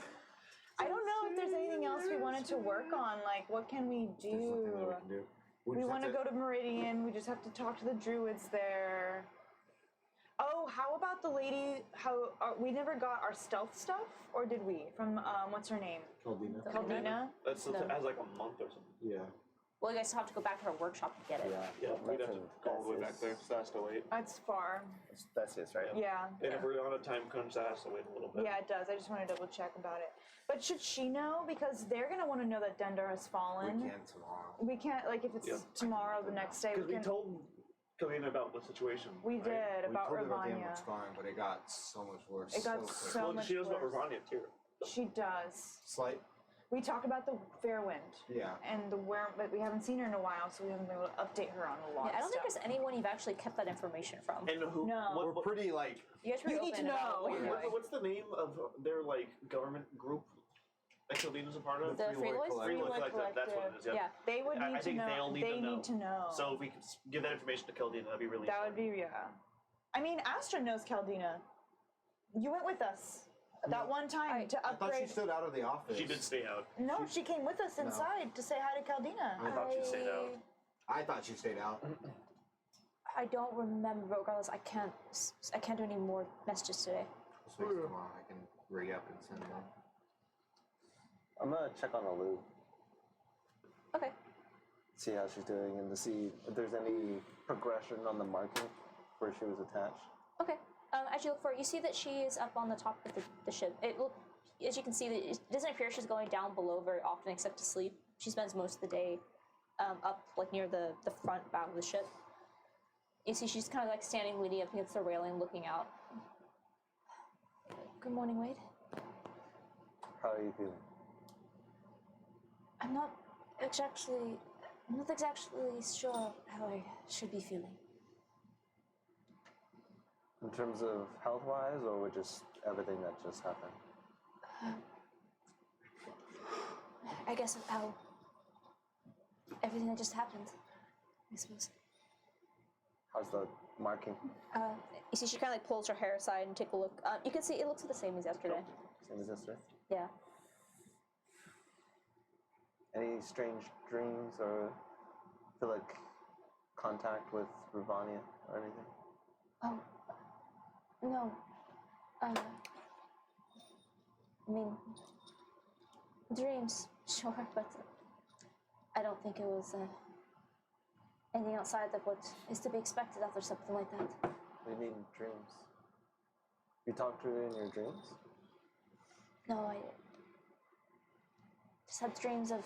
I don't know if there's anything else we wanted to work on. Like, what can we There's nothing that do? we can do. We just want to have go to Meridian. We just have to talk to the druids there. Oh, how about the lady? We never got our stealth stuff, or did we? From what's her name? Caldina. Caldina. That's No. as like a month or something. Yeah. Well, you guys still have to go back to her workshop to get it. Yeah, we'd have to go all the way back there, so that's to wait. That's far. That's it, right? Yeah. And if we're on a time crunch, that has to wait a little bit. Yeah, it does. I just want to double check about it. But should she know? Because they're gonna want to know that Dendar has fallen. We can tomorrow. We can't, like, if it's Yeah. tomorrow, the next day. Because we can, told Kalina about the situation. we right? did We about told her about the Ravania. Emerald Spine, but it got so much worse. It got quick. so Well, much she knows about worse. Ravania too. She does. Slight. We talked about the Fairwind Yeah. and but we haven't seen her in a while, so we haven't been able to update her on a lot. Yeah, I don't of think stuff. there's anyone you've actually kept that information from. And who? No. We're What, pretty like. You guys were You need open to about know. what you're doing. what's the name of their like government group that Kalina's a part of? The Freeloys? Freeloy Freeloy Collective. That's what it is. Yeah. Yeah. They would need I to think know. they'll need they to know. need to know. So if we could give that information to Kaldina, that'd be really. that would be I mean, Astra knows Caldina. You went with us that one time to I thought she upgrade. stood out of the office. She did stay out. No, she came with us inside to say hi to Caldina. I thought she stayed out. I- I thought she stayed out. I don't remember. Regardless, I can't do any more messages today. This makes tomorrow. I can re-up and send one. I'm gonna check on Alu, Okay. see how she's doing, and to see if there's any progression on the marking where she was attached. Okay. As you look for it, you see that she is up on the top of the ship. As you can see, that it doesn't appear she's going down below very often, except to sleep. She spends most of the day up, like near the front bow of the ship. You see, she's kind of like standing, leaning up against the railing, looking out. Good morning, Wade. How are you feeling? I'm not exactly sure how I should be feeling. In terms of health-wise, or with just everything that just happened? I guess how everything that just happened, I suppose. How's the marking? You see, she kind of like pulls her hair aside and take a look. You can see it looks the same as yesterday. Same as yesterday? Yeah. Any strange dreams or feel like contact with Ravania or anything? Oh, no. I mean, dreams, sure, but I don't think it was anything outside of what is to be expected after something like that. What do you mean dreams? You talked to her in your dreams? No, I just had dreams of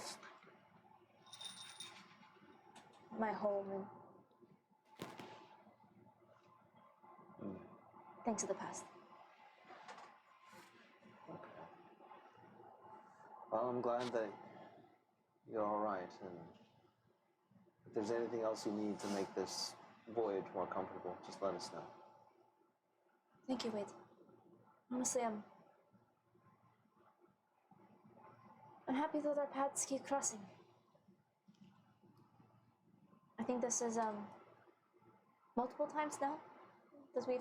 my home and things of the past. Well, I'm glad that you're all right, and if there's anything else you need to make this voyage more comfortable, just let us know. Thank you, Wade. Honestly, I'm happy that our paths keep crossing. I think this is multiple times now that we've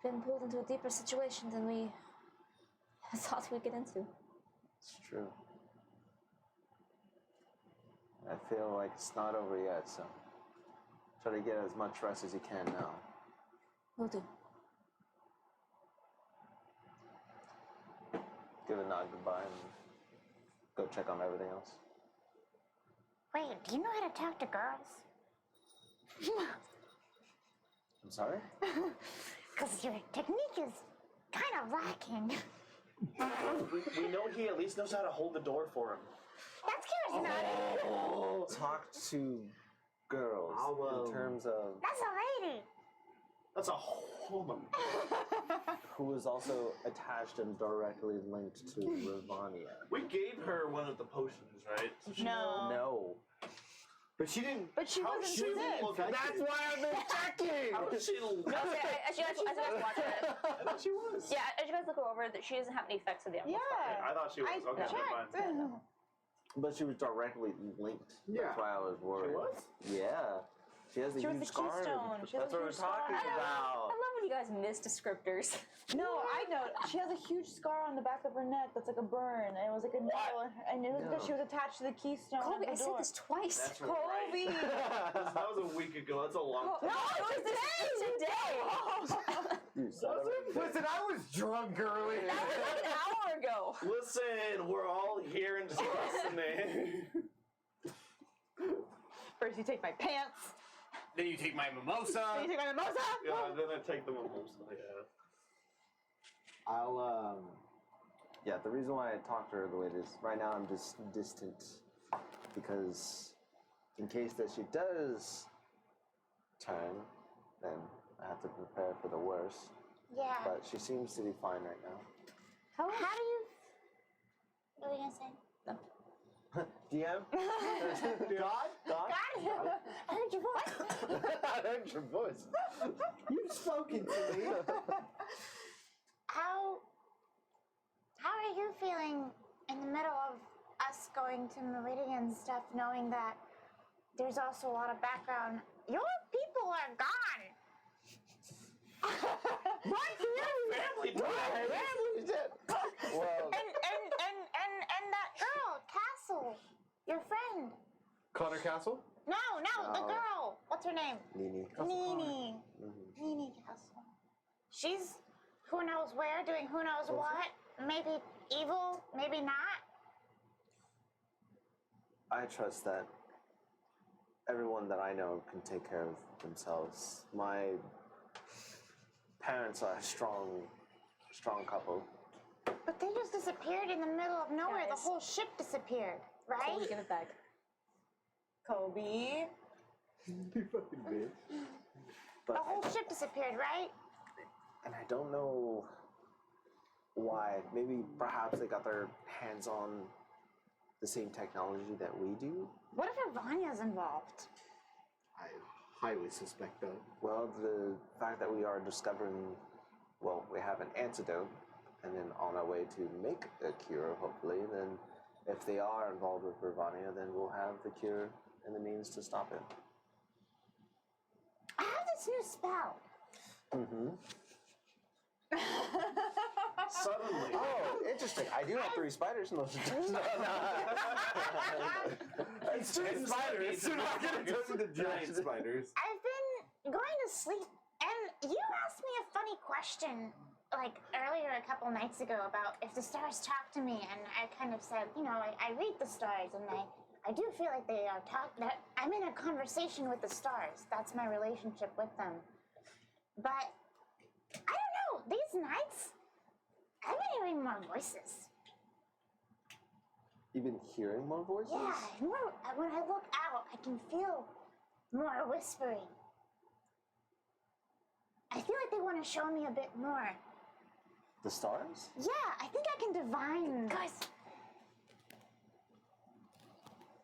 been pulled into a deeper situation than we thought we'd get into. It's true. I feel like it's not over yet, so try to get as much rest as you can now. Will do. Give a nod goodbye and go check on everything else. Wait, do you know how to talk to girls? I'm sorry? Because your technique is kind of lacking. We know he at least knows how to hold the door for him. That's charismatic. Talk to girls in terms of That's a lady. That's a woman. who is also attached and directly linked to Ravania. We gave her one of the potions, right? So she No. No. But she didn't. But she How wasn't she sick. look- That's why I've been checking! How did she look? No, as you guys watch it. I thought she was. Yeah, as you guys look over, that she doesn't have any effects of the Yeah. I thought she was. I Okay, never mind. checked. But she was directly linked. Yeah. That's why I was worried. She was? Yeah. She has a She was huge the scar. keystone. She has That's a what we're huge scar. talking I about. love when you guys miss descriptors. No, I know. She has a huge scar on the back of her neck that's like a burn, and it was like a nail, and it was because she was attached to the keystone Colby, of I the said door. this twice. That's Colby! right. That was a week ago. That's a long time. No, it was today. You son of a- Listen, I was drunk earlier. That was like an hour ago. Listen, we're all here and just listening. First, you take my pants. Then you take my Then mimosa. you take my mimosa. Yeah, then I take them home. Yeah. I'll yeah, the reason why I talked to her the way it is right now, I'm just distant because in case that she does turn, then I have to prepare for the worst. Yeah. But she seems to be fine right now. How do you... What were you going to say? DM? God? God, I heard your voice. I heard your voice. You've spoken to me. How are you feeling in the middle of us going to Meridian stuff, knowing that there's also a lot of background? Your people are gone. What? Family time. Well, And that girl, Castle, your friend. Connor Castle? No, the No. girl. What's her name? Nini. Nini. Nini Castle. She's who knows where, doing who knows what. Maybe evil, maybe not. I trust that everyone that I know can take care of themselves. My parents are a strong couple. But they just disappeared in the middle of nowhere. Guys. The whole ship disappeared, right? Colby, give it back. Kobe. You fucking bitch. But The whole ship disappeared, right? and I don't know why. Maybe perhaps they got their hands on the same technology that we do. What if Ravania's involved? I highly suspect that. Well, the fact that we are discovering, well, we have an antidote, and then on our way to make a cure, hopefully, then if they are involved with Ravania, then we'll have the cure and the means to stop it. I have this new spell. Mm-hmm. Suddenly. Oh, interesting. I do have 3 spiders in those. It's giant spiders. You're not gonna touch the giant spiders. I've been going to sleep, and you asked me a funny question, like earlier a couple nights ago, about if the stars talk to me, and I kind of said, I read the stars, and I do feel like they are that I'm in a conversation with the stars. That's my relationship with them. But I don't know. These nights, I've been hearing more voices. You've been hearing more voices? Yeah, more, when I look out, I can feel more whispering. I feel like they want to show me a bit more. The stars? Yeah, I think I can divine. Guys,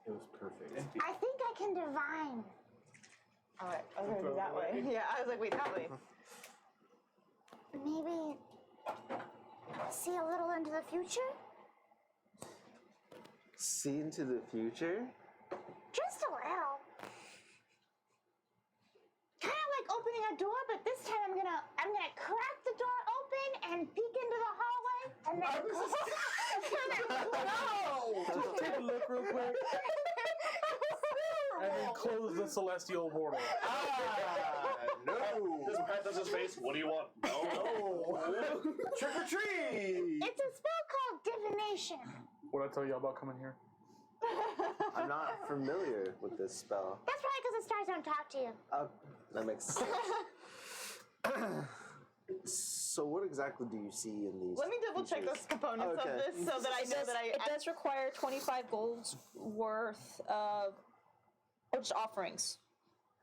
It was perfect. I think I can divine. All right, I was gonna do that way. Yeah, I was like, wait, that way. Maybe see a little into the future? See into the future? Just a little. Kind of like opening a door, but this time I'm gonna crack the door open and peek into the hallway, and then Just take a look real quick. And then close the celestial portal. No. This Pat does his face. What do you want? No. Trick or treat. it's a spell called divination. What I tell y'all about coming here? I'm not familiar with this spell. That's probably because the stars don't talk to you. That makes sense. So what exactly do you see in these? Let me double check features? those components Okay. of this so that I know that It does require 25 gold's worth of or just offerings,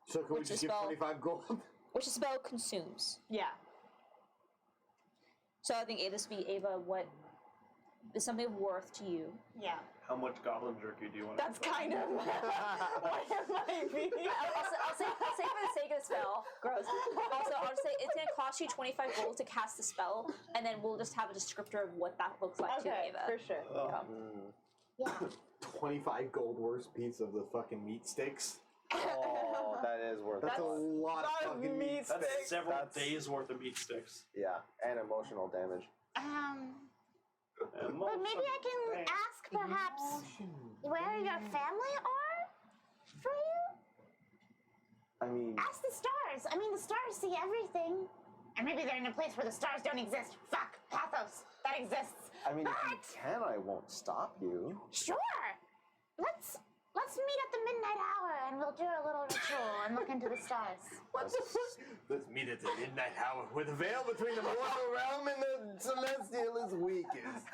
So can we Which just is give spell? 25 gold? which the spell consumes. Yeah. So I think this would be Ava. What is something of worth to you? Yeah. How much goblin jerky do you want? That's kind of what it might be. I'll say for the sake of the spell, gross. Also, I'll just say it's gonna cost you 25 gold to cast the spell, and then we'll just have a descriptor of what that looks like to Okay, Ava. for sure. Yeah. 25 gold worth piece of the fucking meat sticks. Oh, that is worth That's it. a lot of fucking meat. That's sticks. several That's- days worth of meat sticks. Yeah, and emotional damage. But maybe I can ask perhaps where your family are for you? I mean, Ask the stars. I mean, the stars see everything. And maybe they're in a place where the stars don't exist. Fuck, Pathos. That exists. if you But, can, I won't stop you. sure. Let's meet at the midnight hour and we'll do a little ritual and look into the stars. Let's meet at the midnight hour where the veil between the mortal realm and the celestial is weakest.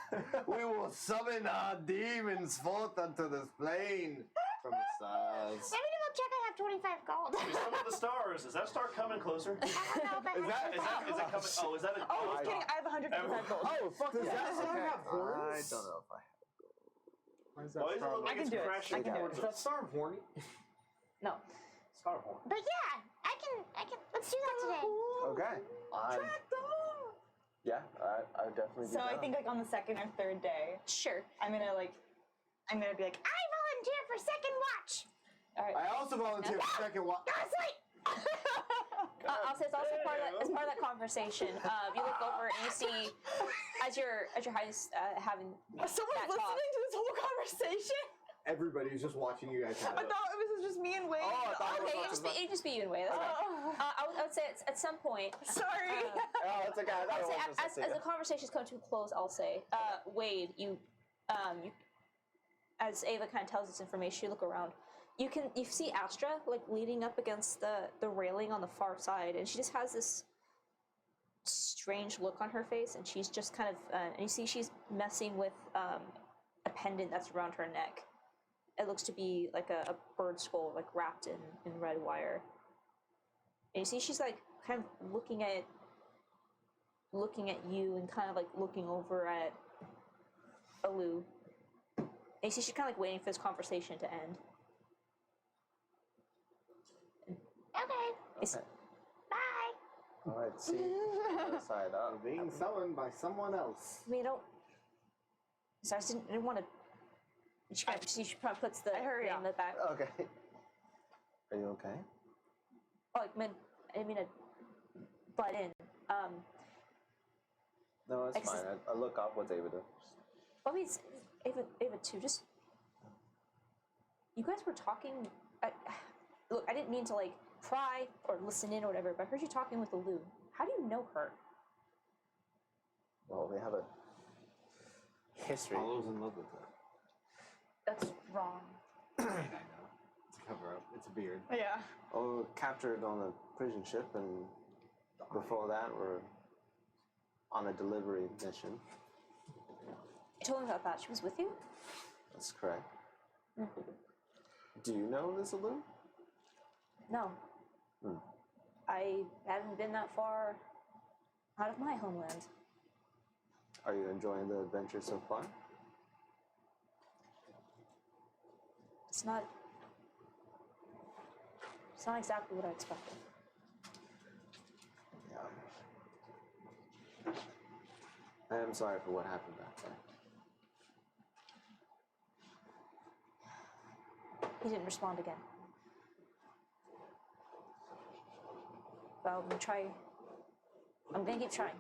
We will summon our demons forth unto this plane from the stars. Maybe we'll check I have 25 gold. We summon the stars. Is that star coming closer? I don't know if I have Is that coming? Oh, is that a? Oh, just kidding. I have 125 gold. Oh, fuck Does yeah. that star have horns? I don't know if I have. Why is that Why does it look I like can it's do it. crashing I can do it. towards Is that us? star horny? No. Star horn. But yeah, I can. Let's do that today. Okay. Yeah, I definitely do So I that. think like on the second or third day, Sure. I'm gonna be like, I volunteer for second watch. All right. I also volunteer for second watch. Go to sleep. I'll say it's also part of that conversation. You look over and you see as your highest having someone's that listening talk. to this whole conversation. Everybody's just watching you guys have I it. thought it was just me and Wade. Oh, I thought Okay, you just be you anyway. That's fine. Oh, I would say it's, at some point. sorry. Oh, it's okay. I I would say thought it was as the conversation's come to a close, I'll say, Wade, you, as Ava kind of tells this information, you look around. You see Astra like leaning up against the railing on the far side, and she just has this strange look on her face, and she's just kind of, and you see she's messing with a pendant that's around her neck. It looks to be like a bird skull, like wrapped in red wire. And you see she's like kind of looking at you and kind of like looking over at Alu. And you see she's kind of like waiting for this conversation to end. Okay. It's- Okay. Bye. All right, see. Other side up. Being summoned by someone else. I mean, I don't. So I just didn't want to. She probably puts the hurry name up. in the back. Okay. Are you okay? Oh, I didn't mean to butt in. No, it's Ex- fine. I look up what's Ava do. I mean, it's Ava too. Just you guys were talking. Look, I didn't mean to like pry or listen in or whatever, but I heard you talking with Alu. How do you know her? Well, we have a history. Follows in love with her. That's wrong. I know. It's a cover up. It's a beard. Yeah. Oh, captured on a prison ship, and before that, we're on a delivery mission. I told him about that. She was with you? That's correct. Do you know this Alu? No. Hmm. I haven't been that far out of my homeland. Are you enjoying the adventure so far? It's not exactly what I expected. Yeah. I am sorry for what happened back there. He didn't respond again. Well, I'm gonna try. I'm gonna keep trying.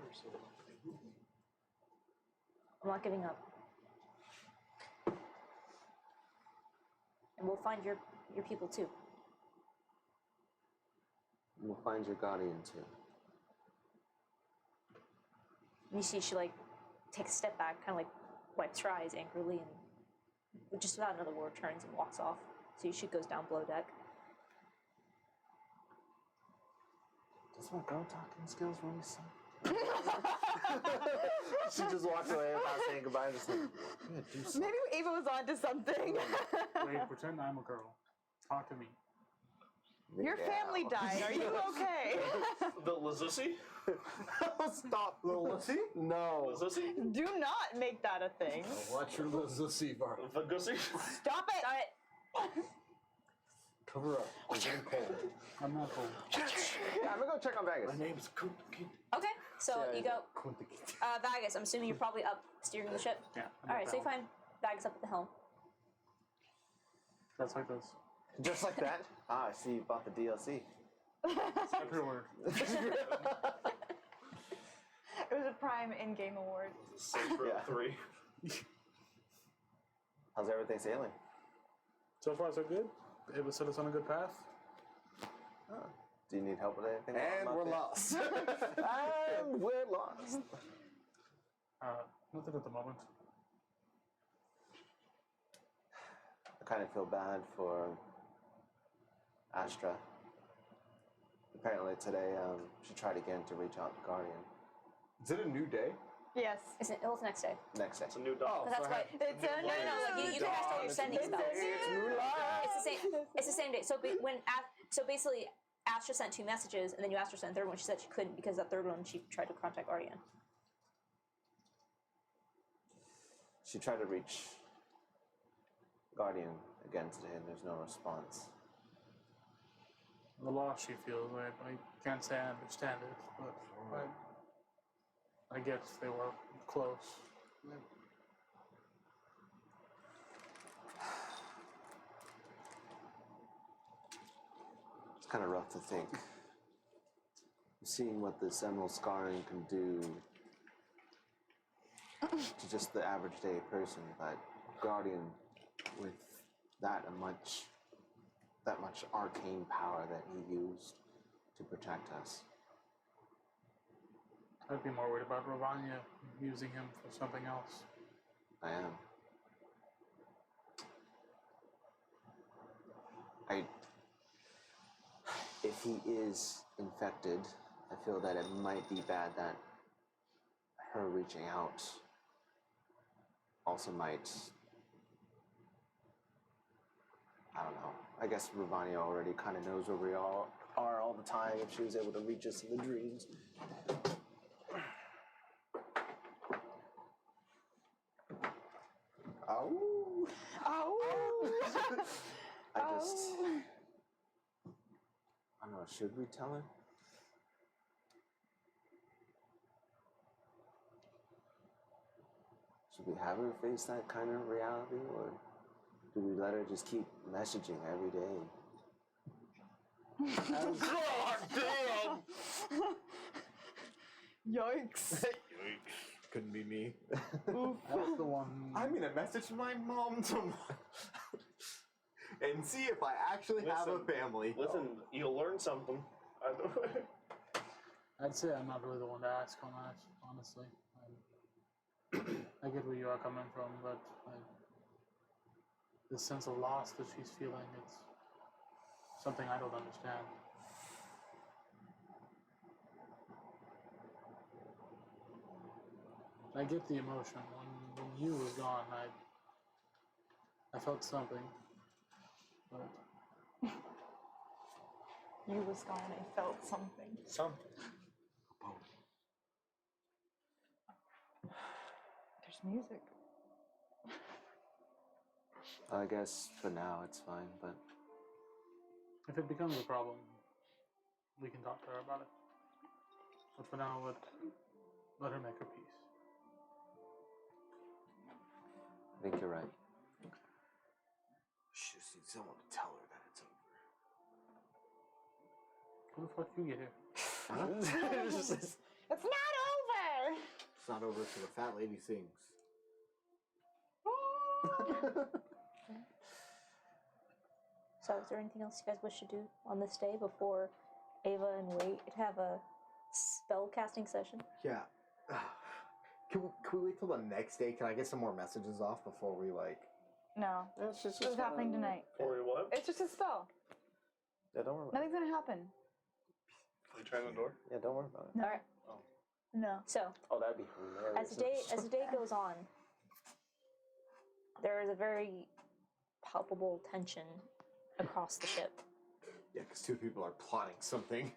I'm not giving up. And we'll find your people too. We'll find your guardian too. And you see she like takes a step back, kind of like wipes her eyes angrily, and just without another word turns and walks off. So she goes down below deck. Does my girl talking skills really suck? She just walked away without saying goodbye. Just like, yeah, do something. Maybe Ava was onto something. Wait, pretend I'm a girl. Talk to me. Your family died. Are you okay? The Lazusi? Stop, little Lucy. No. Lazusi? Do not make that a thing. Watch your little Lucy bar. The Gussie? Stop it. Cover up. I'm getting cold. I'm not cold. Yeah, I'm gonna go check on Vegas. My name's Kunti. Okay, so you go. Kunti. Vagus, I'm assuming you're probably up steering the ship. Yeah. I'm All at right, the so you helm. find Vagus up at the helm. That's like this. Just like that? Ah, I see you bought the DLC. Everywhere. It was a Prime in-game award. Saints Row Yeah. 3. How's everything sailing? So far, so good. It was set us on a good path. Do you need help with anything? And while we're I'm up lost. there? And we're lost. Nothing at the moment. I kind of feel bad for Astra. Apparently today, she tried again to reach out to Guardian. Is it a new day? Yes. It's the next day. Next day. It's a new dog. Because that's why. It's a No, like you can cast all your sending spells. It's the same day. So basically, Astra sent 2 messages, and then you asked her to send a third one. She said she couldn't because that third one she tried to contact Ariane. She tried to reach Guardian again today, and there's no response. The loss she feels, I can't say I understand it, but I guess they were close. It's kind of rough to think. Seeing what this emerald scarring can do to just the average day person, but Guardian with that much arcane power that he used to protect us. I'd be more worried about Ravanya using him for something else. I am. If he is infected, I feel that it might be bad that her reaching out also might, I don't know. I guess Ravania already kind of knows where we all are all the time if she was able to reach us in the dreams. Ow. Ow. I don't know, should we tell her? Should we have her face that kind of reality, or do we let her just keep messaging every day? God damn! Yikes. Couldn't be me. That's the one. I'm gonna message my mom tomorrow and see if I actually have a family. Listen, you'll learn something. I'd say I'm not really the one to ask on that, honestly. I get where you are coming from, but the sense of loss that she's feeling, it's something I don't understand. I get the emotion. When you was gone, I felt something, but You was gone. I felt something. Something. There's music. I guess for now it's fine, but if it becomes a problem, we can talk to her about it. But for now, let her make her peace. I think you're right. She just needs don't want to tell her that it's over. Who the fuck you get here? It's not over. It's not over till the fat lady sings. So, is there anything else you guys wish to do on this day before Ava and Wade have a spell casting session? Yeah. Can we wait till the next day? Can I get some more messages off before we like? No, It's just this is happening tonight. Or what? It's just a spell. Yeah, don't worry about it. Nothing's gonna happen. Are you trying the door? Yeah, don't worry about it. All right. No. So, Oh, that'd be hilarious. as the day goes on, there is a very palpable tension across the ship. Yeah, because two people are plotting something.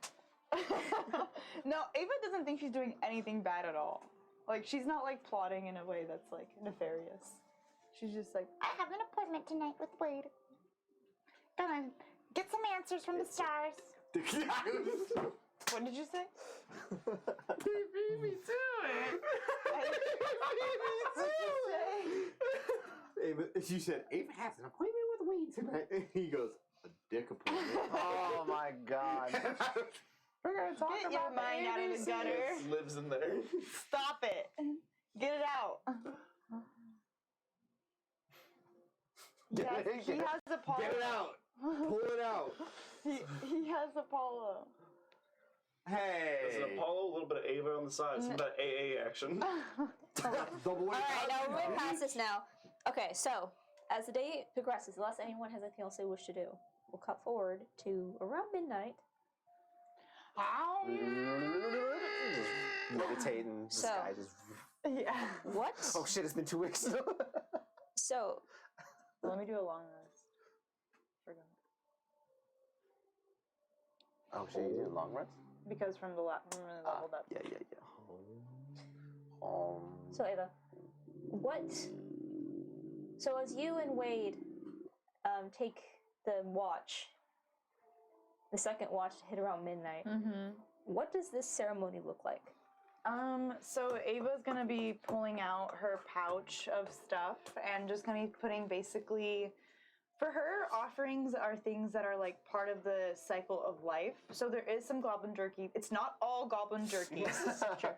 No, Ava doesn't think she's doing anything bad at all. Like, she's not, like, plotting in a way that's, like, nefarious. She's just like, I have an appointment tonight with Wade. Gonna get some answers from the stars. what did you say? They beat me to it. Ava, she said, Ava has an appointment with Wade tonight. And he goes, a dick appointment. Oh my god. We're gonna talk Get your mind out of the gutter. It lives in there. Stop it. Get it out. Yes, he has Apollo. Get it out. Pull it out. He has Apollo. Hey. There's an Apollo, a little bit of Ava on the side, some of that AA action. Double All right, now we're moving past this now. Okay, so as the day progresses, unless anyone has anything else they wish to do, we'll cut forward to around midnight. Meditating. This So- guy just. Yeah. What? Oh shit! It's been 2 weeks. So, Let me do a long rest. Forgot. Oh shit! You did long rest. Because from the leveled up. Yeah. so Ava, what? So as you and Wade take the watch, the second watch to hit around midnight, Mm-hmm. what does this ceremony look like? So Ava's gonna be pulling out her pouch of stuff and just gonna be putting basically, for her, offerings are things that are like part of the cycle of life. So there is some goblin jerky. It's not all goblin jerky.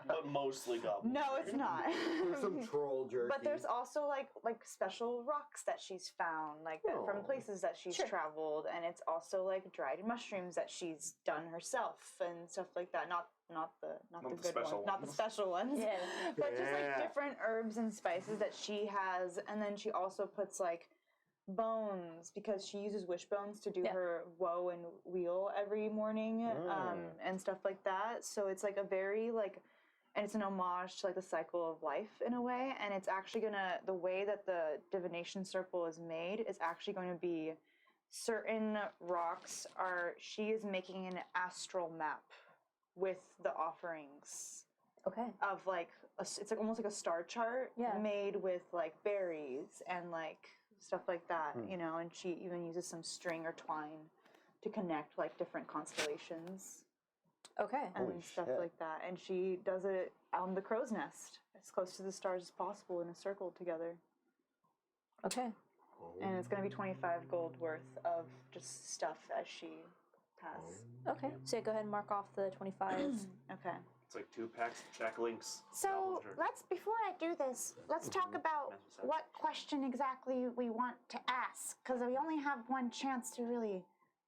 But mostly goblin. No, it's not. There's some troll jerky. But there's also like special rocks that she's found, like that from Oh. places that she's Sure. traveled, and it's also like dried mushrooms that she's done herself and stuff like that. Not the the good special ones, not the ones. special ones. Yeah. But just like Yeah. different herbs and spices that she has, and then she also puts like bones because she uses wishbones to do Yeah. her woe and wheel every morning, and stuff like that. So it's like a very like, and it's an homage to like the cycle of life in a way. And it's actually gonna, the way that the divination circle is made is actually going to be certain rocks are, she is making an astral map with the offerings Okay. of like it's like almost like a star chart Yeah. made with like berries and like stuff like that, you know, and she even uses some string or twine to connect like different constellations Okay. and Holy stuff shit. like that. And she does it on the crow's nest, as close to the stars as possible in a circle together. Okay. And it's going to be 25 gold worth of just stuff as she has. Okay. So go ahead and mark off the 25. Okay. It's like 2 packs of Jack Links. So before I do this, let's talk about what question exactly we want to ask, because we only have one chance to really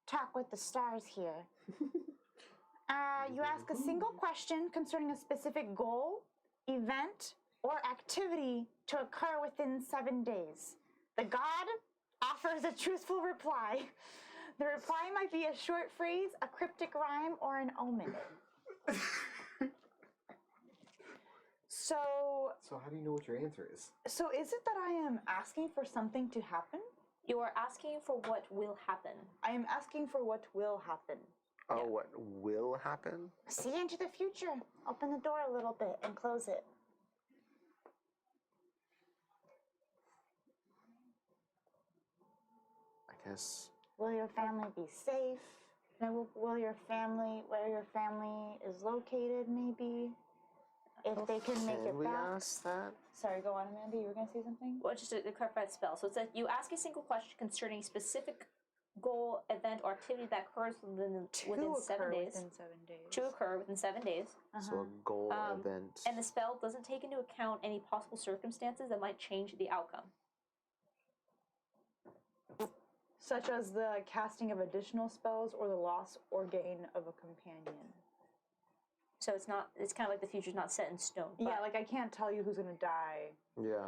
talk with the stars here. You ask a single question concerning a specific goal, event, or activity to occur within 7 days. The god offers a truthful reply. The reply might be a short phrase, a cryptic rhyme, or an omen. So how do you know what your answer is? So is it that I am asking for something to happen? You are asking for what will happen. I am asking for what will happen. Oh, Yeah. what will happen? See into the future. Open the door a little bit and close it. I guess. Will your family be safe? Will your family, where your family is located, maybe? If they can make it we back. ask that? Sorry, go on, Amanda. You were going to say something? Well, just to clarify the spell. So it's that you ask a single question concerning a specific goal, event, or activity that occurs within 7 days. Within 7 days. To occur within 7 days. So a goal Um, event. And the spell doesn't take into account any possible circumstances that might change the outcome. Such as the casting of additional spells or the loss or gain of a companion. So it's kind of like the future's not set in stone. Yeah, like I can't tell you who's gonna die. Yeah.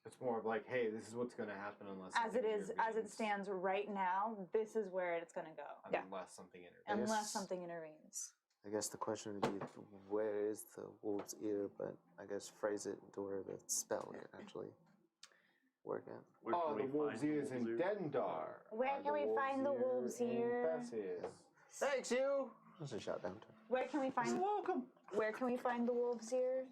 It's more of like, hey, this is what's going to happen unless As it something is, as it intervenes. stands right now, this is where it's gonna go. Unless something intervenes. Unless guess- something intervenes. I guess the question would be, where is the wolf's ear? But I guess phrase it to where the spell can actually work at. Where Oh, can the we wolf's find ear is in ear? Dendar. Where can we find the wolf's ear? Thanks, you! That's a shout down to. Where can we find? Welcome. Where can we find the wolf's ear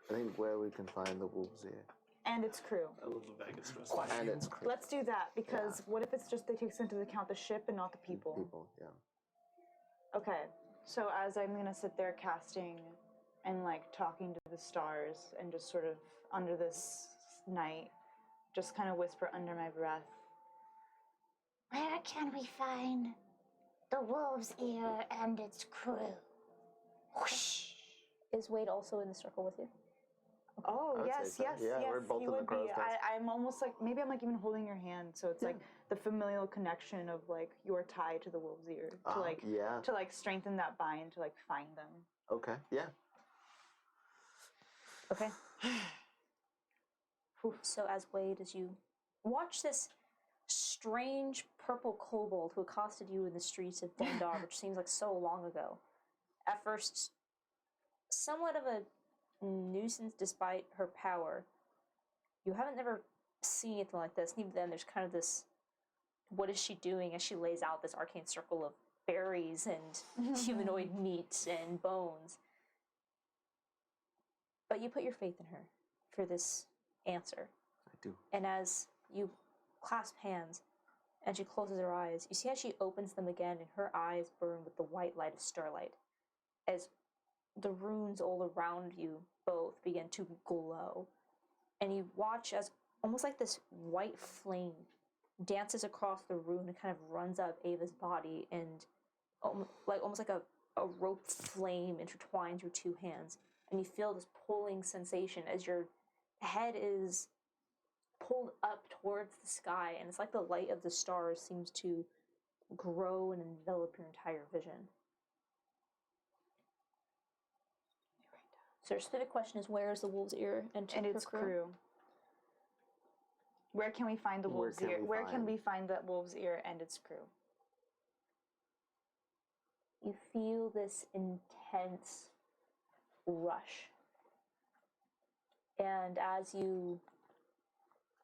I think where we can find the wolf's ear. and its crew? I love the Vegas dress. And its crew. Let's do that because what if it's just they takes into account the ship and not the people? People, yeah. Okay, so as I'm gonna sit there casting and like talking to the stars and just sort of under this night, just kind of whisper under my breath. Where can we find the wolf's ear and its crew? Whoosh. Is Wade also in the circle with you? Oh I would yes, say so. yes, Yeah, yes. we're both you in the would be. crow's nest. I'm almost like maybe I'm like even holding your hand, so it's like the familial connection of like your tie to the wolf's ear Yeah. to like strengthen that bind to like find them. Okay, yeah. Okay. So as Wade, as you watch this strange purple kobold who accosted you in the streets of Dendar, which seems like so long ago. At first, somewhat of a nuisance despite her power. You haven't never seen anything like this. And even then, there's kind of this, what is she doing as she lays out this arcane circle of berries and humanoid meat and bones. But you put your faith in her for this answer. I do. And as you clasp hands and she closes her eyes, you see how she opens them again and her eyes burn with the white light of starlight as the runes all around you both begin to glow. And you watch as almost like this white flame dances across the rune and kind of runs up Ava's body and almost like a rope flame intertwines your two hands. And you feel this pulling sensation as your head is pulled up towards the sky, and it's like the light of the stars seems to grow and envelop your entire vision. So your specific question is, where is the wolf's ear and her its crew? Where can we find the Where wolf's can ear? we Where can find- we find that wolf's ear and its crew? You feel this intense rush. And as you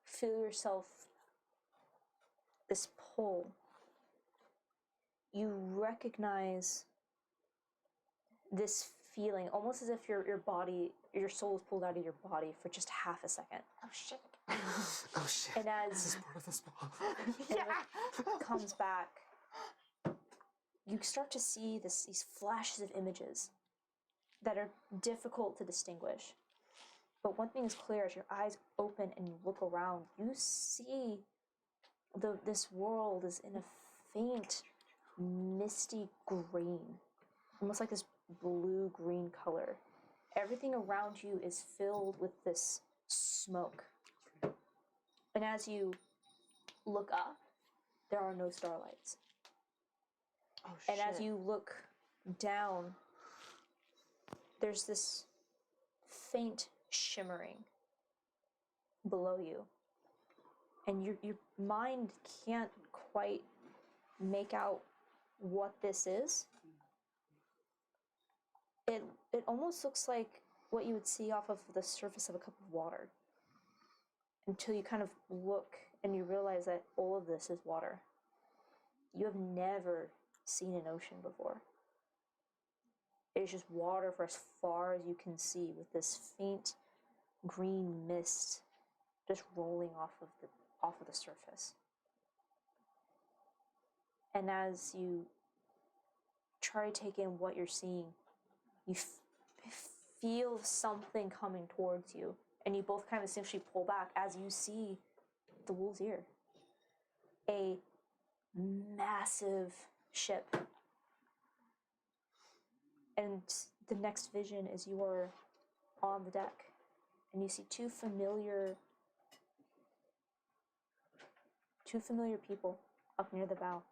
feel yourself, this pull, you recognize this feeling, almost as if your soul is pulled out of your body for just half a second. Oh shit. Oh shit. And as part of the spell. it comes back, you start to see these flashes of images that are difficult to distinguish. But one thing is clear, as your eyes open and you look around, you see this world is in a faint, misty green, almost like this blue-green color. Everything around you is filled with this smoke. And as you look up, there are no starlights. Oh And as you look down, there's this faint shimmering below you. And your mind can't quite make out what this is. It almost looks like what you would see off of the surface of a cup of water. Until you kind of look and you realize that all of this is water. You have never seen an ocean before. It's just water for as far as you can see, with this faint green mist just rolling off of the surface. And as you try to take in what you're seeing, you feel something coming towards you, and you both kind of essentially pull back as you see the wolf's ear. A massive ship. And the next vision is you are on the deck, and you see two familiar people up near the bow.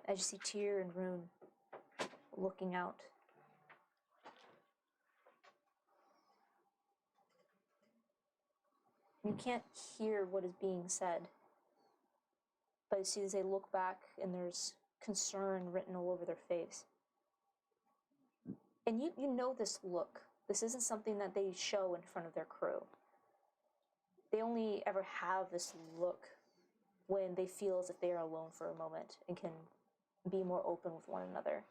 As you see Tyr and Rune looking out. You can't hear what is being said, but you see as they look back and there's concern written all over their face. And you know this look. This isn't something that they show in front of their crew. They only ever have this look when they feel as if they are alone for a moment and can be more open with one another.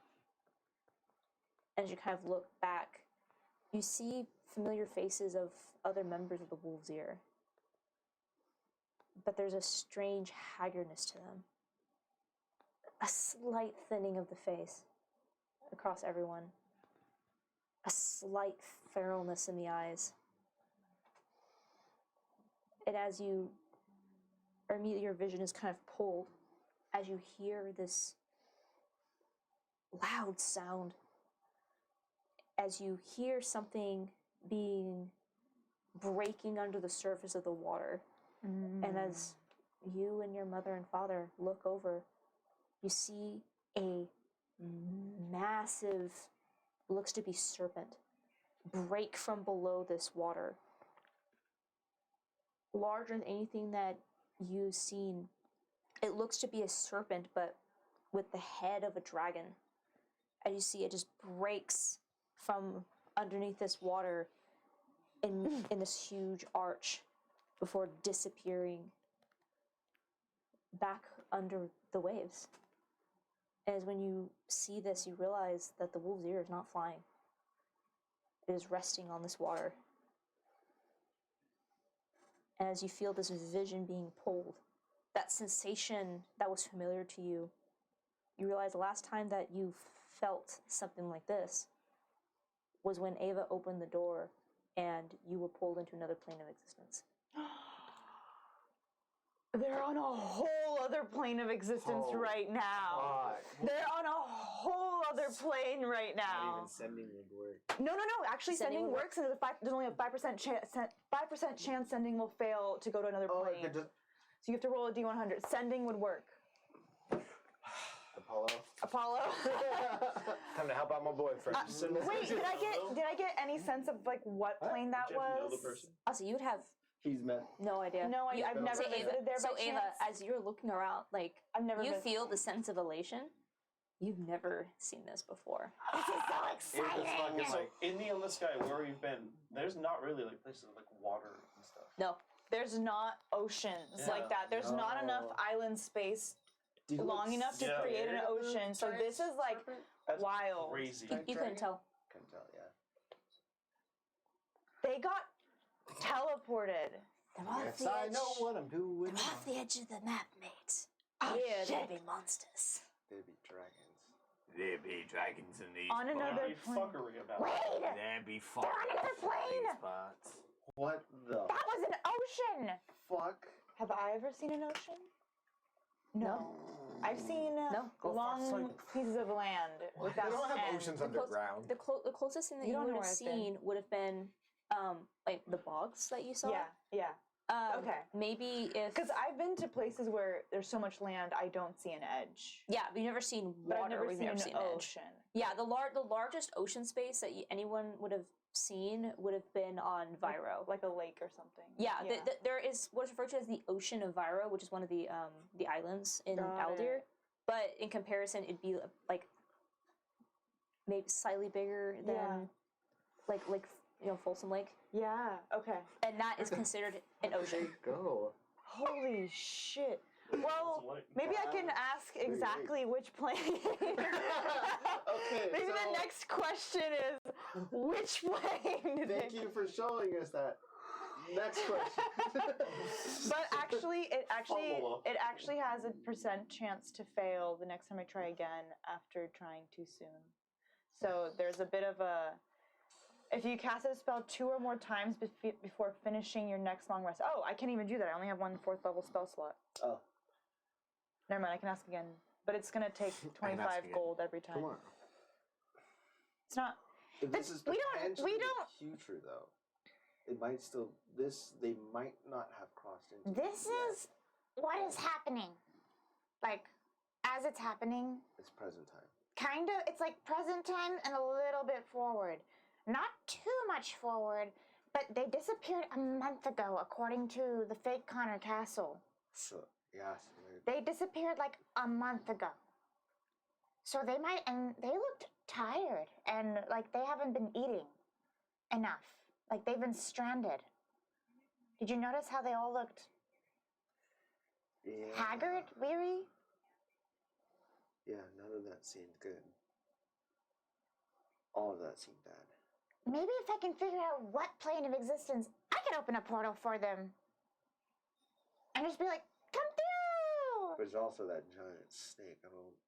As you kind of look back, you see familiar faces of other members of the Wolf's Ear. But there's a strange haggardness to them. A slight thinning of the face across everyone. A slight feralness in the eyes. And as you, or immediately your vision is kind of pulled, as you hear this loud sound, as you hear something breaking under the surface of the water. And as you and your mother and father look over, you see a massive, looks to be serpent, break from below this water. Larger than anything that you've seen. It looks to be a serpent, but with the head of a dragon. As you see, it just breaks from underneath this water in this huge arch before disappearing back under the waves. As when you see this, you realize that the Wolf's Ear is not flying. It is resting on this water. And as you feel this vision being pulled, that sensation that was familiar to you, you realize the last time that you felt something like this was when Ava opened the door and you were pulled into another plane of existence. They're on a whole other plane of existence right now. They're on a whole other plane right now. Not even sending would work. No. Actually, sending works, and there's only a 5% chance sending will fail to go to another plane. So you have to roll a d100. Sending would work. Apollo. Time to help out my boyfriend. Wait, did I get any sense of like what plane that Did you have to know was? the person? Also, you would have He's met. no idea. No, I've never So Ava, visited there so by Ava, chance. as you're looking around, like I've never you been. feel the sense of elation. You've never seen this before. This is so exciting! So in the endless sky, where we've been, there's not really like places with, like water and stuff. No. There's not oceans Yeah. like that. There's not enough island space long enough to create an ocean. So this is like That's wild. crazy. You couldn't tell. Couldn't tell, yeah. They got teleported. They're off Yes, the I edge. know what I'm doing. They're off the edge of the map, mate. Oh, Here, shit. they be monsters. They be dragons. There be dragons in these On another Be plane. fuckery about it. Wait! There be They're on another plane! What the That was an ocean! fuck? Have I ever seen an ocean? No. I've seen No. long pieces of land without They don't have end. oceans The close- underground. The closest thing that You you don't would know have where I've been. seen would have been like the bogs that you saw. Yeah. Okay. Maybe if Because I've been to places where there's so much land, I don't see an edge. yeah, but you've never seen But water. I've never or you've seen never an seen an edge. ocean. Yeah, the largest ocean space that anyone would have seen would have been on Viro. Like a lake or something. Yeah, there is what's referred to as the Ocean of Viro, which is one of the islands in Got Aldir. it. But in comparison, it'd be like maybe slightly bigger than Yeah. like Folsom Lake, Yeah, okay. and that is considered an ocean. Go. Holy shit. Well, It's like- maybe I can ask exactly which plane. Okay, Maybe so the next question is which plane did thank they... you for showing us that. Next question. But actually, it Follow up. actually has a % chance to fail the next time I try again after trying too soon. So there's a bit of a... If you cast a spell 2 or more times before finishing your next long rest... Oh, I can't even do that. I only have 1 4th level spell slot. Oh. Never mind, I can ask again. But it's gonna take I can ask 25 again. gold every time. Tomorrow. It's not. If this is we don't- potentially we the don't- future, though, it might still. They might not have crossed into. This it yet. is what is happening. Like, as it's happening, It's present time. kind of, it's like present time and a little bit forward. Not too much forward, but they disappeared a month ago, according to the fake Connor Castle. So yes, They disappeared like a month ago. So they might, and they looked tired, and like they haven't been eating enough. Like they've been stranded. Did you notice how they all looked yeah. haggard, weary? Yeah, none of that seemed good. All of that seemed bad. Maybe if I can figure out what plane of existence, I can open a portal for them. And just be like, come through! There's also that giant snake.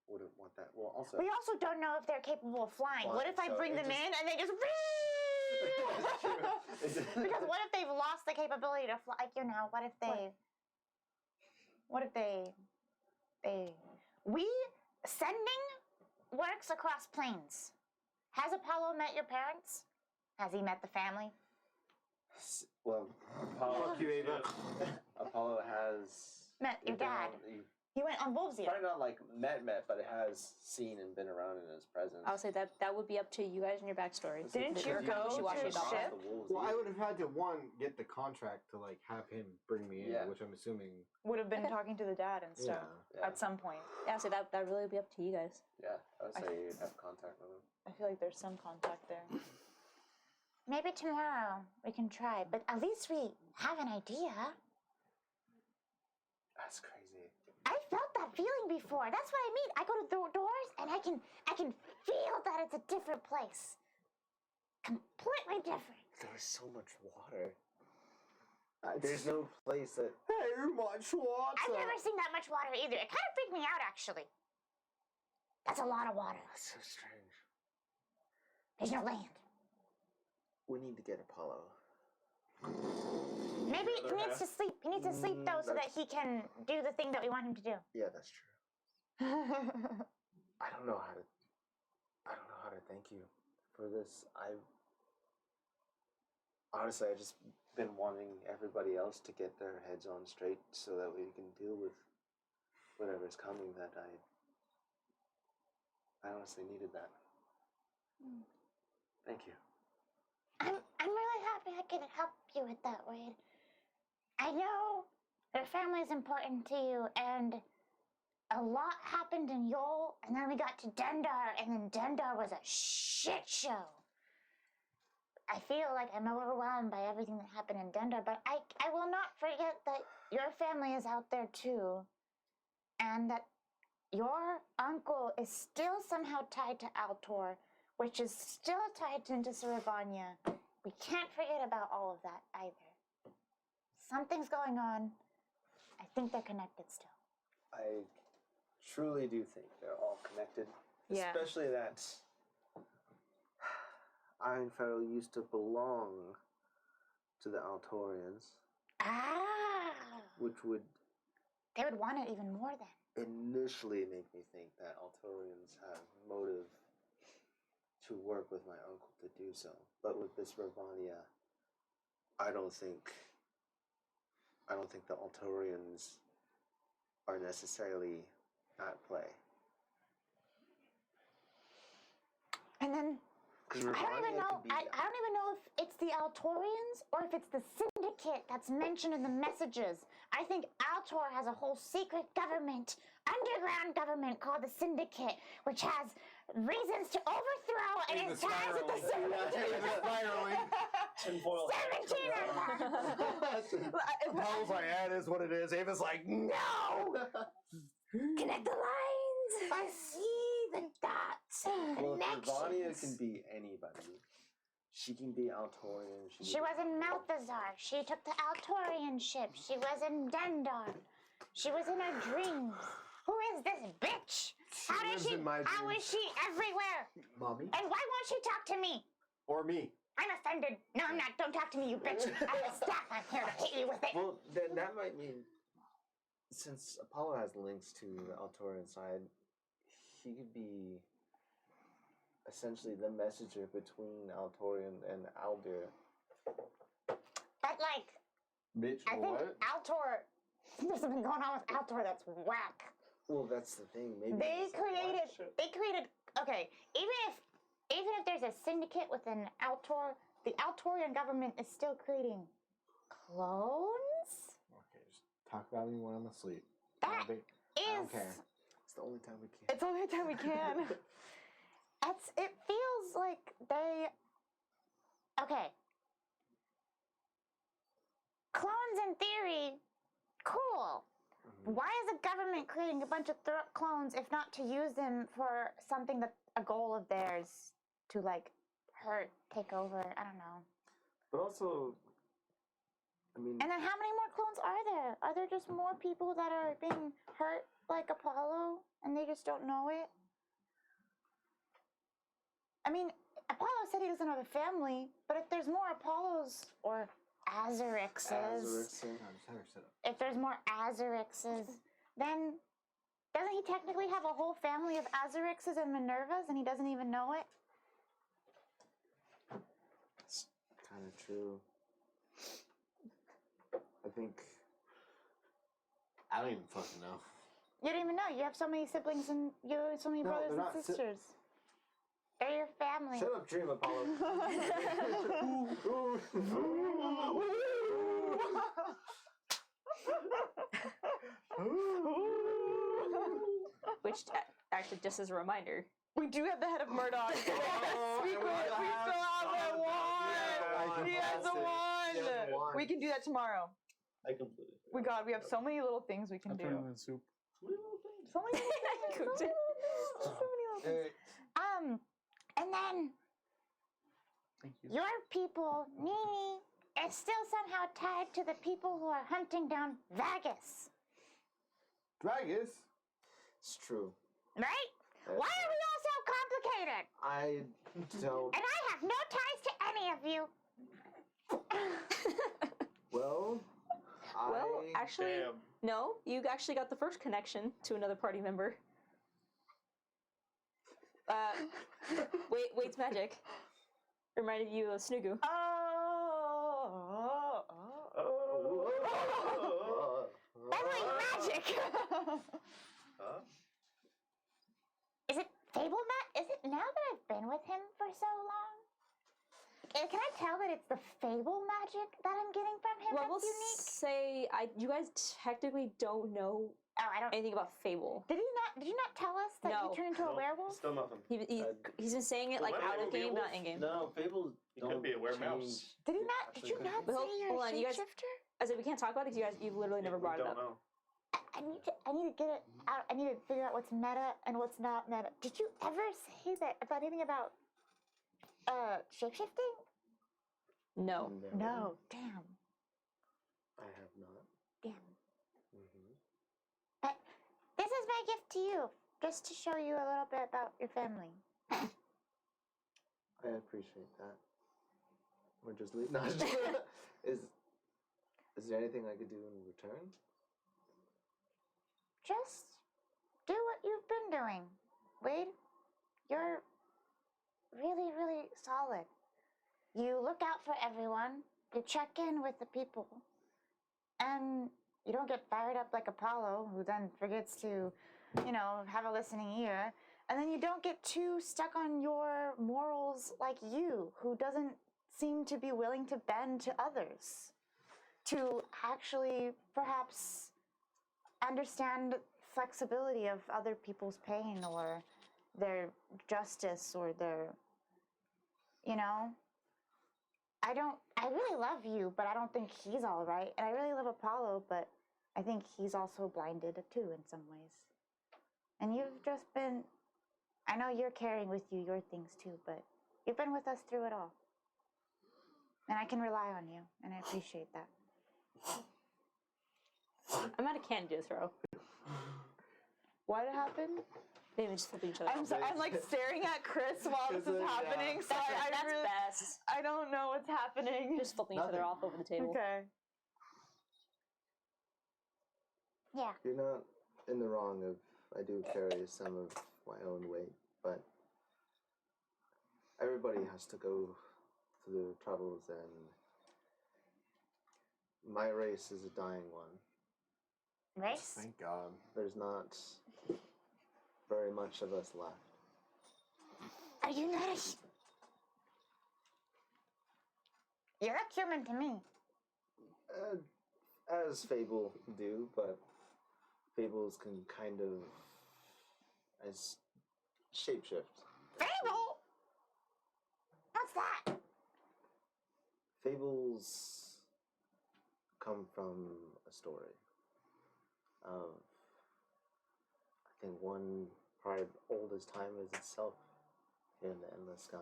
Wouldn't want that. Well, also. We also don't know if they're capable of flying. What if I So bring it them just- in and they just... Because what if they've lost the capability to fly? Like, you know, what if they... We... Sending works across planes. Has Apollo met your parents? Has he met the family? Well, Apollo. Fuck you, Ava. Apollo has. Met your been dad. around- He went on Wolves Year. Probably not like met, but it has seen and been around in his presence. I'll say that would be up to you guys and your backstory. Didn't you You're- go you watch to it the all. ship? Well, I would have had to get the contract to like have him bring me in, Yeah. which I'm assuming. Would have been Okay. talking to the dad and Yeah. stuff Yeah. at some point. Yeah, so that really would be up to you guys. Yeah, I would I- say you'd have contact with him. I feel like there's some contact there. Maybe tomorrow we can try, but at least we have an idea. That's crazy. I felt that feeling before. That's what I mean. I go to the doors and I can feel that it's a different place. Completely different. There's so much water. There's no place that. Hey, much water. I've never seen that much water either. It kind of freaked me out, actually. That's a lot of water. That's so strange. There's no land. We need to get Apollo. Maybe he Other needs half? to sleep. He needs to sleep though, so that he can do the thing that we want him to do. Yeah, that's true. I don't know how to thank you for this. Honestly, I just been wanting everybody else to get their heads on straight so that we can deal with whatever's coming. That I honestly needed that. Thank you. I'm really happy I could help you with that, Wade. I know your family is important to you, and a lot happened in Yol, and then we got to Dendar, and then Dendar was a shit show. I feel like I'm overwhelmed by everything that happened in Dendar, but I will not forget that your family is out there too, and that your uncle is still somehow tied to Altor, which is still tied into Saravanya. We can't forget about all of that either. Something's going on. I think they're connected still. I truly do think they're all connected. Yeah. Especially that Ironfell used to belong to the Altorians, Ah! which would They would want it even more then. initially make me think that Altorians have motive to work with my uncle to do so. But with this Ravania, I don't think the Altorians are necessarily at play. And then Because I don't even know. could be I don't even know if it's the Altorians or if it's the Syndicate that's mentioned in the messages. I think Altor has a whole secret government, underground government called the Syndicate, which has reasons to overthrow and It's it ties with the Syndicate. Tinfoil. 17 Apollo's like, yeah, it is what it is. Ava's like, no. Connect the lines. I see the dots. Well, Ravania Connections. can be anybody. She can be Altorian. She was in Malthazar. She took the Altorian ship. She was in Dendar. She was in her dreams. Who is this bitch? She lives in my How dreams. is she everywhere? Mommy And why won't she talk to me? or me? I'm offended. No, I'm not. Don't talk to me, you bitch. I have a staff. I'm here to hit you with it. Well, then that might mean since Apollo has links to the Altorian side, he could be essentially the messenger between Altorian and Aldir. But like, Bitch, I think Altor. There's something going on with Altor that's whack. Well, that's the thing. Maybe They it's created. Okay, even if there's a syndicate within Altor, the Altorian government is still creating clones. Okay, just talk about me when I'm asleep. That I don't care. It's the only time we can. It's the only time we can. It feels like they. Okay. Clones in theory, cool. Why is the government creating a bunch of clones if not to use them for something that a goal of theirs to like hurt, take over? I don't know. But also, I mean, And then how many more clones are there? Are there just more people that are being hurt like Apollo and they just don't know it? I mean, Apollo said he doesn't have a family, but if there's more Apollos or Azarixes, if there's more Azarixes, then doesn't he technically have a whole family of Azarixes and Minervas and he doesn't even know it? it's kind of true. I think. I don't even fucking know. You don't even know. You have so many siblings and you have so many No, brothers they're and not sisters. They're your family. Shut up, Dream Apollo. Which, actually, just as a reminder, We do have the head of Murdoch. We still have that one. He has the one. We can do that tomorrow. I completely. We have so many little things we can I'll do. turn it in soup. So many little things. So many little things. And then Thank you. your people, Nini, is still somehow tied to the people who are hunting down Vagus, Dragus? It's true. right? Why are we all so complicated? I don't. And I have no ties to any of you. Well, well, I. actually, Damn. no, you actually got the first connection to another party member. Wade's magic reminded you of Snugu. That's like magic. Huh? Is it Fable Is it now that I've been with him for so long? Can I tell that it's the Fable magic that I'm getting from him Well, we'll that's unique? say you guys technically don't know Oh, I don't. anything about Fable. Did you not tell us that No. you turned into a Nope, werewolf? Still nothing. He's been saying it like Well, out of maybe game, we'll- not in game. No, Fables. He could be a weremouse. Did he not? Did you not But say hold- you're hold a on, you guys- shapeshifter? I said we can't talk about it because you've literally never brought it don't up. know. I need to get it out. I need to figure out what's meta and what's not meta. Did you ever say that about anything about shapeshifting? No. No. Damn. I have not. Damn. Mm-hmm. But this is my gift to you, just to show you a little bit about your family. I appreciate that. We're just leaving. No, is there anything I could do in return? Just do what you've been doing. Wade, you're really, really solid. You look out for everyone, you check in with the people, and you don't get fired up like Apollo, who then forgets to, have a listening ear. And then you don't get too stuck on your morals like you, who doesn't seem to be willing to bend to others, to actually perhaps understand flexibility of other people's pain or their justice or their, I really love you, but I don't think he's all right. And I really love Apollo, but I think he's also blinded too in some ways. And you've just been, I know you're carrying with you your things too, but you've been with us through it all. And I can rely on you, and I appreciate that. I'm out of candy to throw. What happened? They just flip each other. I'm like staring at Chris while this is happening, so That's I really, best. I don't know what's happening. Just flipping each other off over the table. Okay. Yeah. You're not in the wrong if I do carry some of my own weight, but everybody has to go through the troubles, and my race is a dying one. Race? Thank God. There's not very much of us left. Are you not a You look human to me. As Fable do, but Fables can kind of as shapeshift. Fable? What's that? Fables come from a story of, I think, one probably old as time as itself here in the endless sky.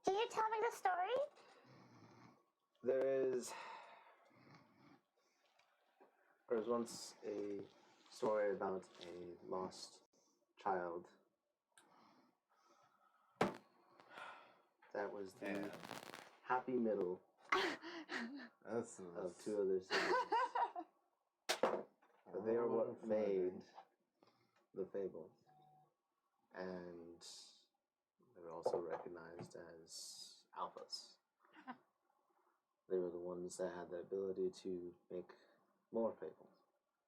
Can you tell me the story? There was once a story about a lost child. That was the happy middle That's of two other siblings. But they are what made the Fables. And they were also recognized as alphas. They were the ones that had the ability to make more Fables.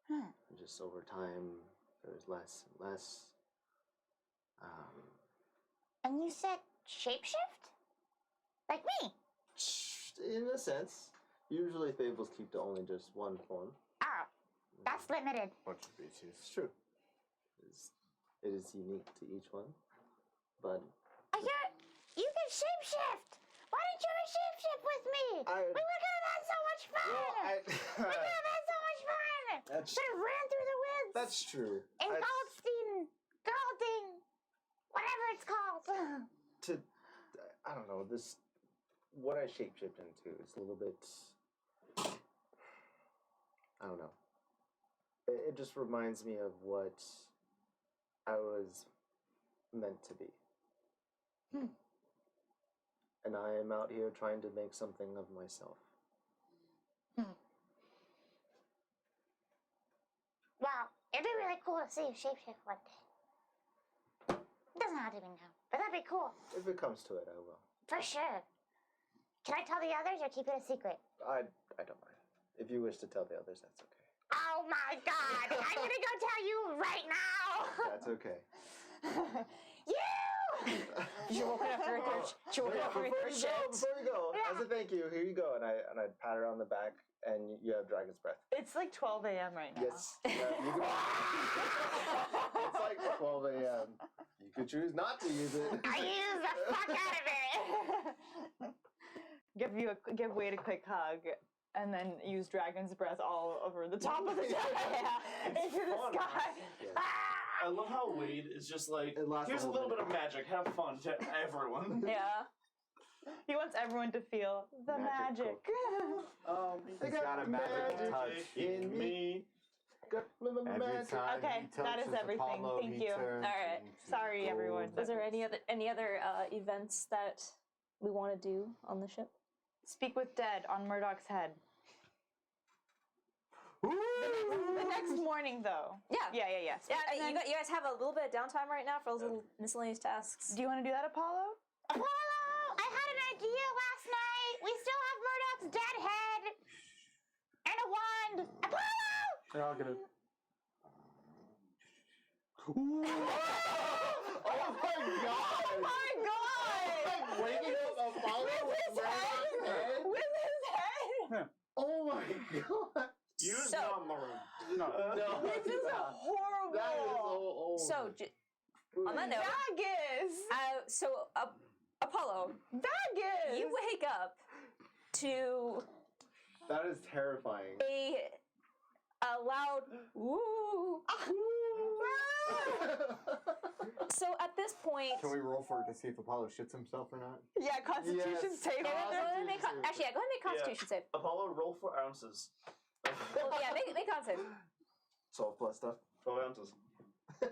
And just over time, there was less and less. And you said shapeshift? Like me? In a sense, usually Fables keep to only just one form. Oh, that's limited. bunch of bitches. It's true. It is unique to each one. But You can shapeshift! Why didn't you shapeshift with me? We would have had so much fun! We could have had so much fun! That's- Should have ran through the woods! That's true. And Golding, whatever it's called. I don't know, what I shapeshift into is a little bit, I don't know. It just reminds me of what I was meant to be. And I am out here trying to make something of myself. Wow, it'd be really cool to see you shapeshift one day. It doesn't have to be now, but that'd be cool. If it comes to it, I will. For sure. Can I tell the others or keep it a secret? I don't mind. If you wish to tell the others, that's okay. Oh my god! I'm gonna go tell you right now! That's okay. You! You're walking after a third. You're walking after a third shift. Before you go, as a thank you, here you go, and I'd pat her on the back, and you have Dragon's Breath. It's like 12 a.m. right now. Yes. Yeah, you can, it's like 12 a.m. You could choose not to use it. I use the fuck out of it! Give Wade a quick hug, and then use Dragon's Breath all over the top of the into the fun, sky. Yeah. I love how Wade is just like, It lasts here's a a whole little bit minute. of magic, have fun to everyone. Yeah. He wants everyone to feel the magic. He's got a magic touch in me. Every time Okay, he that is touches everything. Apollo, Thank he you. turns Alright. into Sorry, everyone. gold. Was there any other events that we want to do on the ship? Speak with Dead on Murdoch's head. The next morning, though. Yeah. Yeah. Yeah, And then- you guys have a little bit of downtime right now for those little miscellaneous tasks. Do you want to do that, Apollo? Apollo! I had an idea last night! We still have Murdoch's dead head! And a wand! Apollo! Yeah, I'll get it. Oh my god! Oh my god! Waking up Apollo with Murdoch's head? With his head! Oh my god! Use So- non-maroon. No. No, This is horrible! that is old. So, on that note, Daggis! Apollo, Daggis! you wake up to That is terrifying. a loud woo. So at this point, Can we roll for it to see if Apollo shits himself or not? Yeah, Constitution Yes. save. go ahead and make actually, yeah, go ahead and make Constitution save. Apollo, roll 4 ounces. Well, yeah, make Con save. 12 plus stuff. 12 ounces. I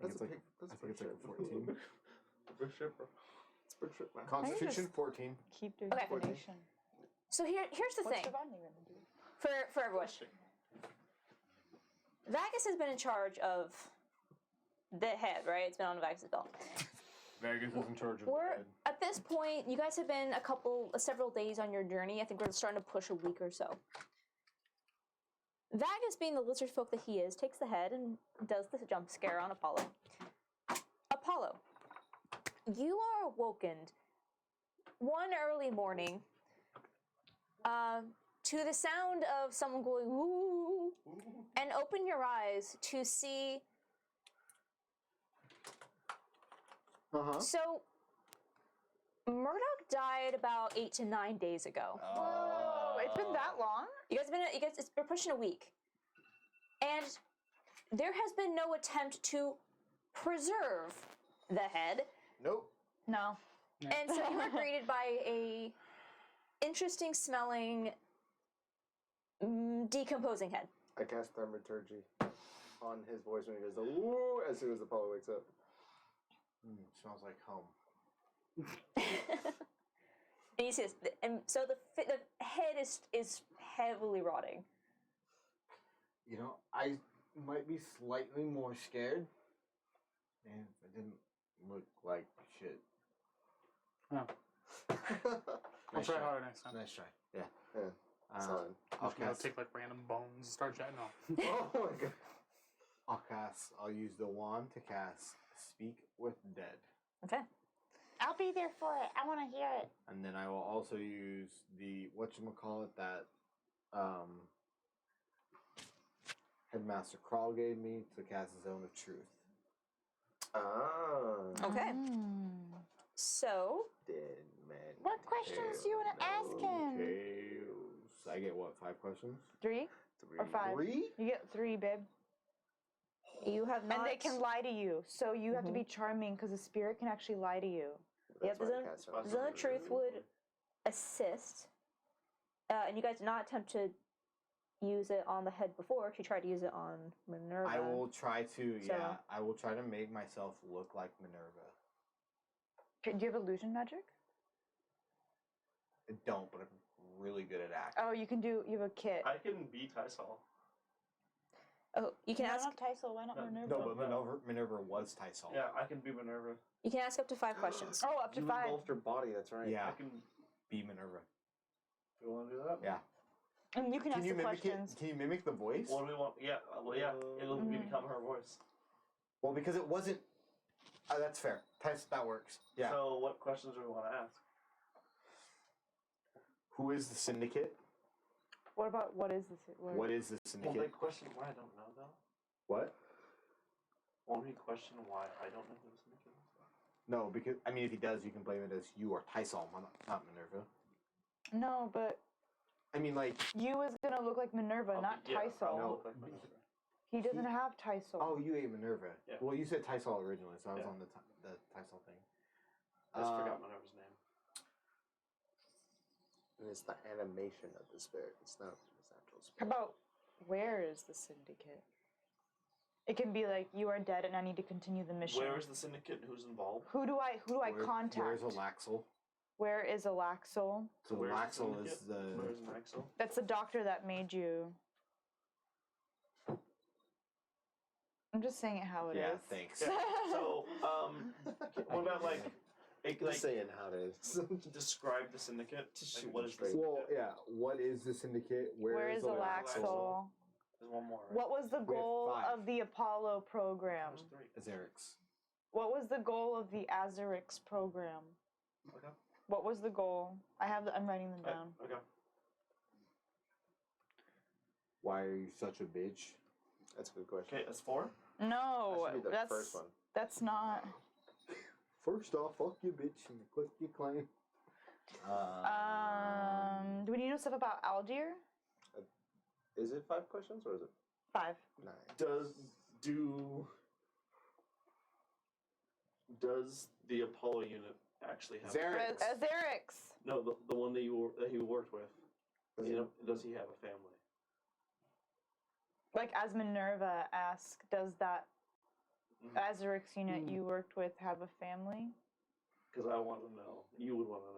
think it's like a 14. It's per trip, man. Constitution 14. Keep doing Okay. Constitution. So here's the thing What's Rodney gonna do? for everyone. Vagus has been in charge of the head, right? It's been on Vagus's belt. Vegas is in charge of the We're head. at this point. You guys have been several days on your journey. I think we're starting to push a week or so. Vagus, being the lizard folk that he is, takes the head and does the jump scare on Apollo. Apollo, you are awoken one early morning to the sound of someone going woo, and open your eyes to see. So, Murdoch died about 8 to 9 days ago. Whoa! It's been that long? We're pushing a week, and there has been no attempt to preserve the head. Nope. No. And so you were greeted by a interesting smelling, decomposing head. I cast thaumaturgy on his voice when he goes, "Ooh," as soon as Apollo wakes up. Smells like home. And you see this, and so the head is heavily rotting. You know, I might be slightly more scared. Man, it didn't look like shit. Oh. I'll Nice try try. harder next time. Nice try. Yeah. Solid. I'm just gonna take like random bones and start chatting off. Oh my god. I'll use the wand to cast Speak with Dead. Okay. I'll be there for it. I want to hear it. And then I will also use the whatchamacallit that Headmaster Crawl gave me to cast Zone of Truth. Ah. Okay. So, Dead man. What questions do you want to ask him? Okay. So I get what, 5 questions? 3 or 5? 3? You get 3, babe. you have not. And they can lie to you, so you have to be charming because the spirit can actually lie to you. Yeah, That's the why I zone, cast the zone of truth would assist, and you guys did not attempt to use it on the head before. She tried to use it on Minerva. I will try to, So- I will try to make myself look like Minerva. Do you have illusion magic? I don't, but I'm really good at acting. Oh, you have a kit. I can be Tysol. Oh, you can ask. Not Tysol, why not No. Minerva? No, but Minerva was Tysol. Yeah, I can be Minerva. You can ask up to 5 questions. Oh, up to You 5. engulfed her body, that's right. Yeah, I can. be Minerva. Do you want to do that? Yeah. And you can ask you the mimic questions. it? Can you mimic the voice? What do we want? Yeah, well, yeah. It'll become her voice. Well, because it wasn't. That's fair. That works. Yeah. So, what questions do we want to ask? Who is the syndicate? What is this? What is the Well, syndicate? they question why I don't know, though. What? Won't he question why I don't know who this is? No, because I mean, if he does, you can blame it as you or Tysol, not Minerva. No, but I mean, like. you was gonna look like Minerva, not Tysol. No. He doesn't have Tysol. Oh, you ate Minerva. Yeah. Well, you said Tysol originally, so I was Yeah. on the Tysol thing. I just forgot Minerva's name. And it's the animation of the spirit. It's not his actual How spirit. about where is the syndicate? It can be like you are dead and I need to continue the mission. Where is the syndicate and who's involved? Who do I contact? Where's Alaxel? Where is Alaxel? So Where's the Alaxel is syndicate? the. Where's Maxel? That's the doctor that made you. I'm just saying it how it is. Yeah, thanks. Yeah. So, what about like Just saying how it is. describe the syndicate? Just Like, what is the straight. Well, syndicate? yeah. What is the syndicate? Where is Alaxel? Alaxel? There's one more. Right? What was the We have goal 5. of the Apollo program? There's 3. Azerix. What was the goal of the Azerix program? Okay. What was the goal? I'm writing them down. Okay. Why are you such a bitch? That's a good question. Okay, that's 4. No, That should be the that's first one. That's not. First off, fuck you, bitch, and click your claim. Do we need to know stuff about Algier? Is it 5 questions or is it 5. 9? Does the Apollo unit actually have Xerix. Azerix. No, the one that he worked with. Does he have a family? Like as Minerva asked, does that Azerix unit you worked with have a family? Because I want to know. You would want to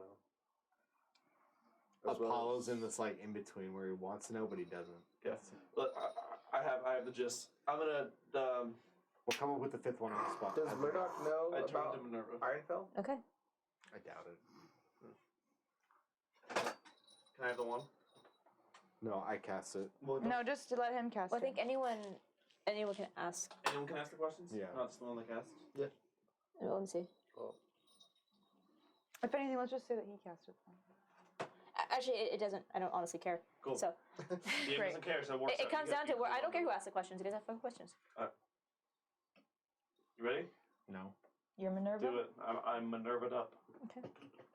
know. as well. Apollo's in this like in between where he wants to know but he doesn't. Yeah. But I have the gist. I'm gonna. We'll come up with the fifth one on the spot. Does Murdoch know I turned about to Minerva. Ironfell? Okay. I doubt it. Can I have the one? No, I cast it. Well, No, just to let him cast Well, I it. think anyone can ask. anyone can ask the questions. Yeah. Not just the one that casts. Let me see. If anything, let's just say that he cast it. Actually, it doesn't. I don't honestly care. Cool. So The game Great. doesn't care, so it works. it out. comes You down guys to where can I don't care move who on. asks the questions. You guys have fun questions. You ready? No. You're Minerva? Do it. I'm Minerva'd up. Okay.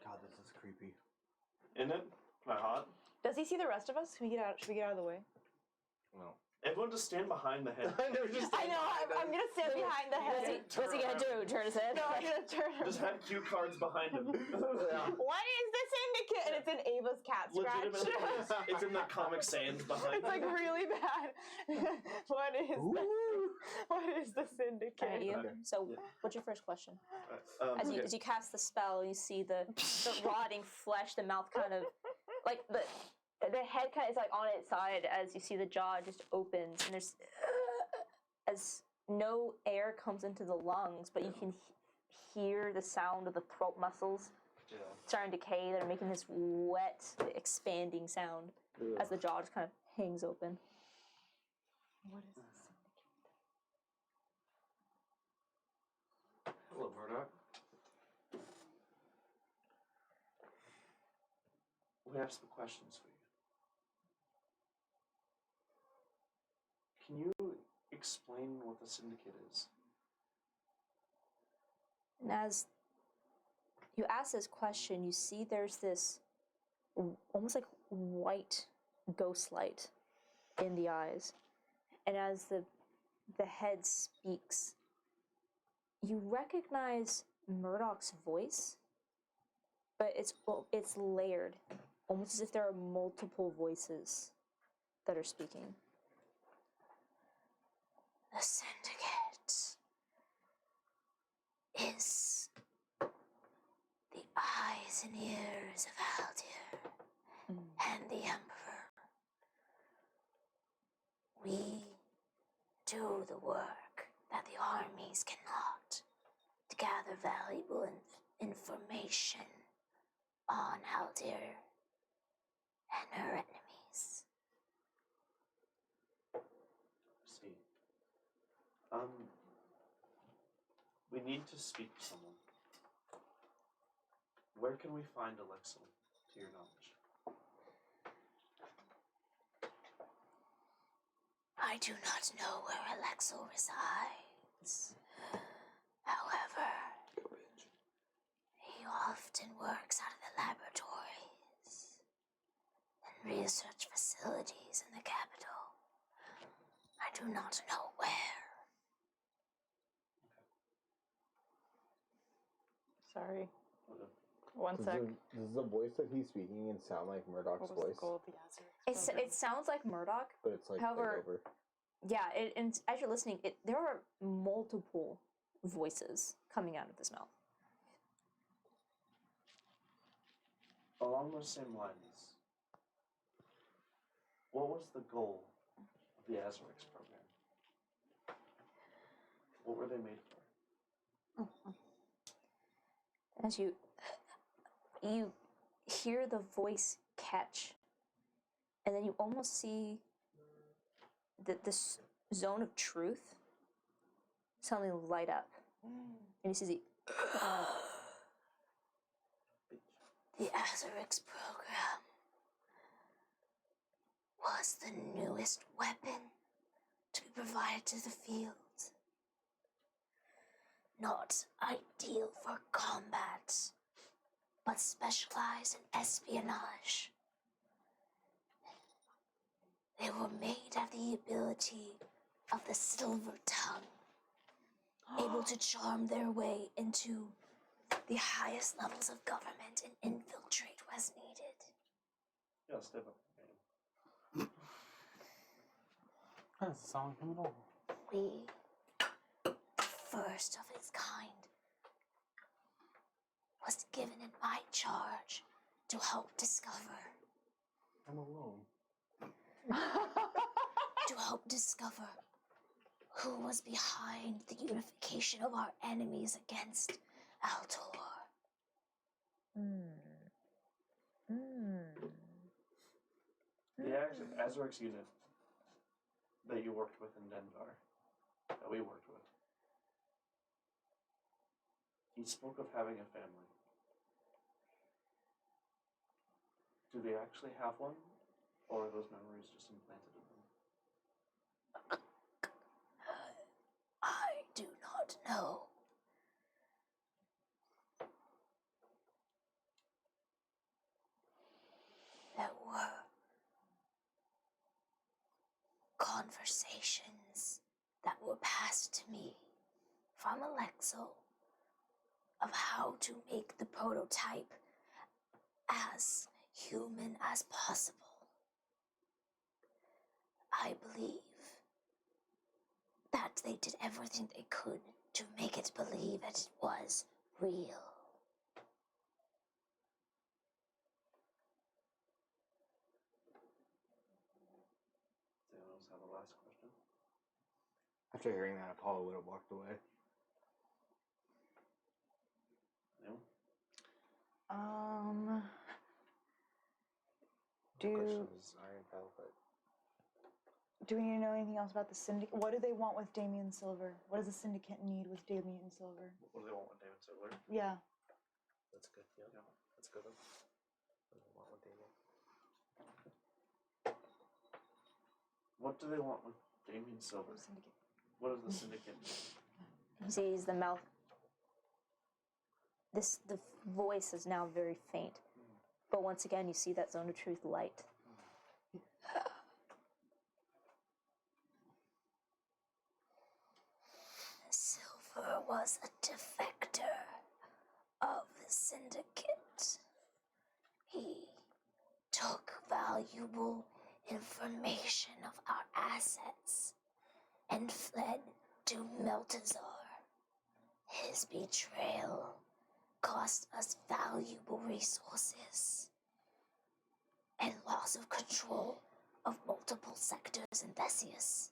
God, this is creepy. Isn't it? Am I hot? Does he see the rest of us? Should we get out of the way? No. Everyone just stand behind the head. I know, I'm gonna stand behind the head. What's he gonna do? Turn his head? No, I'm gonna turn Just have cue cards behind him. What is the syndicate? And it's in Ava's cat scratch. Legitimately, it's in the Comic Sans behind It's like him. really bad. What is the syndicate? Alright, you. Okay. So, Yeah. what's your first question? Okay. As you cast the spell, you see the rotting flesh, the mouth kind of like the head kind of is like on its side as you see the jaw just opens and there's as no air comes into the lungs, but you can hear the sound of the throat muscles Yeah. starting to decay that are making this wet, expanding sound as the jaw just kind of hangs open. What is the syndicate? Hello, Murdoch. We have some questions for you. Can you explain what the syndicate is? And as you ask this question, you see there's this almost like white ghost light in the eyes. And as the head speaks, you recognize Murdoch's voice, but it's layered, almost as if there are multiple voices that are speaking. The syndicate is the eyes and ears of Haldir and the Emperor. We do the work that the armies cannot to gather valuable information on Haldir and her enemies. See. We need to speak to someone. Where can we find Alexa, to your knowledge? I do not know where Alexel resides. However, he often works out of the laboratories and research facilities in the capital. I do not know where. Sorry. Okay. One Does sec. the voice that he's speaking in sound like Murdoch's What was voice? the goal of the Azure? It sounds like Murdoch. But it's like However- over. Yeah, and as you're listening, there are multiple voices coming out of this mouth. Along those same lines, what was the goal of the Azorix program? What were they made for? As you hear the voice catch, and then you almost see this zone of truth suddenly light up, and you see the Azorix program was the newest weapon to be provided to the field. Not ideal for combat, but specialized in espionage. They were made of the ability of the silver tongue, able to charm their way into the highest levels of government and infiltrate where needed. Yeah, step up. That's a song from it all. We, the first of its kind, was given in my charge to help discover I'm alone. To help discover who was behind the unification of our enemies against Altor. The Azorix unit that you worked with in Dengar, that we worked with, he spoke of having a family. Do they actually have one? Or are those memories just implanted in them? I do not know. There were conversations that were passed to me from Alexo of how to make the prototype as human as possible. I believe that they did everything they could to make it believe that it was real. Does anyone else have a last question? After hearing that, Apollo would have walked away. Anyone? The question is Iron Velvet. Do we need to know anything else about the syndicate? What do they want with Damien Silver? What does the syndicate need with Damien Silver? What do they want with David Silver? Yeah. That's good. Yeah. That's a good one. What do they want with Damien? What do they want with Damien Silver? Syndicate. What does the syndicate need? He sees the mouth. The voice is now very faint. But once again, you see that zone of truth light. Silver was a defector of the syndicate. He took valuable information of our assets and fled to Meltazar. His betrayal cost us valuable resources and loss of control of multiple sectors in Theseus.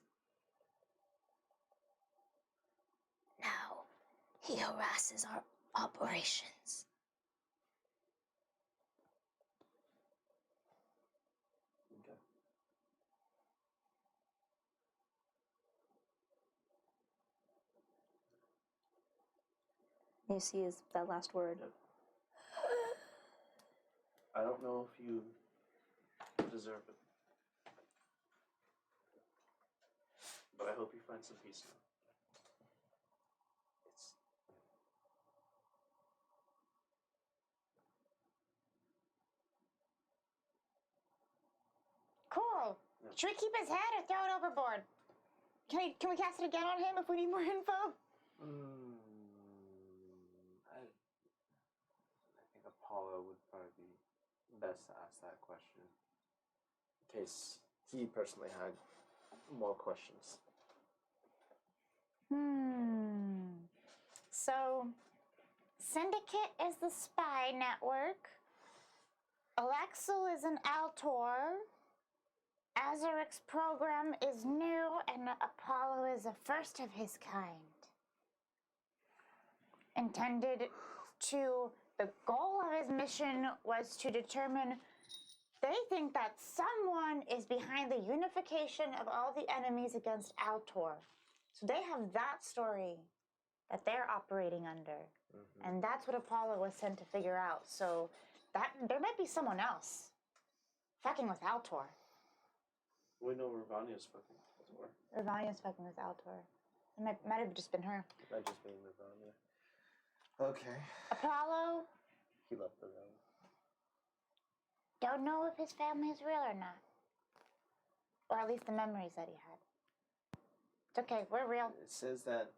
Now, he harasses our operations. Okay. You see is that last word. Yep. I don't know if you deserve it, but I hope you find some peace now. It's Cool. Yeah. Should we keep his head or throw it overboard? Can we cast it again on him if we need more info? I think Apollo would probably be best to ask that question. In case he personally had more questions. So, Syndicate is the spy network. Alexel is an Altor. Azuric's program is new, and Apollo is a first of his kind. The goal of his mission was to determine, they think that someone is behind the unification of all the enemies against Altor. So they have that story that they're operating under. Mm-hmm. And that's what Apollo was sent to figure out. So that there might be someone else fucking with Altor. we know Ravania's fucking Altor. Ravania's fucking with Altor. It might have just been her. Might just be Ravania. Okay. Apollo, He left the room. don't know if his family is real or not. Or at least the memories that he had. It's okay, we're real. It says that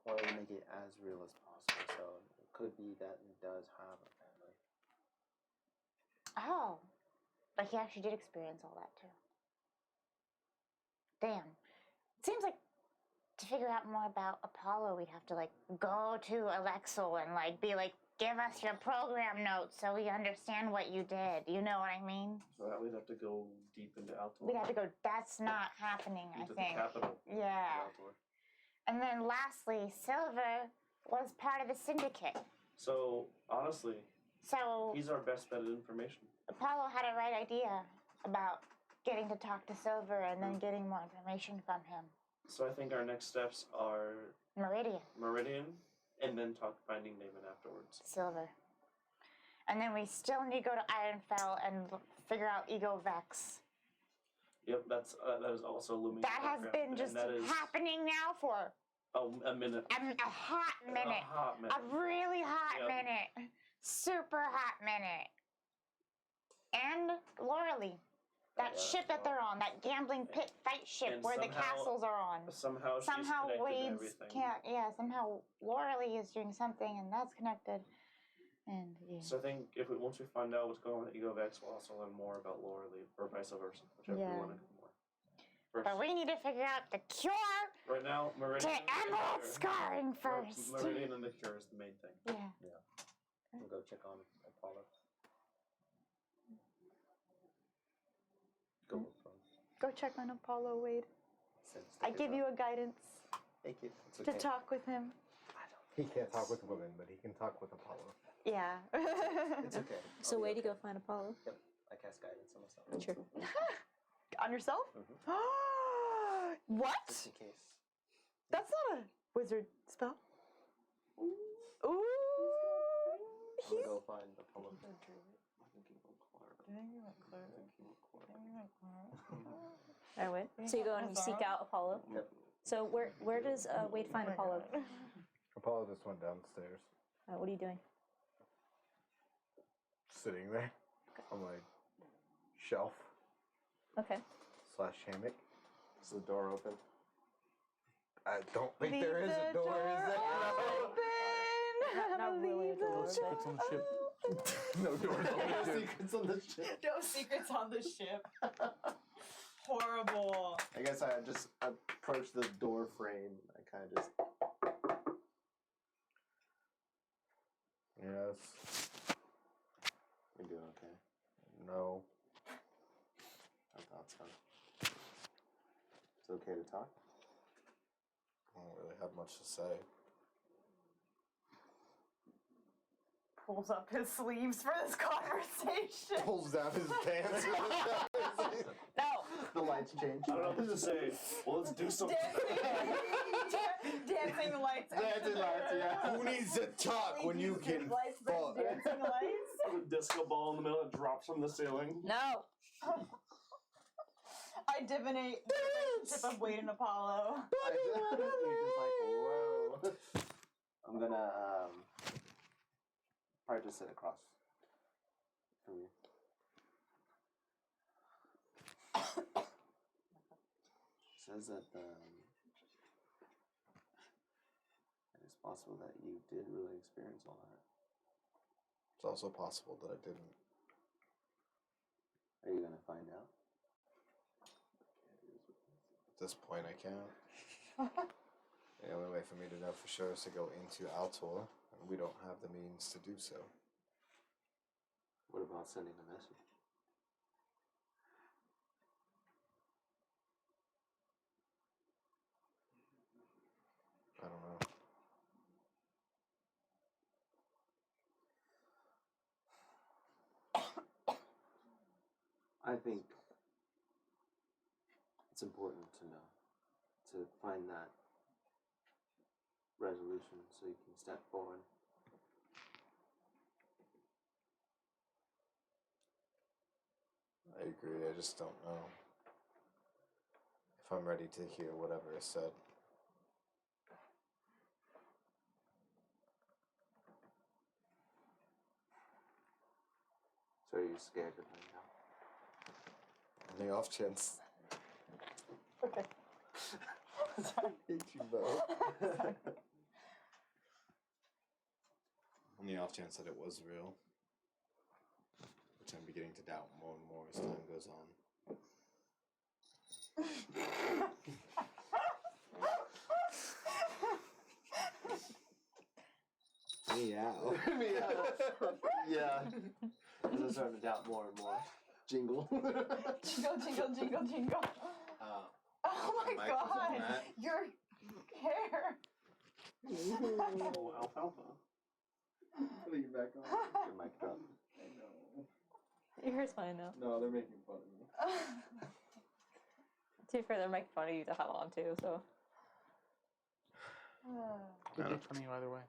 I want to make it as real as possible, so it could be that he does have a family. Oh. But he actually did experience all that too. Damn. It seems like to figure out more about Apollo, we'd have to go to Alexel and be give us your program notes so we understand what you did. You know what I mean? So that we'd have to go deep into Altor. We'd have to go, that's not happening, I into think. the capital. Yeah. of Altor. And then lastly, Silver was part of the syndicate. So honestly, So he's our best bet at information. Apollo had a right idea about getting to talk to Silver and then getting more information from him. So I think our next steps are Meridian, and then finding Naaman afterwards. Silver. And then we still need to go to Ironfell and figure out Ego Vex. Yep, that is also looming. That in the has background, been just and that is happening now for a minute. a hot minute. A hot minute. A really hot Yep. minute. Super hot minute. And Loralee. That ship that they're on, that gambling pit fight ship And where the somehow- castles are on. Somehow she's Somehow connected to Wade's everything. can't, somehow Loralee is doing something and that's connected. And yeah. So I think once we find out what's going on with Ego Vex, we'll also learn more about Loralee, or vice versa, whichever Yeah. we want to do more. First, But we need to figure out the cure right now, Meridian. to and the emerald Cure. scarring first. Meridian and the Cure is the main thing. Yeah. We'll go check on Apollo. Go from. Go check on Apollo, Wade. Send I stickers give up. you a guidance Thank you. It's to okay. talk with him. He can't talk with women, but he can talk with Apollo. Yeah. It's okay. So I'll be way to okay. go find Apollo. Yep. I cast guidance on myself. Sure. On yourself? What? Just in case. That's not a wizard spell. Ooh. I'm gonna go find Apollo. Alright, Wade. So you go and you seek out Apollo. Yep. So where does Wade find Apollo? Apollo just went downstairs, What are you doing? sitting there on my shelf Okay. / hammock. Is the door open? I don't think Leave there is a the door, door is there? open. Not really a door, No secrets on the ship. No doors on the ship. Secrets on the ship. No secrets on the ship. Horrible. I guess I just approached the door frame. I kind of just. Yes. You doing okay? No. I thought so. It's okay to talk? I don't really have much to say. Pulls up his sleeves for this conversation. Pulls down his pants. No. The lights change. I don't know what to say. Well, let's do something. Dancing lights. Dancing lights, yeah. Who needs to talk when you can lights versus fuck? dancing lights? A disco ball in the middle that drops from the ceiling. No. I divinate the relationship of Wade and Apollo. You're just like, whoa. I'm gonna probably just sit across from you. Says that it's possible that you did really experience all that. It's also possible that I didn't. Are you gonna find out? At this point, I can't. The only way for me to know for sure is to go into Altor, and we don't have the means to do so. What about sending a message? I don't know. I think it's important to know, to find that resolution so you can step forward. I agree, I just don't know if I'm ready to hear whatever is said. So are you scared to find out? On the off chance. Okay. I hate you both. On the off chance that it was real, which I'm beginning to doubt more and more as time goes on. Meow. Yeah. I'm starting to doubt more and more. Jingle. Jingle, jingle, jingle, jingle. Oh my Mike was on god! that. Your hair! Oh, alfalfa. Putting it back on. Your mic drop. I know. Your hair's fine now. No, they're making fun of me. To be fair, they're making fun of you to have on too, so. Good day for me either way.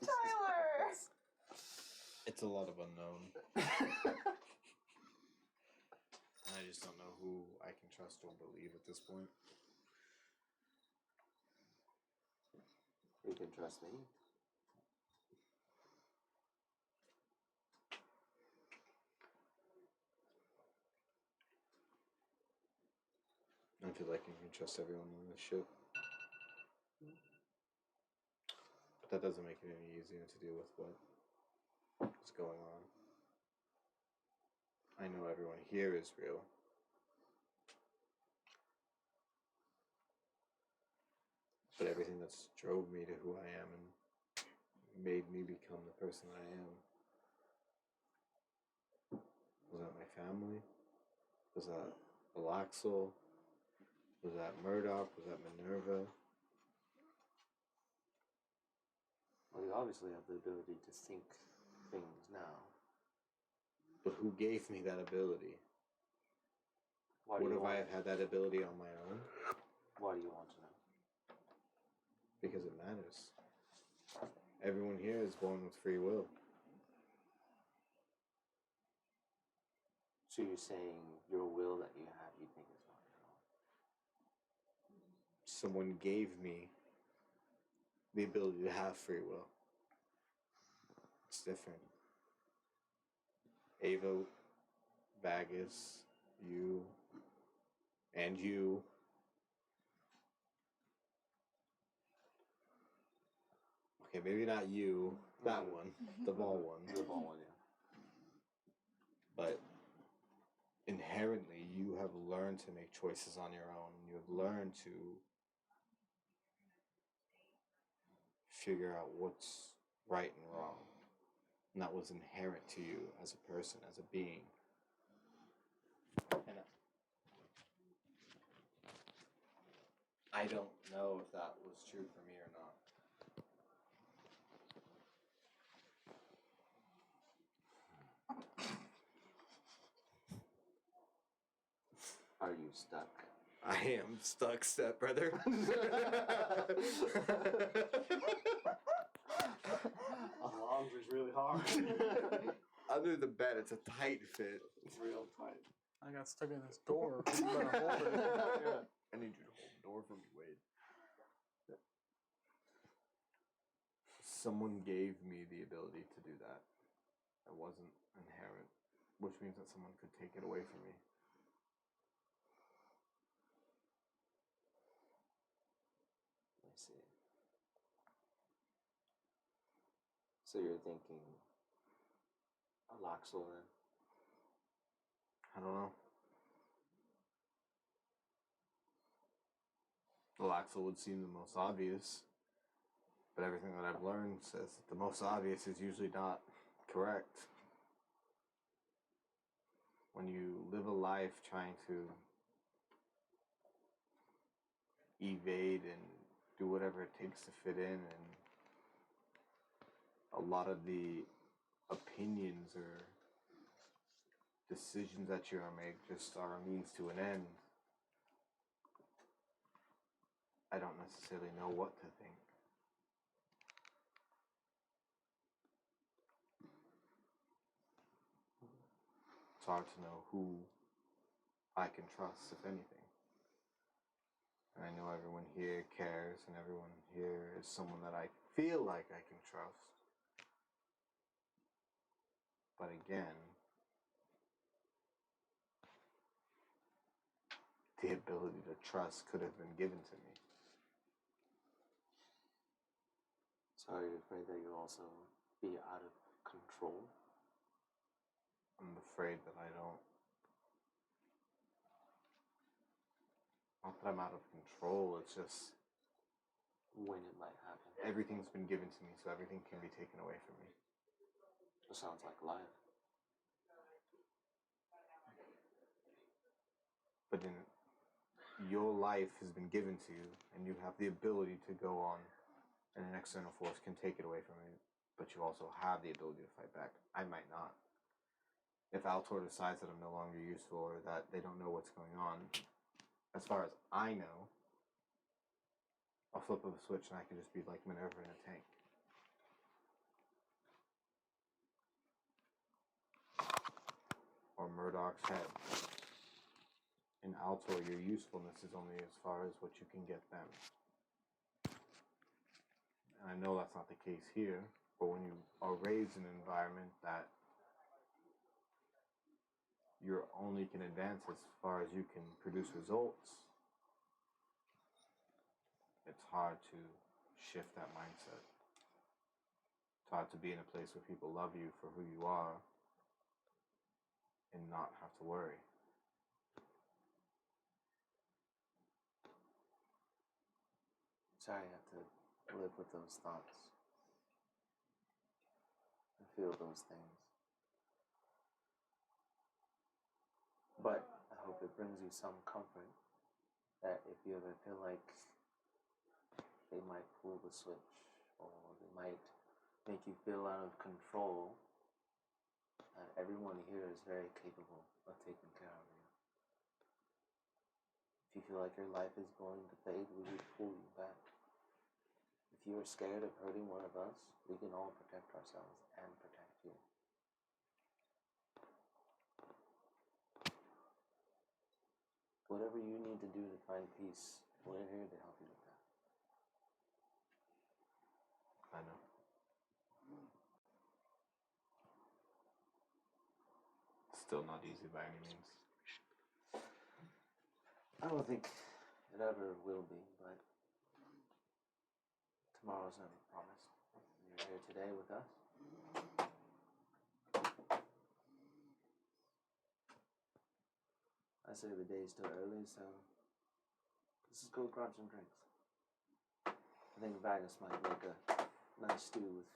Tyler! It's a lot of unknown. I just don't know who I can trust or believe at this point. You can trust me. I feel like you can trust everyone on this ship. But that doesn't make it any easier to deal with what's going on. I know everyone here is real. But everything that's drove me to who I am and made me become the person I am. Was that my family? Was that Alaxel? Was that Murdoch? Was that Minerva? Well, you obviously have the ability to think things now. But who gave me that ability? Why Would have I have had that ability on my own? Why do you want to know? Because it matters. Everyone here is born with free will. So you're saying your will that you have, you think is not your own? Someone gave me the ability to have free will. It's different. Ava, Vagus, you, and you. Okay, maybe not you, that one, the ball one. The ball one, yeah. But inherently, you have learned to make choices on your own. You have learned to figure out what's right and wrong. And that was inherent to you as a person, as a being. And I don't know if that was true for me or not. Are you stuck? I am stuck, stepbrother. Laundry's really hard. Under the bed, it's a tight fit. It's real tight. I got stuck in this door. You better hold it. I need you to hold the door for me, Wade. Someone gave me the ability to do that. It wasn't inherent, which means that someone could take it away from me. I see. So you're thinking Alaxel then? I don't know. Alaxel would seem the most obvious, but everything that I've learned says that the most obvious is usually not correct. When you live a life trying to evade and do whatever it takes to fit in, and a lot of the opinions or decisions that you make just are a means to an end, I don't necessarily know what to think. It's hard to know who I can trust, if anything. And I know everyone here cares, and everyone here is someone that I feel like I can trust. But again, the ability to trust could have been given to me. So are you afraid that you'll also be out of control? I'm afraid that I don't. Not that I'm out of control, it's just when it might happen. Everything's been given to me, so everything can be taken away from me. It sounds like life. But in your life has been given to you, and you have the ability to go on, and an external force can take it away from you, but you also have the ability to fight back. I might not. If Altor decides that I'm no longer useful or that they don't know what's going on, as far as I know, I'll flip a switch and I can just be like Minerva in a tank. Or Murdoch's head. In Altor, your usefulness is only as far as what you can get them. And I know that's not the case here, but when you are raised in an environment that you only can advance as far as you can produce results, it's hard to shift that mindset. It's hard to be in a place where people love you for who you are and not have to worry. Sorry, I have to live with those thoughts. I feel those things. But I hope it brings you some comfort that if you ever feel like they might pull the switch or they might make you feel out of control, everyone here is very capable of taking care of you. If you feel like your life is going to fade, we will pull you back. If you are scared of hurting one of us, we can all protect ourselves and protect you. Whatever you need to do to find peace, we're here to help you with that. I know. Still not easy by any means. I don't think it ever will be, but tomorrow's never promised. You're here today with us. I say the day's still early, so let's just go grab some drinks. I think Vagus might make a nice stew with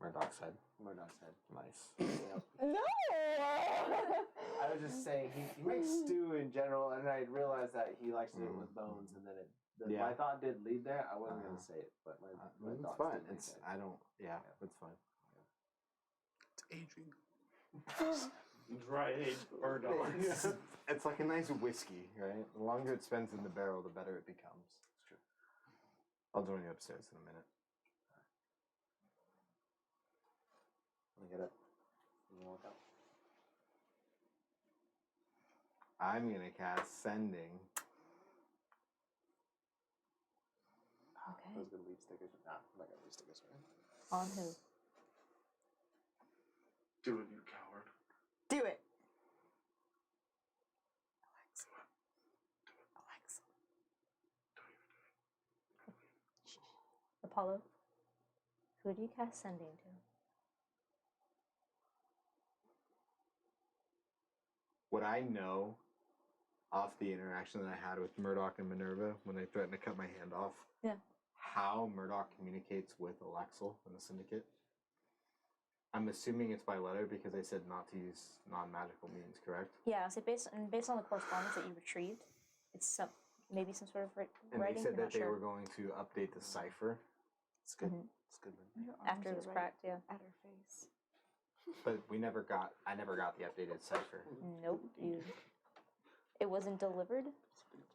Murdoch's head. Murdoch's head. Nice. Yep. No! I was just saying, he makes stew in general, and I realized that he likes to do it with bones, and then my thought did lead there. I wasn't going to say it, but my It's thoughts fine. did lead It's, there. I don't, yeah, it's fine. It's aging. Dry aged bird dogs. It's like a nice whiskey, right? The longer it spends in the barrel, the better it becomes. It's true. I'll join you upstairs in a minute. Let me get up. You want to walk out? I'm gonna cast Sending. I Okay. was going to leave stickers. Nah, I'm not going to leave stickers, right? On who? Do it, you coward. Do it. Alexa. Apollo, who do you cast Sending to? What I know off the interaction that I had with Murdoch and Minerva when they threatened to cut my hand off. Yeah. How Murdoch communicates with Alexel and the Syndicate. I'm assuming it's by letter because they said not to use non-magical means, correct? Yeah, so based on the correspondence that you retrieved, it's maybe some sort of And writing. they said you're that not they sure. were going to update the cipher, It's good. Mhm. It's good. After it was cracked, yeah. At her face. but I never got the updated cipher. Nope. It wasn't delivered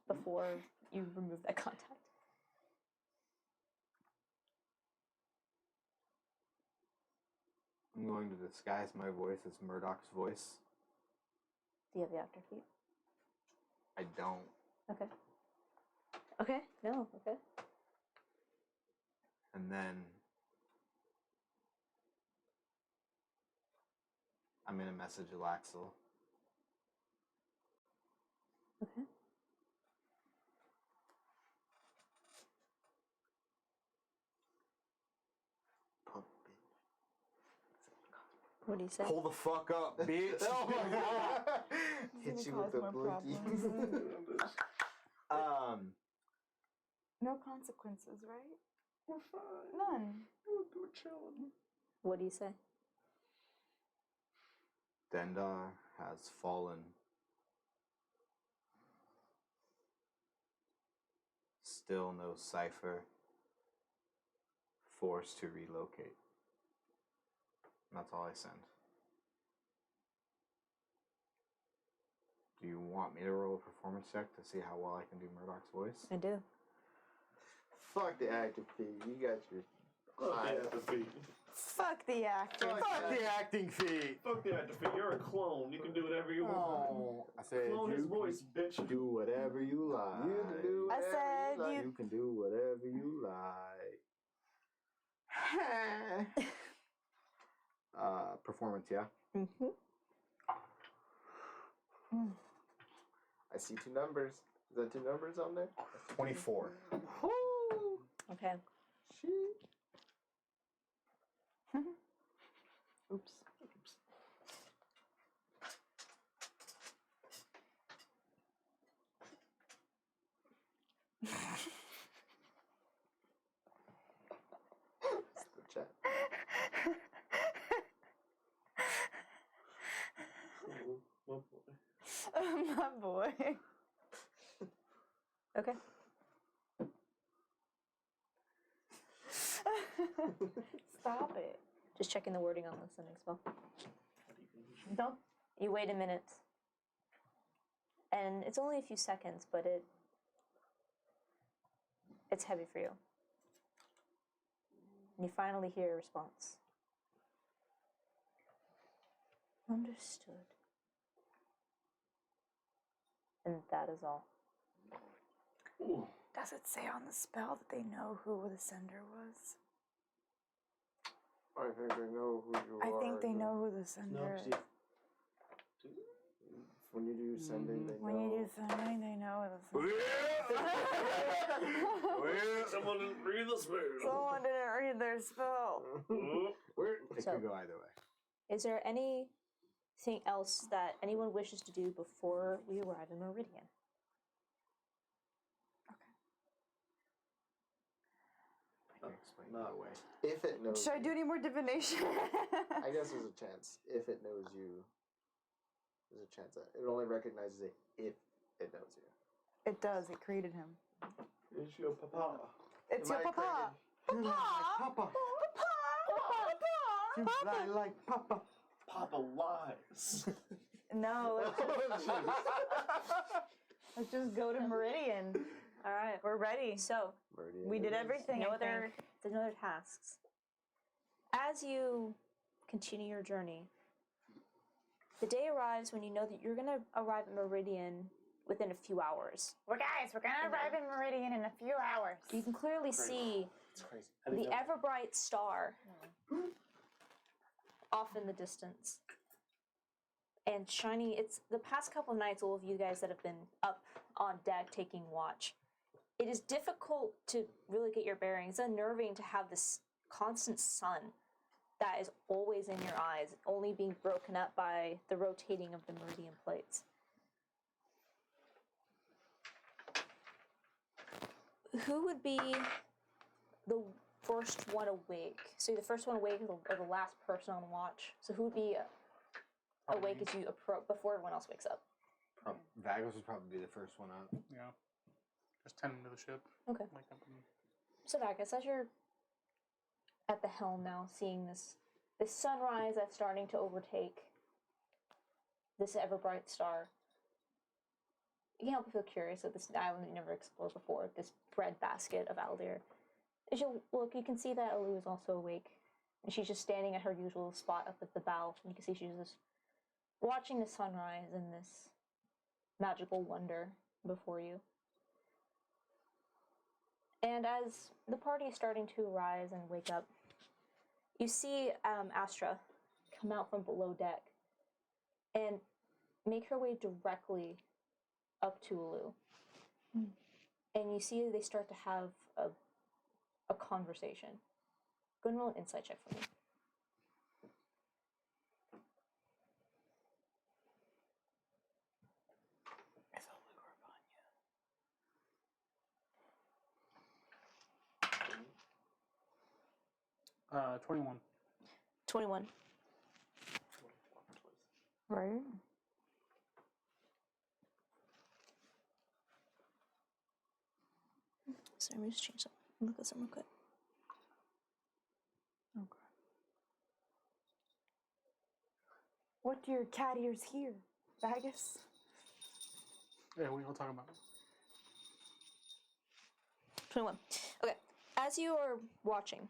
before you removed that contact. I'm going to disguise my voice as Murdoch's voice. Do you have the afterfeet? I don't. Okay. Okay. No. Okay. And then I'm going to message Alaxel. Okay. Pump, What do you say? Pull the fuck up, bitch! Oh my God. It's Hit you gonna with the cause more blinky. problems. No consequences, right? We're fine. None. We're chilling. What do you say? Dendar has fallen. Still no cipher. Forced to relocate. And that's all I send. Do you want me to roll a performance check to see how well I can do Murdoch's voice? I do. Fuck the acting fee. You got your. Fuck the actor fee. Fuck the actor. Fuck the acting fee! Fuck the actor fee. You're a clone. You can do whatever you want. Oh, I said Clone his you voice, bitch. can do whatever you like. You can do I whatever said you like. you- You can do whatever you like. Performance, yeah? Mm-hmm. I see 2 numbers. Is that 2 numbers on there? 24. Okay. Oops. It's the chat. Oh, my boy. My boy. Okay. Stop it. Just checking the wording on the sending spell. Don't. You wait a minute. And it's only a few seconds, but it's heavy for you. And you finally hear a response. Understood. And that is all. Ooh. Does it say on the spell that they know who the sender was? I think they know who you I are. think they yeah. know who the No, sender is. Steve. When you do sending, they know. When you do sending, they know who the sender is. Someone didn't read the spell. Someone didn't read their spell. It So- could go either way. Is there anything else that anyone wishes to do before we arrive in Meridian? I can explain Not that way. If it knows. Should I you. do any more divination? I guess there's a chance. If it knows you, there's a chance that it only recognizes it if it knows you. It does. It created him. It's your papa. It's Am your I papa. You like Papa. You fly like Papa. Papa lies. No, let's just go to Meridian. All right. We're ready. So, Meridian We it did is. everything. no I other, think. there's no other tasks. As you continue your journey, the day arrives when you know that you're going to arrive at Meridian within a few hours. We're gonna arrive in Meridian in a few hours. You can clearly Great. see It's crazy. How do you the know? ever bright star off in the distance. And shiny, it's the past couple nights, all of you guys that have been up on deck taking watch. It is difficult to really get your bearings. It's unnerving to have this constant sun that is always in your eyes, only being broken up by the rotating of the meridian plates. Who would be the first one awake? So you're the first one awake or the last person on watch. So who would be awake as you approach before everyone else wakes up? Vagos would probably be the first one up. Yeah. Just tending to the ship. Okay. Wake up and So Vagus, as you're at the helm now, seeing this sunrise that's starting to overtake this ever bright star, you can't help but feel curious at this island you never explored before, this breadbasket of Aldir. As you look, you can see that Alu is also awake, and she's just standing at her usual spot up at the bow. And you can see she's just watching the sunrise and this magical wonder before you. And as the party is starting to rise and wake up, you see Astra come out from below deck and make her way directly up to Alu. And you see they start to have a conversation. Go and roll an insight check for me. 21. 21. Right. Sorry, let me just change something. Look at something real quick. Okay. What do your cat ears hear, Bagus? Yeah, what are you all talking about? 21. Okay. As you are watching,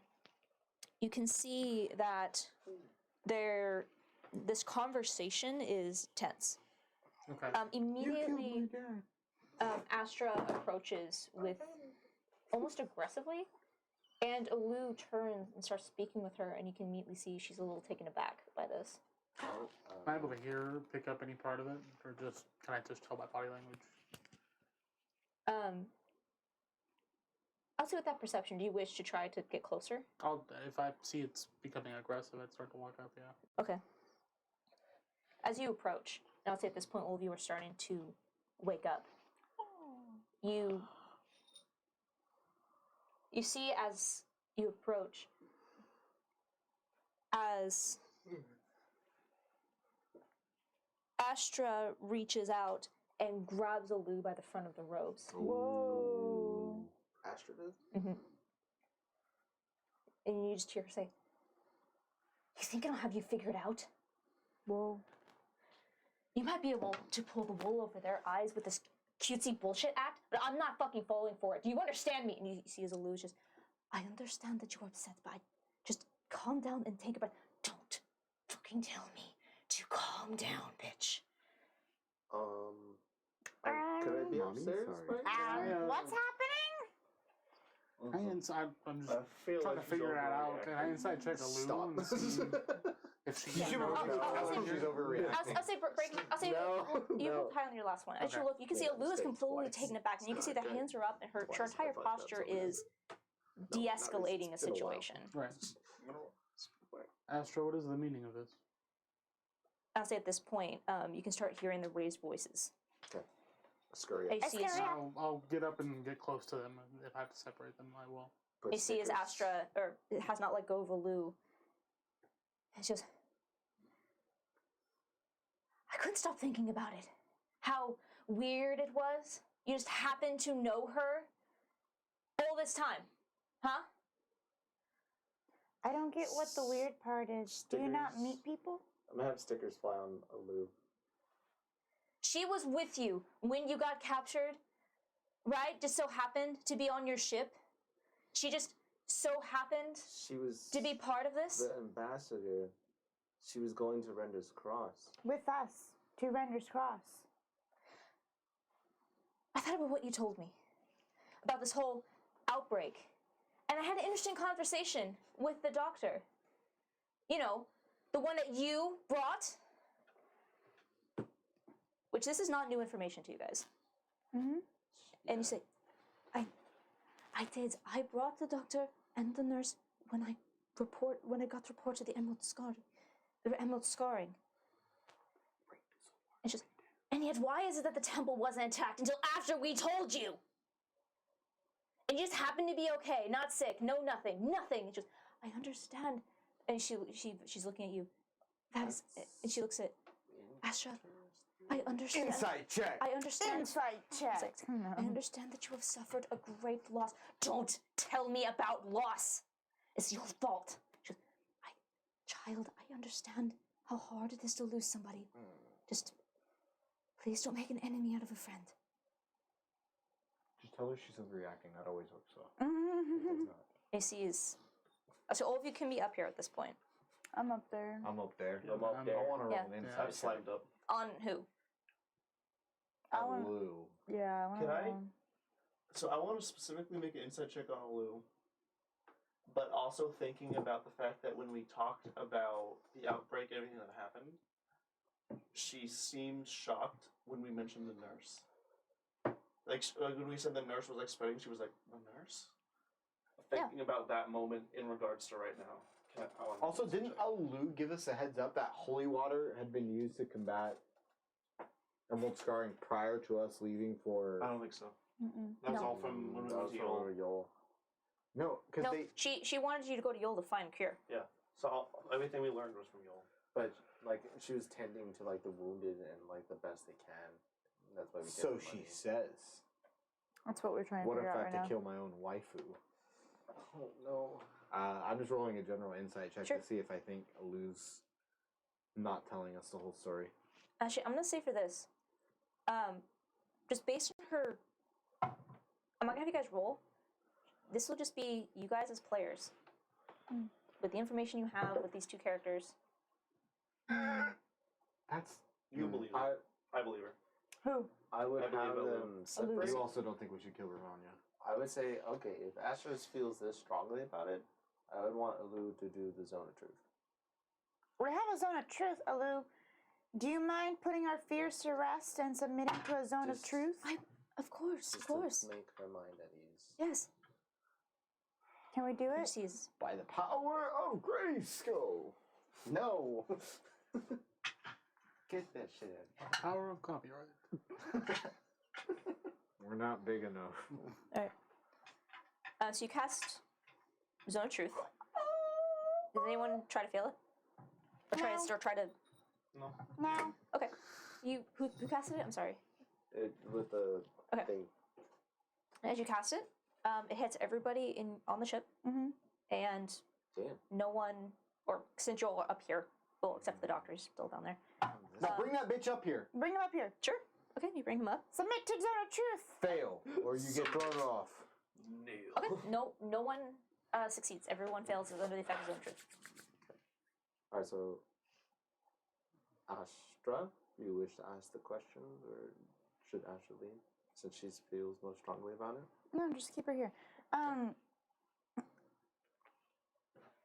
you can see that this conversation is tense. Okay. Immediately, Astra approaches with almost aggressively, and Alu turns and starts speaking with her, and you can immediately see she's a little taken aback by this. Am I able to hear, pick up any part of it, or just can I just tell by body language? I'll see with that perception. Do you wish to try to get closer? If I see it's becoming aggressive, I'd start to walk up. Yeah. Okay. As you approach, and I'll say at this point all of you are starting to wake up. You see as you approach, as Astra reaches out and grabs Alu by the front of the robes. Whoa. Astra does? Mm-hmm. And you just hear her say, "You think I don't have you figured out? Whoa. You might be able to pull the wool over their eyes with this cutesy bullshit act, but I'm not fucking falling for it. Do you understand me?" And you see as Alu just, "I understand that you're upset, but just calm down and take a breath. Don't fucking tell me to calm down, bitch." Could I be Mommy, upstairs? sorry. Right? What's happening? I'm just I feel trying like to figure that out. Can I overreacting. inside check Stop. Alu and see if she She's can overreacting. She's overreacting. I'll say, I'll say you No. hold high on your last one. As you Okay. look, you can see Yeah, Alu is mistake completely twice. taken aback, and you can see the Okay. hands are up, and her Twice, entire I thought that's posture what it is de-escalating a it's been a while. situation. Right. Astro, what is the meaning of this? I'll say at this point, you can start hearing the raised voices. Scurry And up. you see as, I'll get up and get close to them. If I have to separate them, I will. Put you see as stickers. Astra has not let go of Alu. It's just, I couldn't stop thinking about it. How weird it was. You just happened to know her all this time, huh? I don't get what the weird part is. Do you not Stickers. meet people? I'm gonna have stickers fly on Alu. She was with you when you got captured, right? Just so happened to be on your ship. She just so happened She was to be part of this. the ambassador. She was going to Render's Cross. With us to Render's Cross. I thought about what you told me about this whole outbreak. And I had an interesting conversation with the doctor. You know, the one that you brought. Which this is not new information to you guys. Mm-hmm. And you say, I did. I brought the doctor and the nurse when I got reported the emerald scarring. And just, and yet why is it that the temple wasn't attacked until after we told you? And you just happened to be okay, not sick, no nothing. It's just, I understand. And she's looking at you. And she looks at Astra. I understand. Insight check. I understand. Insight check. It's like, I understand that you have suffered a great loss. Don't tell me about loss. It's your fault. She goes, child, I understand how hard it is to lose somebody. Just, please don't make an enemy out of a friend. Just tell her she's overreacting. That always works well. It does not. AC is. So all of you can be up here at this point. I'm up there. I'm up there. I'm up there. I want to roll Yeah. an Yeah. inside I've slimed up. On who? I wanna- Alu. Yeah, I want Can to. I? So I want to specifically make an insight check on Alu, but also thinking about the fact that when we talked about the outbreak, everything that happened, she seemed shocked when we mentioned the nurse. Like when we said the nurse was like spreading, she was like, "The nurse?" Thinking about that moment in regards to right now. I wanna Also, make an didn't insight check. Alu give us a heads up that holy water had been used to combat emerald scarring prior to us leaving for? I don't think so. Mm-mm. That was No. all from when we That went was to Yule. for Yule. No, because No, they. she wanted you to go to Yule to find a cure. Yeah. So everything we learned was from Yul. But like she was tending to like the wounded and like the best they can. That's why we. So gave her she money. says. That's what we're trying to What if figure I out have right to now. kill my own waifu? Oh no. I'm just rolling a general insight check Sure. to see if I think Alu's not telling us the whole story. Actually, I'm gonna say for this, just based on her, I'm not gonna have you guys roll. This will just be you guys as players, with the information you have with these two characters. That's You believe her. I believe her. Who? I would I believe have Alu. them separate. You also don't think we should kill Ravanya. I would say, okay, if Astral feels this strongly about it, I would want Alu to do the Zone of Truth. We have a zone of truth, Alu. Do you mind putting our fears to rest and submitting to a zone of Just- truth? Of course, Just of course. to make her mind at ease. Yes. Can we do it? Sees. By the power of Grayskull! No! Get that shit out. Power of copyright. We're not big enough. So you cast Zone of Truth. Does anyone try to fail it? Or try to? No. No. Okay. Who casted it? I'm sorry. With the Okay. thing. As you cast it, it hits everybody on the ship, Mm-hmm. and Damn. no one, or since you're all up here, well, except for the doctor, he's still down there. Now bring that bitch up here. Bring him up here. Sure. Okay, you bring him up. Submit to zone of truth. Fail, or you get thrown off. Nail. Okay. No one succeeds. Everyone fails under the effect of Zone of Truth. Alright, so Astra, do you wish to ask the question, or should Astra lead, since she feels most strongly about it? No, just keep her here.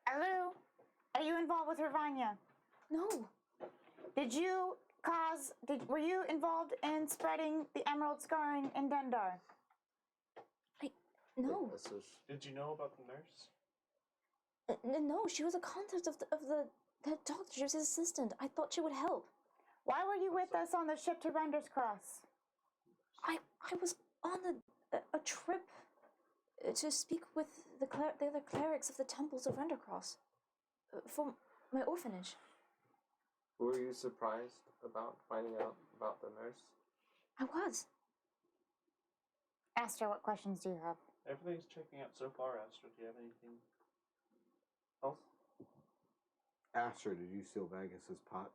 Alu, are you involved with Ravanya? No. Were you involved in spreading the emerald scarring in Dendar? No. Did you know about the nurse? No, she was a contact of the doctor. She was his assistant. I thought she would help. Why were you with us on the ship to Render's Cross? I was on a trip to speak with the other clerics of the temples of Rendercross for my orphanage. Were you surprised about finding out about the nurse? I was. Astra, what questions do you have? Everything's checking out so far, Astrid. Do you have anything else? Astra, did you steal Vagus's pot?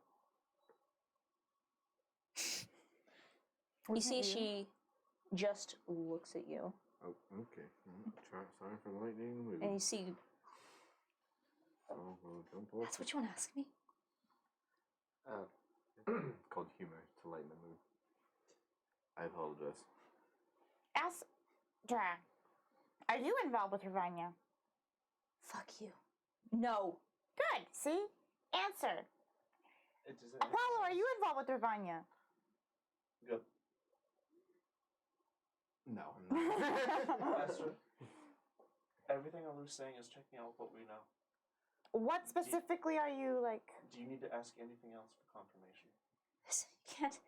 You see, she just looks at you, Oh, okay. Sorry for lightning in the mood. and you see. Oh, well, jump off. That's what you want to ask me? Called humor to lighten the mood. I apologize. Astra, are you involved with Ravanya? Fuck you. No. Good. See? Answer. It doesn't. Apollo, are you involved with Ravanya? Good. No, I'm not. Astrid, everything Alu's saying is checking out with what we know. What specifically are you like? Do you need to ask anything else for confirmation? Listen, you can't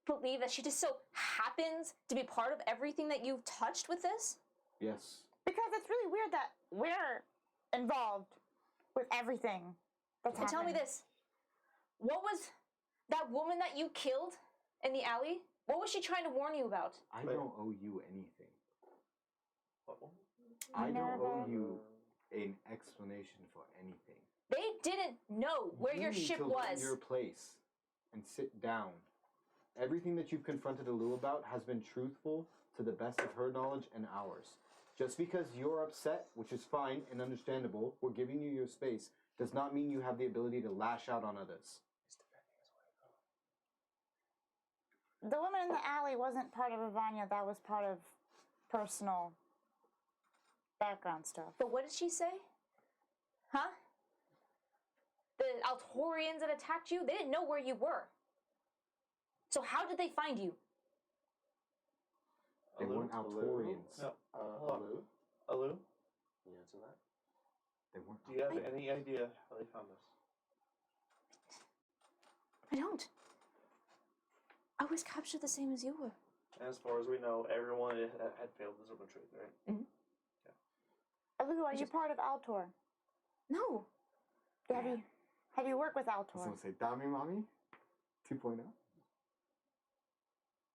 believe that she just so happens to be part of everything that you've touched with this? Yes. Because it's really weird that we're involved with everything that's And tell me happened. this. What was that woman that you killed in the alley? What was she trying to warn you about? I don't owe you anything. What one? I don't owe Minerva. you an explanation for anything. They didn't know where You your need ship to was. learn your place and sit down. Everything that you've confronted Alu about has been truthful to the best of her knowledge and ours. Just because you're upset, which is fine and understandable, we're giving you your space, does not mean you have the ability to lash out on others. The woman in the alley wasn't part of Ravanya. That was part of personal background stuff. But what did she say? Huh? The Altorians that attacked you, they didn't know where you were. So how did they find you? They Alu? weren't Altorians. No. Hold on. Alu? Alu, Can you answer that? They weren't. do you have any idea how they found us? I don't. I was captured the same as you were. And as far as we know, everyone had failed the Zone of Truth, right? Mhm. Yeah. Alu, are you part of Altor? No. Have you worked with I was Altor? gonna say, Dami Mommy 2.0.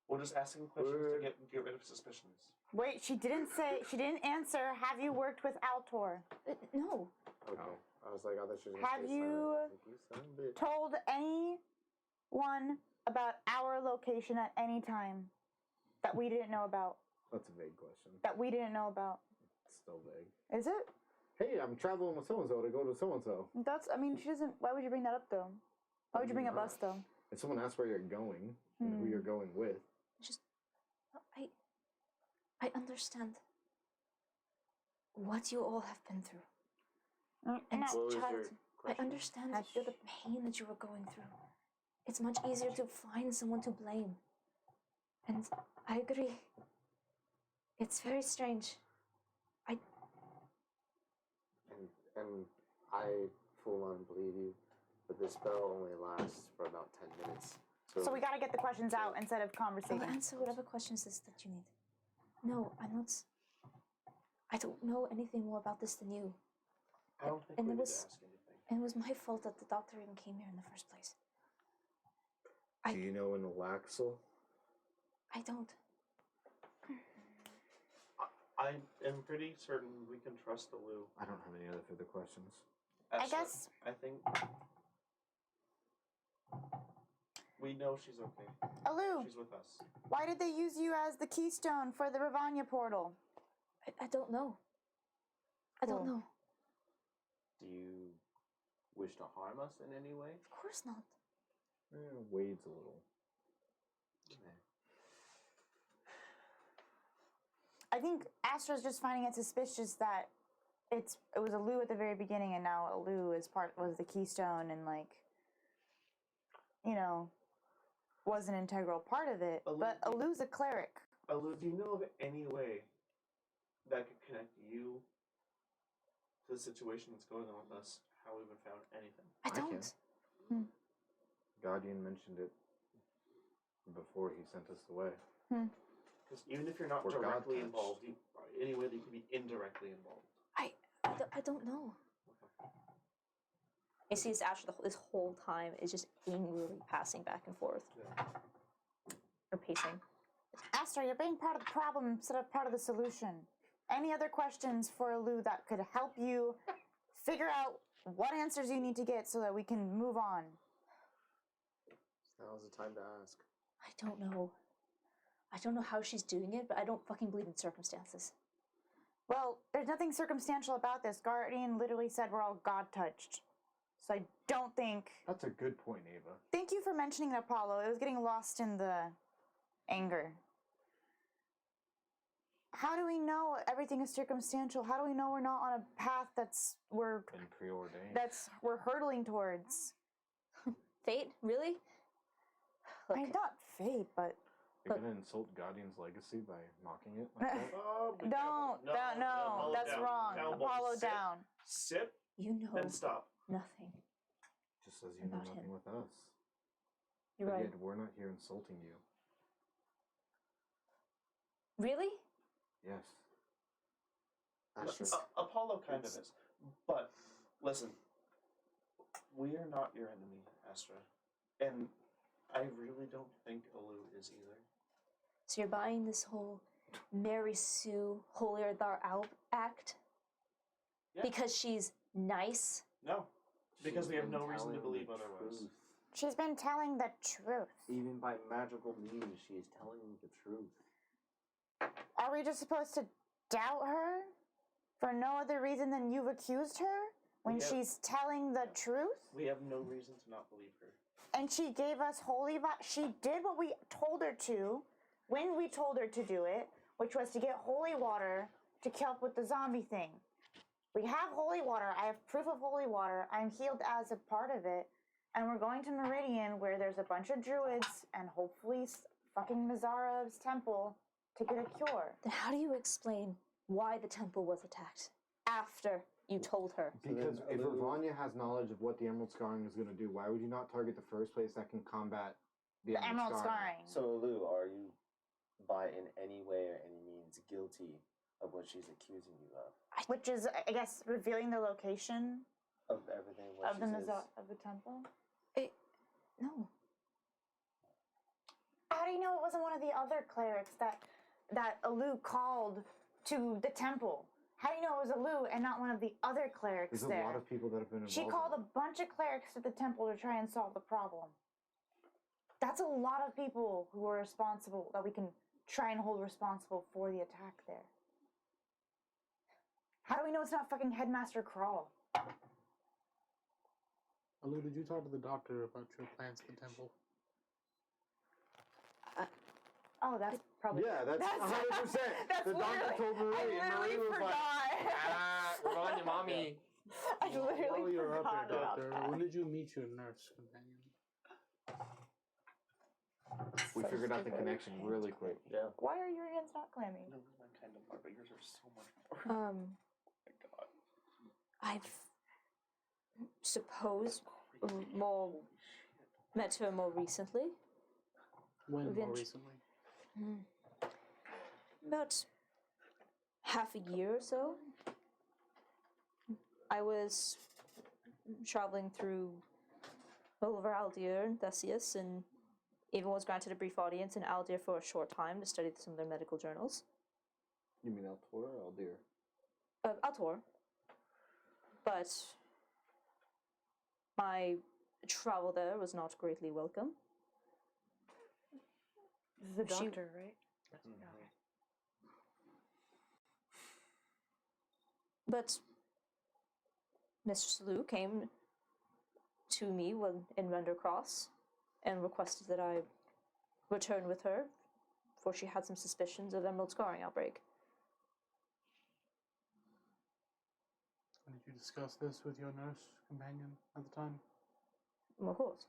We're just asking questions to get rid of suspicions. Wait, she didn't answer. Have you worked with Altor? No. Okay. I was like, I thought she was gonna Have say you silent. Like, you son of a bitch. told anyone about our location at any time that we didn't know about? That's a vague question. That we didn't know about? It's still vague. Is it? Hey, I'm traveling with so and so to go to so and so. That's. I mean, she doesn't. Why would you bring that up though? Why would you bring up us though? If someone asks where you're going and who you're going with, Just, I understand what you all have been through. And No. What was child, your I question? understand the pain that you were going through. It's much easier to find someone to blame. And I agree. It's very strange. And I full on believe you, but this spell only lasts for about 10 minutes. So we gotta get the questions out instead of I'll conversation. answer whatever questions is that you need. No, I'm not. I don't know anything more about this than you. I don't think And we it need was- to ask anything. And it was my fault that the doctor even came here in the first place. do you know an Alaxel? I don't. I am pretty certain we can trust Alu. I don't have any other further questions. I guess. I think we know she's okay. Alu, She's with us. why did they use you as the keystone for the Ravanya portal? I don't know. I don't Cool. know. Do you wish to harm us in any way? Of course not. Wade's a little. I think Astra's just finding it suspicious that it was Alu at the very beginning, and now Alu was the keystone, and was an integral part of it. Alu- But Alu's a cleric. Alu, do you know of any way that could connect you to the situation that's going on with us? How we would have found anything? I can. don't. Guardian mentioned it before he sent us away. Because even if you're not We're directly God-touched. involved, any way that you could be indirectly involved. I don't know. You see, this Astral this whole time is just angrily passing back and forth. Or pacing. Astra, you're being part of the problem instead of part of the solution. Any other questions for Alu that could help you figure out what answers you need to get so that we can move on? Now's the time to ask. I don't know. I don't know how she's doing it, but I don't fucking believe in circumstances. Well, there's nothing circumstantial about this. Guardian literally said we're all God-touched. So I don't think... That's a good point, Ava. Thank you for mentioning it, Apollo. It was getting lost in the anger. How do we know everything is circumstantial? How do we know we're not on a path we're Been preordained. we're hurtling towards? Fate? Really? I mean, not fate, but You're gonna insult Guardian's legacy by mocking it like that? Oh, be don't, careful. no, that's down. wrong. Down, boy. Apollo Sit, down. Sit, You know then stop. nothing. Just as you know About nothing him. with us. You're But right. yet we're not here insulting you. Really? Yes. Astra. Apollo kind of is. But, listen, we are not your enemy, Astra. And I really don't think Alu is either. So you're buying this whole Mary Sue holier than thou act? Yeah. Because she's nice? No, because She's we have been no reason to telling believe the otherwise. truth. She's been telling the truth. Even by magical means, she is telling the truth. Are we just supposed to doubt her for no other reason than you've accused her when Yeah. she's telling the truth? We have no reason to not believe her. And she gave us she did what we told her to when we told her to do it, which was to get holy water to help with the zombie thing. We have holy water. I have proof of holy water. I'm healed as a part of it. And we're going to Meridian where there's a bunch of druids and hopefully fucking Mazarov's temple to get a cure. Then how do you explain why the temple was attacked after you told her? Because then if Alu- Ravanya has knowledge of what the Emerald Scarring is going to do, why would you not target the first place that can combat the The Emerald Scarring. So, Lou, are you, by in any way or any means, guilty of what she's accusing you of. Which is, I guess, revealing the location Of everything what of she the says. of the temple. No. How do you know it wasn't one of the other clerics that Alu called to the temple? How do you know it was Alu and not one of the other clerics There's there? a lot of people that have been involved. She called in a bunch of clerics to the temple to try and solve the problem. That's a lot of people who are responsible that we can try and hold responsible for the attack there. How do we know it's not fucking Headmaster Crawl? Alu, did you talk to the doctor about your plans for the temple? Oh, that's probably. Yeah, that's 100%. That's The doctor literally- told Marie, I and literally Marie was like, forgot. Ravanya, mommy. I literally While you're up forgot there, about doctor, that. when did you meet your nurse companion? We So figured out the stupid. connection really quick. Yeah. Why are your hands not clammy? No, mine kind of are, but yours are so much more. Oh my god. I've suppose Crazy. more Holy shit. met her more recently. When more Event- recently? About half a year or so. I was traveling through all over Aldir and Theseus, and even was granted a brief audience in Aldir for a short time to study some of their medical journals. You mean Altor or Aldir? Altor. But my travel there was not greatly welcome. This is the She- doctor, right? But Mistress Lu came to me in Rendercross and requested that I return with her, for she had some suspicions of emerald scarring outbreak. And did you discuss this with your nurse companion at the time? Of course.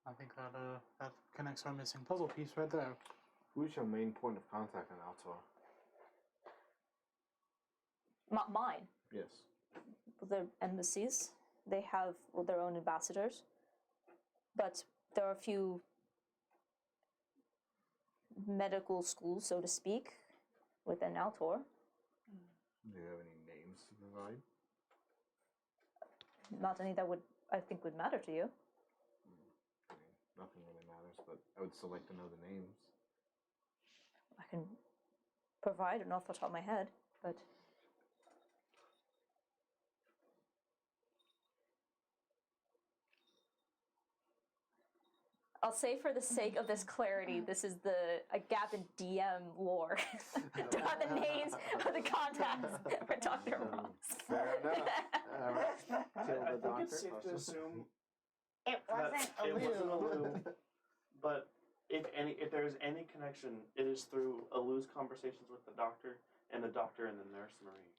I think that connects our missing puzzle piece right there. Who's your main point of contact in Altor? Mine. Yes. Their embassies. They have their own ambassadors. But there are a few medical schools, so to speak, within Altor. Do you have any names to provide? Not any that I think would matter to you. I mean, nothing really matters, but I would still like to know the names. I can provide it off the top of my head, but I'll say for the sake of this clarity, this is a gap in DM lore. Don't have the names or the contacts for Dr. Ross. Fair enough. I think it's safe to assume It wasn't that it Alu. wasn't Alu, but if there is any connection, it is through Alu's conversations with the doctor and the nurse Marie.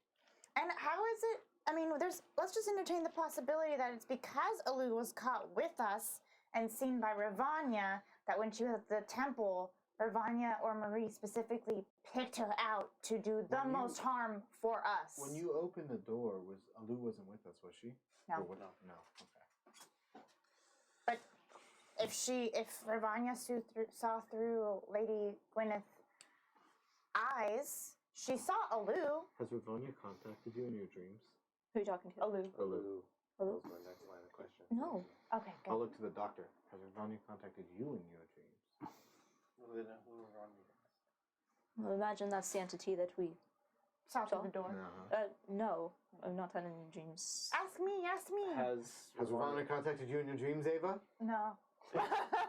And how is it? I mean, let's just entertain the possibility that it's because Alu was caught with us and seen by Ravanya that when she was at the temple, Ravanya or Marie specifically picked her out to do the most harm for us. When you opened the door, Alu wasn't with us, was she? No. Or no. Okay. But if Ravanya saw through Lady Gwyneth's eyes, she saw Alu. Has Ravanya contacted you in your dreams? Who are you talking to? Alu. Alu. That Alu? was my next line of question. No. Okay, I'll good. look to the doctor. Has Ravanya contacted you in your dreams? Who were on me? Well, imagine that's the entity that we. Saw through the door. No, I'm not had any dreams. Ask me. Has Has Ravanya contacted you in your dreams, Ava? No.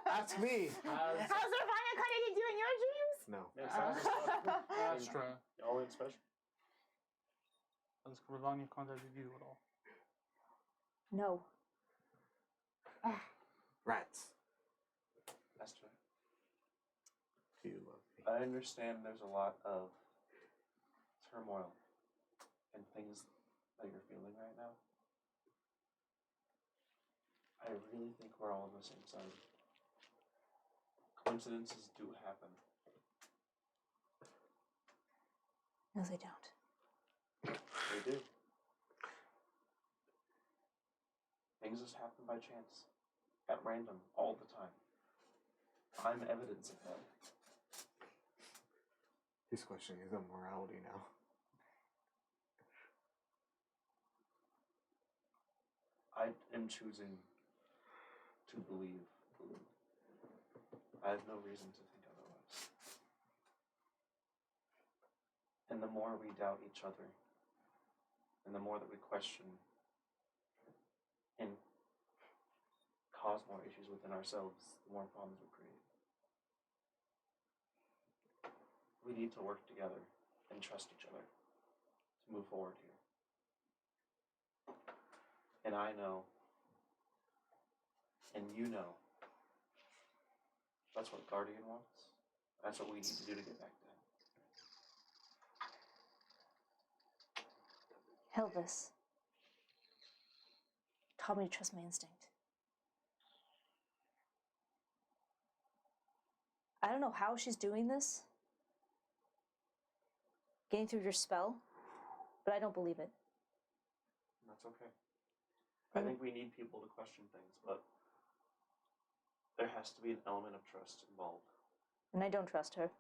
Ask me. Has Ravanya contacted you in your dreams? No. Astra. All in special. Has Ravanya contacted you at all? No. Rats. Esther, Do you love me? I understand there's a lot of turmoil and things that you're feeling right now. I really think we're all on the same side. Coincidences do happen. No, they don't. They do. Things just happen by chance, at random, all the time. I'm evidence of that. He's questioning his own morality now. I am choosing to believe. I have no reason to think otherwise. And the more we doubt each other, and the more that we question and cause more issues within ourselves, the more problems we create. We need to work together and trust each other to move forward here. And I know, and you know, that's what Guardian wants. That's what we need to do to get back to him. Elvis taught me to trust my instinct. I don't know how she's doing this, getting through your spell, but I don't believe it. That's okay. I think we need people to question things, but there has to be an element of trust involved. And I don't trust her.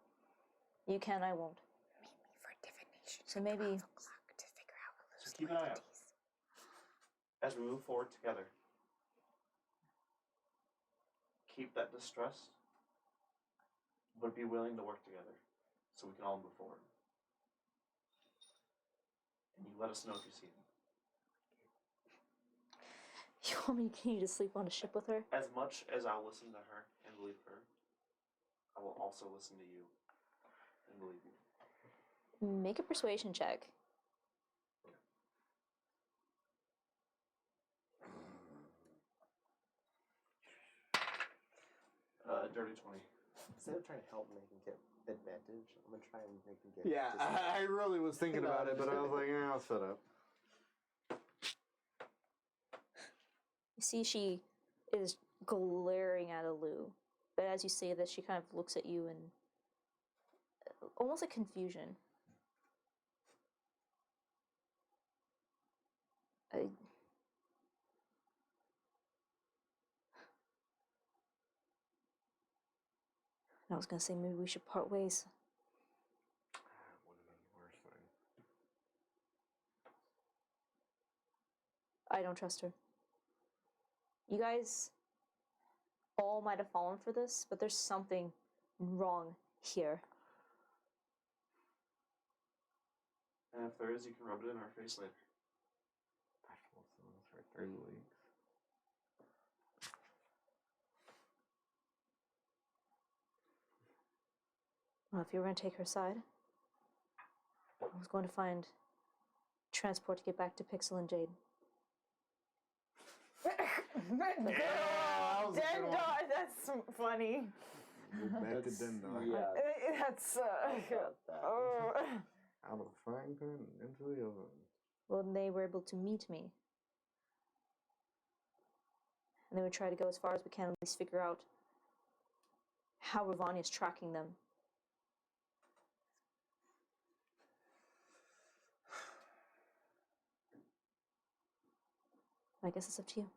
You can, I won't. Maybe for divination. So maybe. To figure out So keep an eye out as we move forward together. Keep that distrust, but be willing to work together so we can all move forward. And you let us know if you see him. You want me to continue to sleep on a ship with her? As much as I'll listen to her and believe her, I will also listen to you and believe you. Make a persuasion check. Dirty 20. Instead of trying to help make him get advantage, I'm gonna try and make him get. Yeah, I really was thinking about it, but I was like, yeah, I'll shut up. You see, she is glaring at Alu, but as you say this, she kind of looks at you in almost like confusion. I was gonna say maybe we should part ways. Would have been the worst thing. I don't trust her. You guys all might have fallen for this, but there's something wrong here. And if there is, you can rub it in our face later. I felt so for 3 weeks. Well, if you were going to take her side, I was going to find transport to get back to Pixel and Jade. Dendar, that's funny. Back to Dendar. Yeah. That's Oh. Out of the frying pan and into the oven. Well, they were able to meet me. And they would try to go as far as we can, at least figure out how Ravani is tracking them. I guess it's up to you.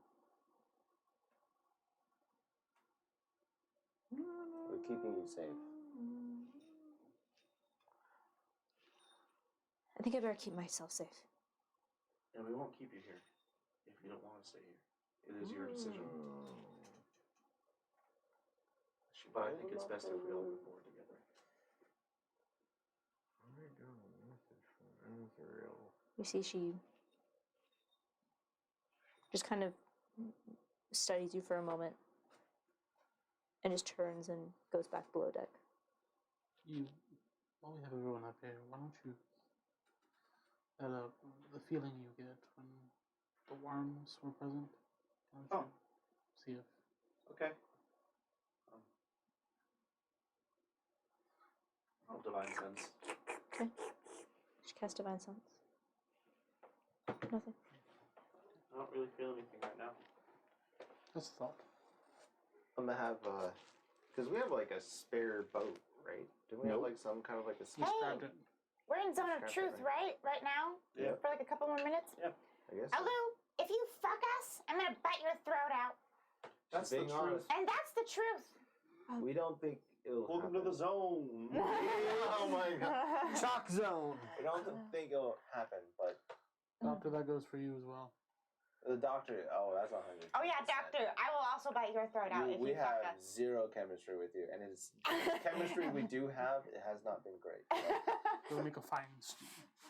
We're keeping you safe. I think I better keep myself safe. And we won't keep you here if you don't want to stay here. It is your decision. But I think it's best if we all move forward together. I got a message from Astral. You see, she just kind of studies you for a moment and just turns and goes back below deck. While we have everyone up here, why don't you, the feeling you get when the worms were present, why don't you see if... Okay. I'll divine sense. Okay. She cast Divine Sense. Nothing. I don't really feel anything right now. Just a thought. I'm gonna have because we have like a spare boat, right? Do we have like some kind of like a You scrapped it. We're in zone of Scrap truth, it, right now? Yeah. For like a couple more minutes? I guess. So. Alu, if you fuck us, I'm gonna bite your throat out. That's the Being truth. honest. And that's the truth. We don't think it'll Welcome to happen. the zone. Oh my god. Shock zone. I don't think it'll happen, but Doctor, that goes for you as well. the doctor, oh, that's 100. Oh yeah, doctor. I will also bite your throat out if We you fuck have us. zero chemistry with you, and it's chemistry we do have. It has not been great. We'll make a fine stew.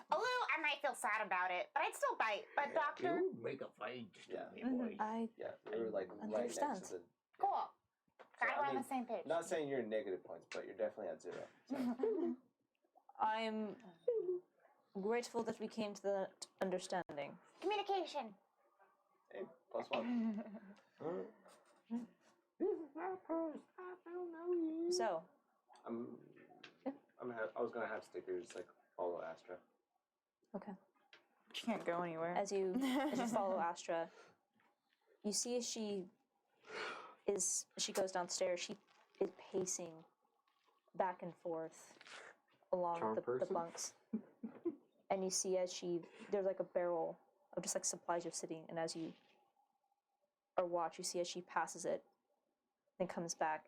A little, I might feel sad about it, but I'd still bite. But doctor, You make a fine stew, Yeah. me boy. I Yeah, we were like right next Understand. to the. cool. Glad I we're on mean, the same page. Not saying you're negative points, but you're definitely at zero. So. I'm grateful that we came to that understanding. Communication. Hey, +1. So, I was gonna have stickers like follow Astra. okay. Can't go anywhere. As you follow Astra, you see as she goes downstairs, she is pacing back and forth along Charm the person? bunks. And you see as there's like a barrel of just like supplies just sitting, and as you watch, you see as she passes it, then comes back,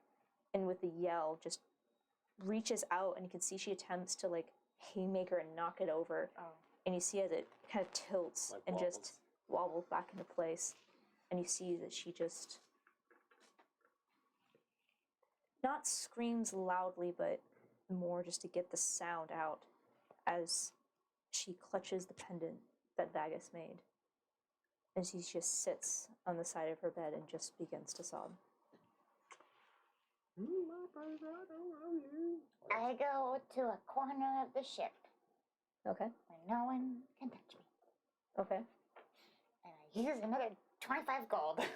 and with a yell just reaches out, and you can see she attempts to like haymaker and knock it over. Oh. And you see as it kind of tilts Like and wobbles. just wobbles back into place. And you see that she just not screams loudly, but more just to get the sound out as she clutches the pendant that Vagus made. And she just sits on the side of her bed and just begins to sob. I go to a corner of the ship Okay. where no one can touch me. Okay. And I use another 25 gold. And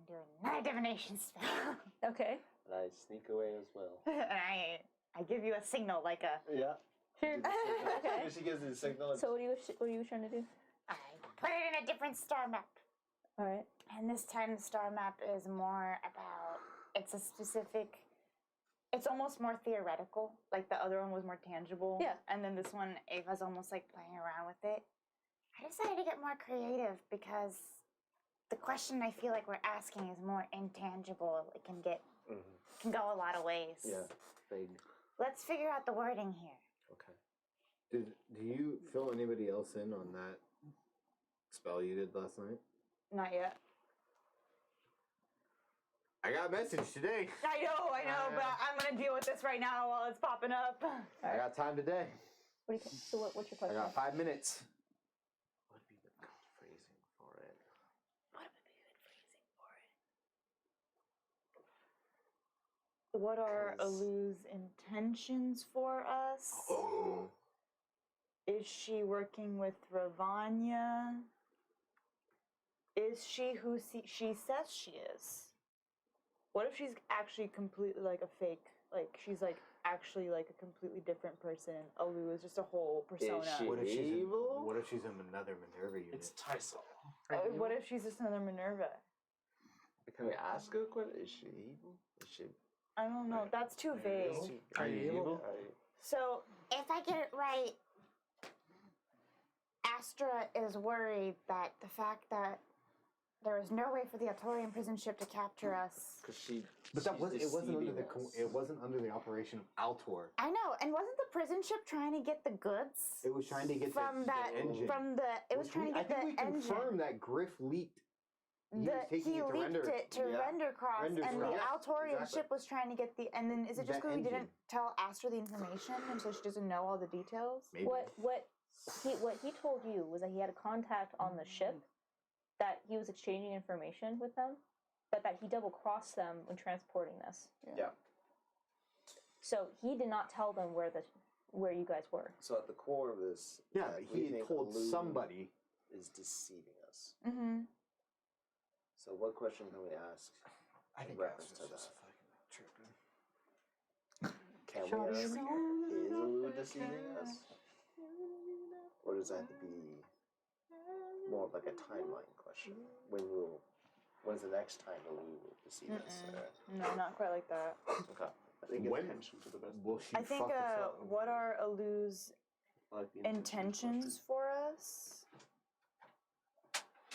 do another divination spell. Okay. And I sneak away as well. And I give you a signal like a Yeah. Okay. She gives you the signal. So what are you trying to do? I put it in a different star map. All right. And this time the star map is more about, it's a specific, it's almost more theoretical. Like the other one was more tangible. Yeah. And then this one, Ava's almost like playing around with it. I decided to get more creative because the question I feel like we're asking is more intangible. It can can go a lot of ways. Yeah. Big. Let's figure out the wording here. Okay. Do you fill anybody else in on that spell you did last night? Not yet. I got a message today. I know, but I'm gonna deal with this right now while it's popping up. I got time today. So what's your I question? got 5 minutes. What would be the good phrasing for it? What are 'Cause- Alu's intentions for us? Oh. Is she working with Ravanya? Is she who she says she is? What if she's actually completely like a fake? Like she's like actually like a completely different person. Alu is just a whole persona. she- What if she's Evil? What if she's in another Minerva unit? It's Tysol. What if she's just another Minerva? Can we ask her a question? Is she evil? Is she? I don't know. That's too vague. Are you evil? So If I get it right, Astra is worried that the fact that there is no way for the Altorian prison ship to capture us. Because she. But that she's was it. Wasn't under the deceiving us. it wasn't under the operation of Altor. I know, and wasn't the prison ship trying to get the goods It was trying to get from the that engine. from the? It was Which trying to I get think we the engine. confirmed that Griff leaked. He was taking He it to leaked render. it to Yeah. render cross, Render and cross. the Yeah, Altorian exactly. ship was trying to get the. And then is it just That because we didn't engine. tell Astra the information, and so she doesn't know all the details? Maybe. What he told you was that he had a contact on the ship, that he was exchanging information with them, but that he double crossed them when transporting this. Yeah. So he did not tell them where you guys were. So at the core of this, Yeah, we he had think told Alu somebody. is deceiving us. Mm-hmm. So what question can we ask? I in think reference Astra's to just that? fucking tripping. Can we ask? Is Alu deceiving us? Or does that have to be more of like a timeline question? When's the next time Alu will deceive us? No, not quite like that. Okay. I think it's When attention to the best. will she I think. fuck us up? What are Alu's I like the intentions for us?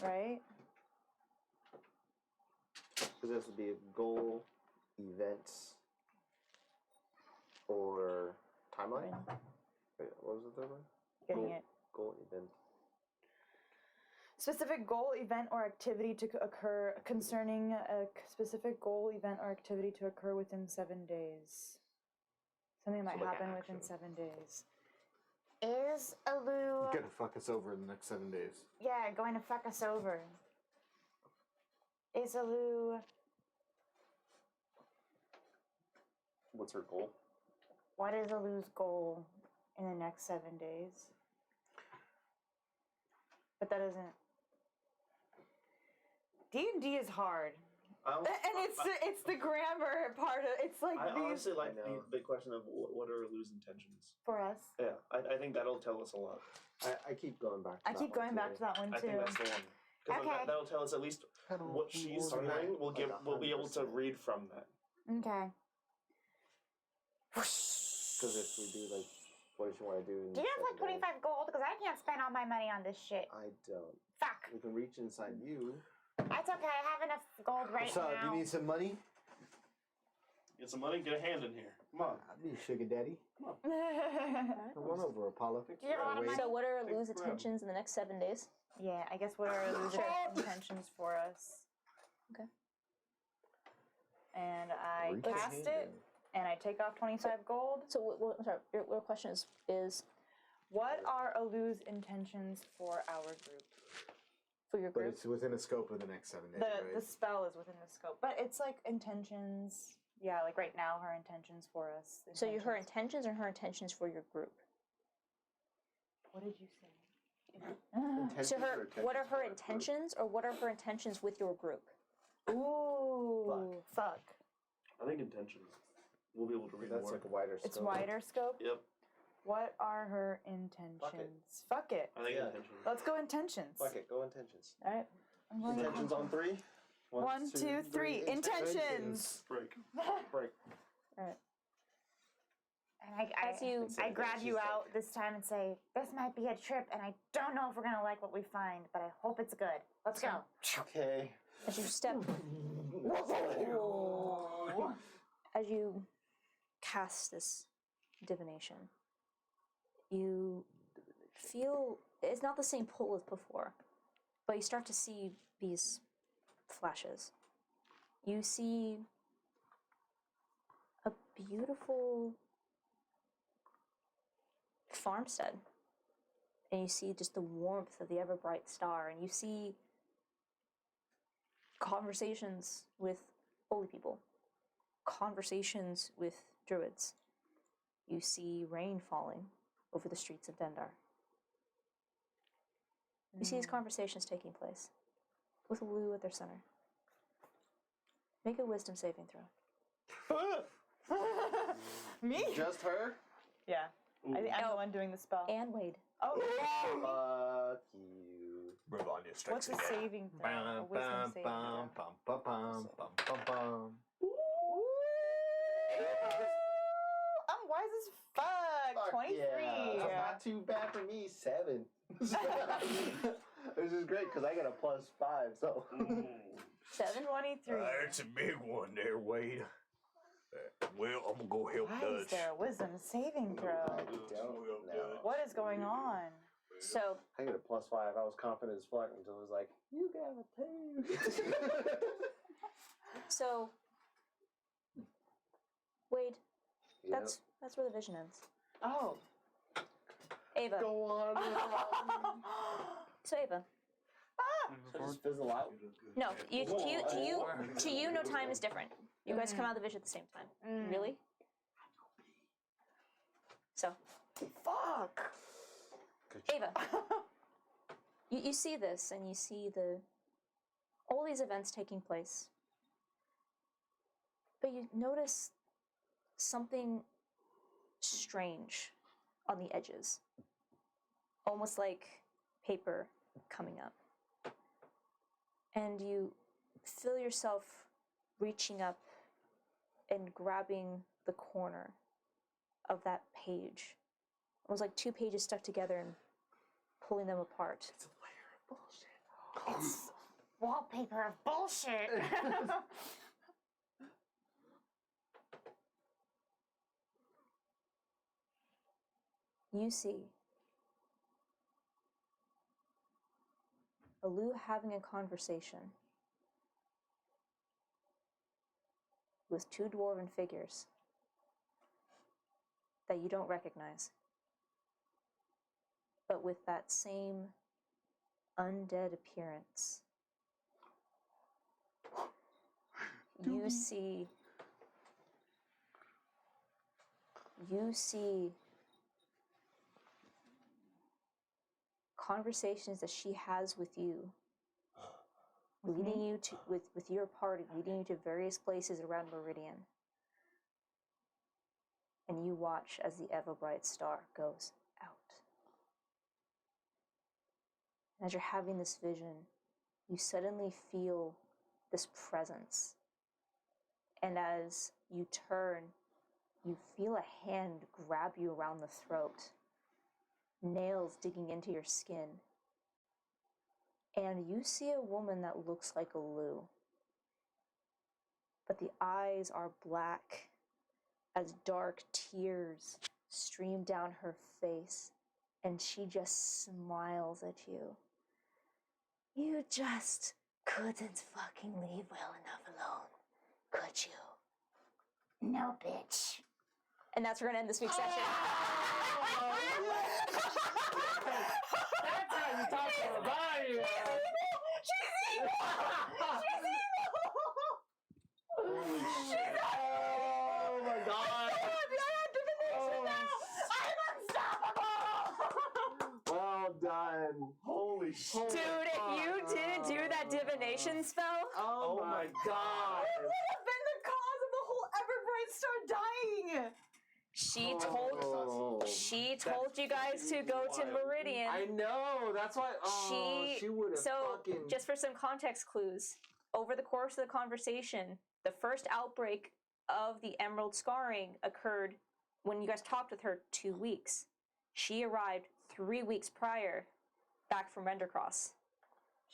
Right. Because there has to be a goal events or timeline. Wait, what was the third one? Getting it. Goal event. Specific goal, event, or activity to occur concerning a specific goal, event, or activity to occur within 7 days. Something might So like happen action. within 7 days. Is Alu, Gonna fuck us over in the next 7 days. yeah, going to fuck us over? Is Alu, What's her goal? What is Alu's goal in the next 7 days? But that isn't. D&D is hard, and it's the grammar part of it's like I these honestly like I know. the question of what are Lou's intentions. for us. Yeah, I think that'll tell us a lot. I keep going back. To I that keep one going back too. to that one I too. think that's the one. Because Okay. that'll tell us at least what she's Or not, feeling. like We'll be able to 100%. read from that. okay. Because if we do like, what does she want to do? In Do you have like 7 days? 25 gold? Because I can't spend all my money on this shit. I don't. Fuck. We can reach inside you. That's okay. I have enough gold right What's up? now. You need some money? Get some money, get a hand in here. Come on. I'll be a sugar daddy. Come on over, Apollo. Do you have a lot of money? So, what are Take Lou's a grab. intentions in the next 7 days? Yeah, I guess what are Alu's intentions for us? Okay. And I Reach your cast hand it, in. and I take off 25 gold. So, sorry, your question is What are Alu's intentions for our group? for your But group. it's within the scope of the next 7 days, The right? spell is within the scope, but it's like intentions. Yeah, like right now, her intentions for us. So, you're her intentions or her intentions for your group? What did you say? So, what are her intentions or what are her intentions with your group? Ooh, fuck. I think intentions. We'll be able to read That's more. like a wider scope. It's wider scope. Yep. What are her intentions? Fuck it. I think Yeah. intentions. Let's go intentions. Fuck it, go intentions. All right. I'm going Intentions on 3. 1, 2, 3. Intentions. Break. Break. And As you I grab you She's like- out this time and say, this might be a trip, and I don't know if we're going to like what we find, but I hope it's good. Let's go. Okay. as you step as you cast this divination, you feel it's not the same pull as before, but you start to see these flashes. You see a beautiful farmstead, and you see just the warmth of the ever bright star, and you see conversations with holy people, conversations with druids. You see rain falling over the streets of Dendar. You see these conversations taking place with Lou at their center. Make a wisdom saving throw. Me? Just her? Yeah. I think I'm No. the one doing the spell. And Wade. Oh, Fuck you. Melania what's the saving throw? A wisdom saving throw. I'm wise as fuck. Fuck 23. Yeah. That's not too bad for me. 7. This is great because I got a +5, so. 7. 23. That's a big one there, Wade. Well, I'm gonna go help Why is there a wisdom saving throw? Don't know. What is going on? So I got a +5. I was confident as fuck until it was like, you got a 2. So Wade, Yep. that's where the vision ends. Oh. Ava. Go on. So Ava. So just fizzle out. No, to you, no time is different. You guys come out of the vision at the same time. Really? So, Fuck. Ava, you see this, and you see all these events taking place, but you notice something strange on the edges, almost like paper coming up, and you feel yourself reaching up and grabbing the corner of that page. It was like 2 pages stuck together and pulling them apart. It's a layer of bullshit. It's wallpaper of bullshit. you see Alu having a conversation with two dwarven figures that you don't recognize, but with that same undead appearance. You see conversations that she has with you, leading you to with your party, leading you to various places around Meridian. And you watch as the ever bright star goes out. As you're having this vision, you suddenly feel this presence. And as you turn, you feel a hand grab you around the throat, nails digging into your skin. And you see a woman that looks like a Lou. But the eyes are black as dark tears stream down her face, and she just smiles at you. You just couldn't fucking leave well enough alone, could you? No, bitch. And that's where we're gonna end this week's session. That's how you talk to a body. She's evil! Holy shit. Oh my god. Well done. Holy shit. Dude, if you didn't do that divination spell, Oh my god. It would have been the cause of the whole Everbright Star dying! she told you guys to go to Meridian. I know. That's why. Oh, she would have fucking. Just for some context clues, over the course of the conversation, the first outbreak of the emerald scarring occurred when you guys talked with her 2 weeks. She arrived 3 weeks prior, back from Rendercross.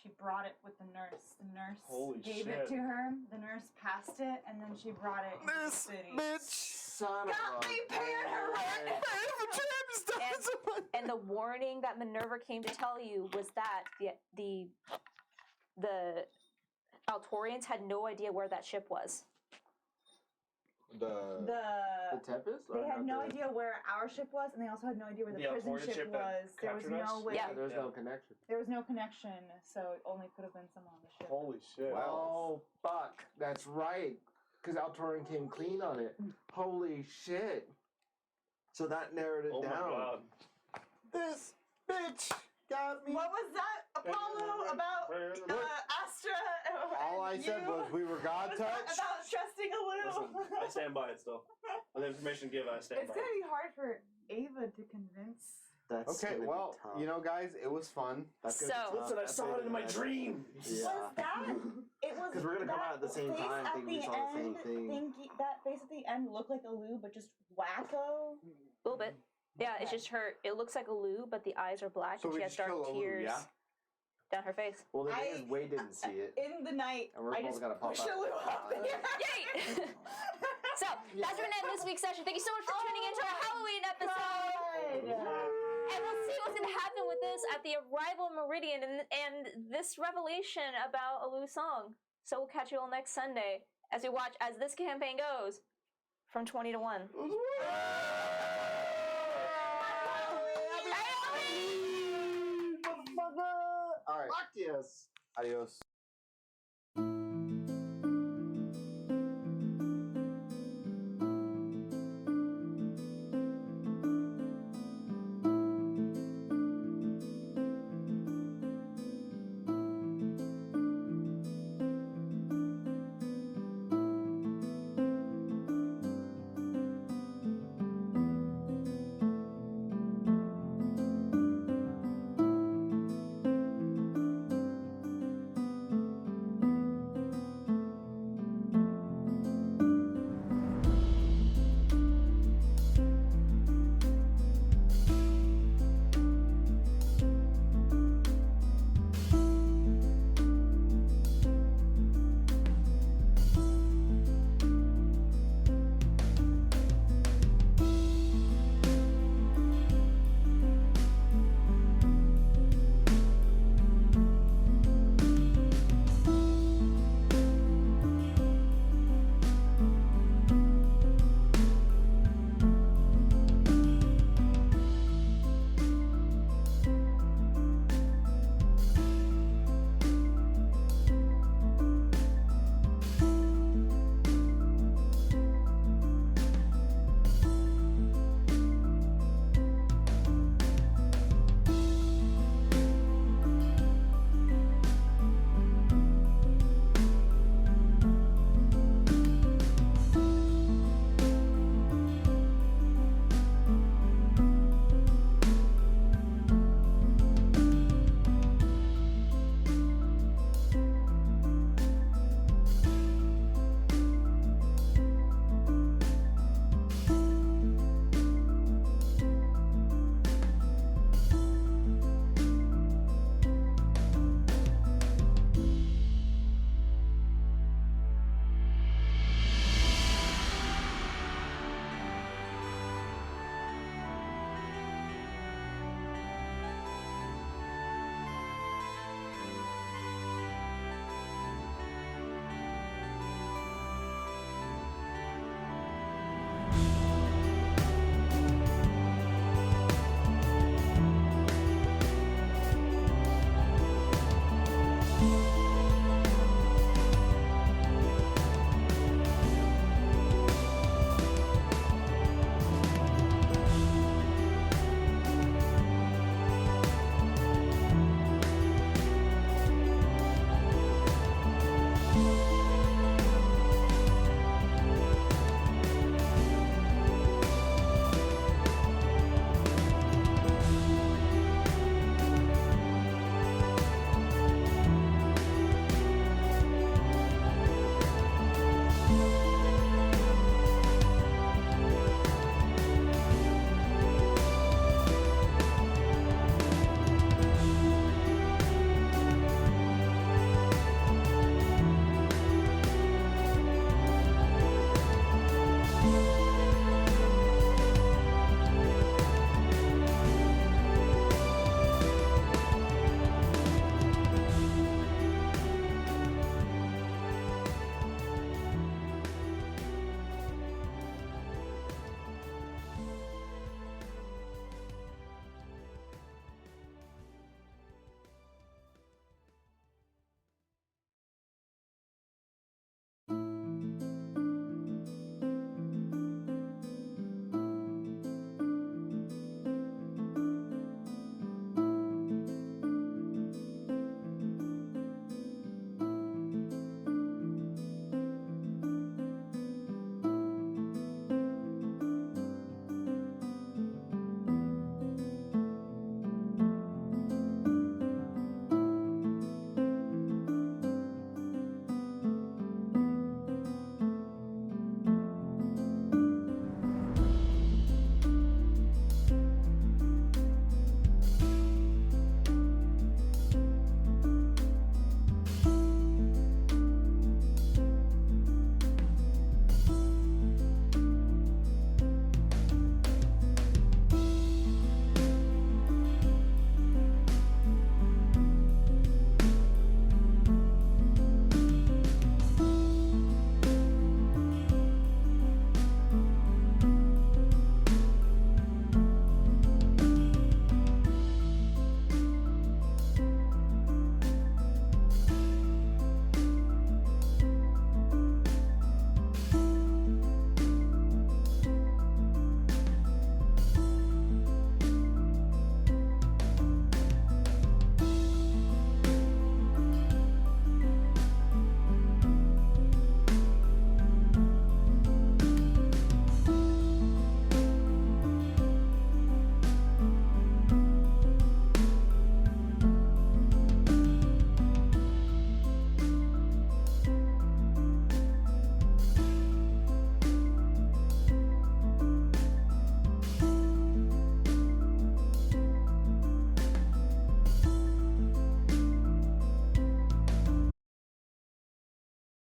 She brought it with the nurse. The nurse Holy gave shit. it to her. The nurse passed it, and then she brought it into the city. Son Got of me a paying her rent! And the warning that Minerva came to tell you was that the Altorians had no idea where that ship was. The Tempest? They had no idea where our ship was, and they also had no idea where the The prison Altorian ship ship that was. There was captured no us? way. Yeah. There's no connection. There was no connection, so it only could have been someone on the ship. Holy shit. Oh, fuck. That's right. Because Altorian came clean on it. Holy shit. So that narrowed it Oh down. my god. This bitch got me. What was that, Apollo, about Astra? All I said was we were God What was that touched. about trusting a Listen, Lou? I stand by it still. With the information given, I stand It's by gonna it. be hard for Ava to convince. That's Okay, gonna be well, tough. you know, guys, it was fun. That's gonna So- be tough. Listen, I That's saw gonna it in be my bad. dream. Yeah. Was that? It was. Because we're gonna come out at the same face time at thinking we the saw the same end, thing. that face at the end looked like a Lou, but just wacko. A little bit. Yeah, it's just her. It looks like a Lou, but the eyes are black, So and we she has just kill dark Olu, tears yeah? down her face. Well, the thing I- is, Wade didn't see it. In the night, And we're I both just gonna pop push out. a Lou up there. Yay! So that's gonna end this week's session. Thank you so much for tuning into our Halloween episode. And we'll see what's gonna happen with this at the arrival of Meridian and this revelation about a Lou song. So we'll catch you all next Sunday as we watch as this campaign goes from 20 to 1. All right. Fuck yes. Adios.